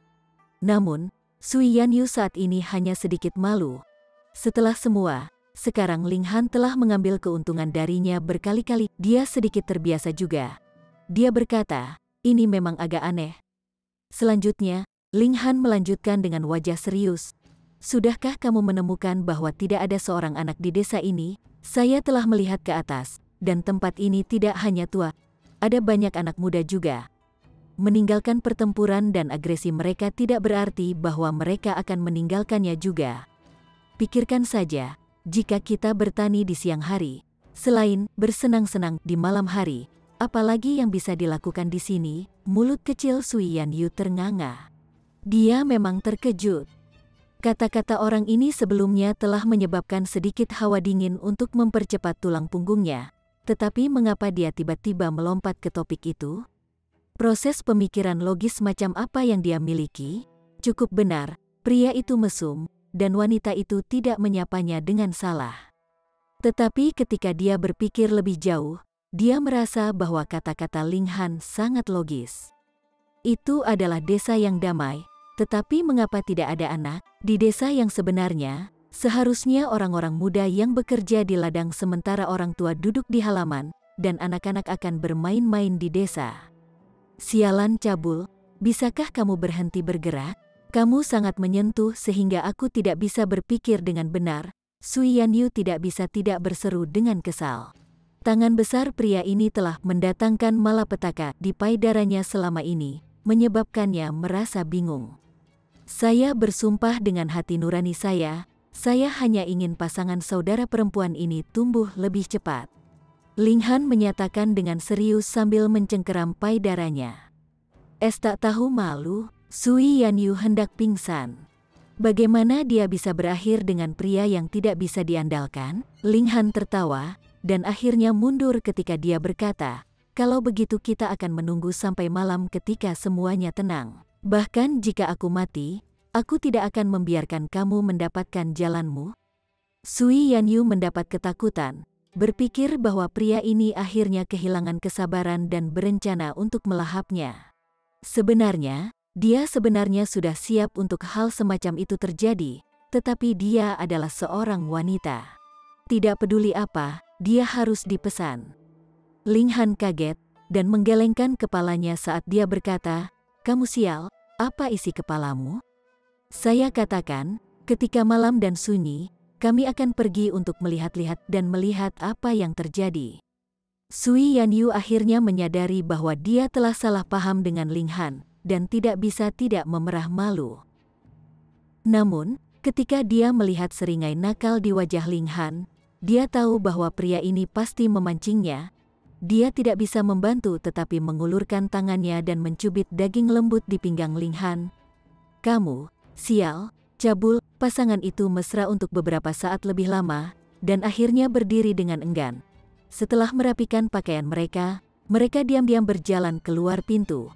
Namun, Sui Yanyu saat ini hanya sedikit malu. Setelah semua, sekarang Ling Han telah mengambil keuntungan darinya berkali-kali. Dia sedikit terbiasa juga. Dia berkata, ini memang agak aneh. Selanjutnya, Ling Han melanjutkan dengan wajah serius. Sudahkah kamu menemukan bahwa tidak ada seorang anak di desa ini? Saya telah melihat ke atas. Dan tempat ini tidak hanya tua, ada banyak anak muda juga. Meninggalkan pertempuran dan agresi mereka tidak berarti bahwa mereka akan meninggalkannya juga. Pikirkan saja, jika kita bertani di siang hari, selain bersenang-senang di malam hari, apalagi yang bisa dilakukan di sini? Mulut kecil Sui Yanyu ternganga. Dia memang terkejut. Kata-kata orang ini sebelumnya telah menyebabkan sedikit hawa dingin untuk mempercepat tulang punggungnya. Tetapi mengapa dia tiba-tiba melompat ke topik itu? Proses pemikiran logis macam apa yang dia miliki? Cukup benar, pria itu mesum, dan wanita itu tidak menyapanya dengan salah. Tetapi ketika dia berpikir lebih jauh, dia merasa bahwa kata-kata Ling Han sangat logis. Itu adalah desa yang damai, tetapi mengapa tidak ada anak? Di desa yang sebenarnya, seharusnya orang-orang muda yang bekerja di ladang sementara orang tua duduk di halaman, dan anak-anak akan bermain-main di desa. Sialan cabul, bisakah kamu berhenti bergerak? Kamu sangat menyentuh sehingga aku tidak bisa berpikir dengan benar. Sui Yanyu tidak bisa tidak berseru dengan kesal. Tangan besar pria ini telah mendatangkan malapetaka di payudaranya selama ini, menyebabkannya merasa bingung. Saya bersumpah dengan hati nurani saya hanya ingin pasangan saudara perempuan ini tumbuh lebih cepat. Ling Han menyatakan dengan serius sambil mencengkeram payudaranya. Tak tahu malu, Sui Yanyu hendak pingsan. Bagaimana dia bisa berakhir dengan pria yang tidak bisa diandalkan? Ling Han tertawa, dan akhirnya mundur ketika dia berkata, kalau begitu kita akan menunggu sampai malam ketika semuanya tenang. Bahkan jika aku mati, aku tidak akan membiarkan kamu mendapatkan jalanmu. Sui Yanyu mendapat ketakutan, berpikir bahwa pria ini akhirnya kehilangan kesabaran dan berencana untuk melahapnya. Sebenarnya, dia sebenarnya sudah siap untuk hal semacam itu terjadi, tetapi dia adalah seorang wanita. Tidak peduli apa, dia harus dipesan. Ling Han kaget, dan menggelengkan kepalanya saat dia berkata, kamu sial, apa isi kepalamu? Saya katakan, ketika malam dan sunyi, kami akan pergi untuk melihat-lihat dan melihat apa yang terjadi. Sui Yanyu akhirnya menyadari bahwa dia telah salah paham dengan Ling Han, dan tidak bisa tidak memerah malu. Namun, ketika dia melihat seringai nakal di wajah Ling Han, dia tahu bahwa pria ini pasti memancingnya. Dia tidak bisa membantu tetapi mengulurkan tangannya dan mencubit daging lembut di pinggang Ling Han. Kamu, sial, cabul, pasangan itu mesra untuk beberapa saat lebih lama, dan akhirnya berdiri dengan enggan. Setelah merapikan pakaian mereka diam-diam berjalan keluar pintu.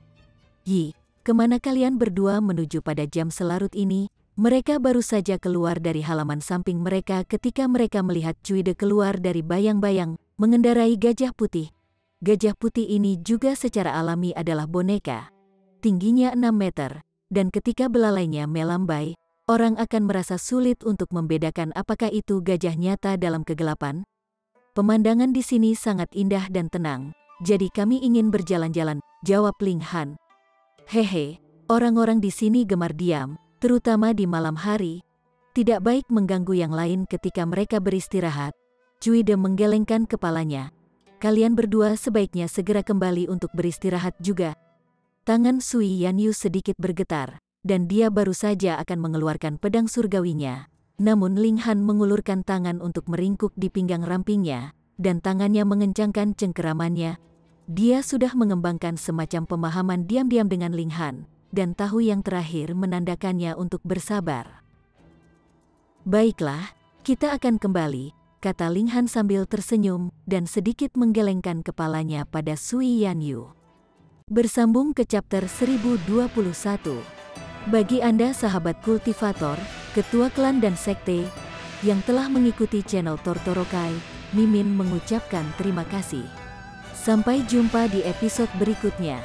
Yi, kemana kalian berdua menuju pada jam selarut ini? Mereka baru saja keluar dari halaman samping mereka ketika mereka melihat Cuide keluar dari bayang-bayang, mengendarai gajah putih. Gajah putih ini juga secara alami adalah boneka. Tingginya 6 meter. Dan ketika belalainya melambai, orang akan merasa sulit untuk membedakan apakah itu gajah nyata dalam kegelapan. Pemandangan di sini sangat indah dan tenang, jadi kami ingin berjalan-jalan, jawab Ling Han. Hehe, orang-orang di sini gemar diam, terutama di malam hari. Tidak baik mengganggu yang lain ketika mereka beristirahat. Cuide menggelengkan kepalanya. kalian berdua sebaiknya segera kembali untuk beristirahat juga. Tangan Sui Yanyu sedikit bergetar, dan dia baru saja akan mengeluarkan pedang surgawinya. Namun Ling Han mengulurkan tangan untuk meringkuk di pinggang rampingnya, dan tangannya mengencangkan cengkeramannya. Dia sudah mengembangkan semacam pemahaman diam-diam dengan Ling Han, dan tahu yang terakhir menandakannya untuk bersabar. Baiklah, kita akan kembali, kata Ling Han sambil tersenyum dan sedikit menggelengkan kepalanya pada Sui Yanyu. Bersambung ke chapter 1021. Bagi Anda sahabat kultivator, ketua klan dan sekte, yang telah mengikuti channel Tortorokai, Mimin mengucapkan terima kasih. Sampai jumpa di episode berikutnya.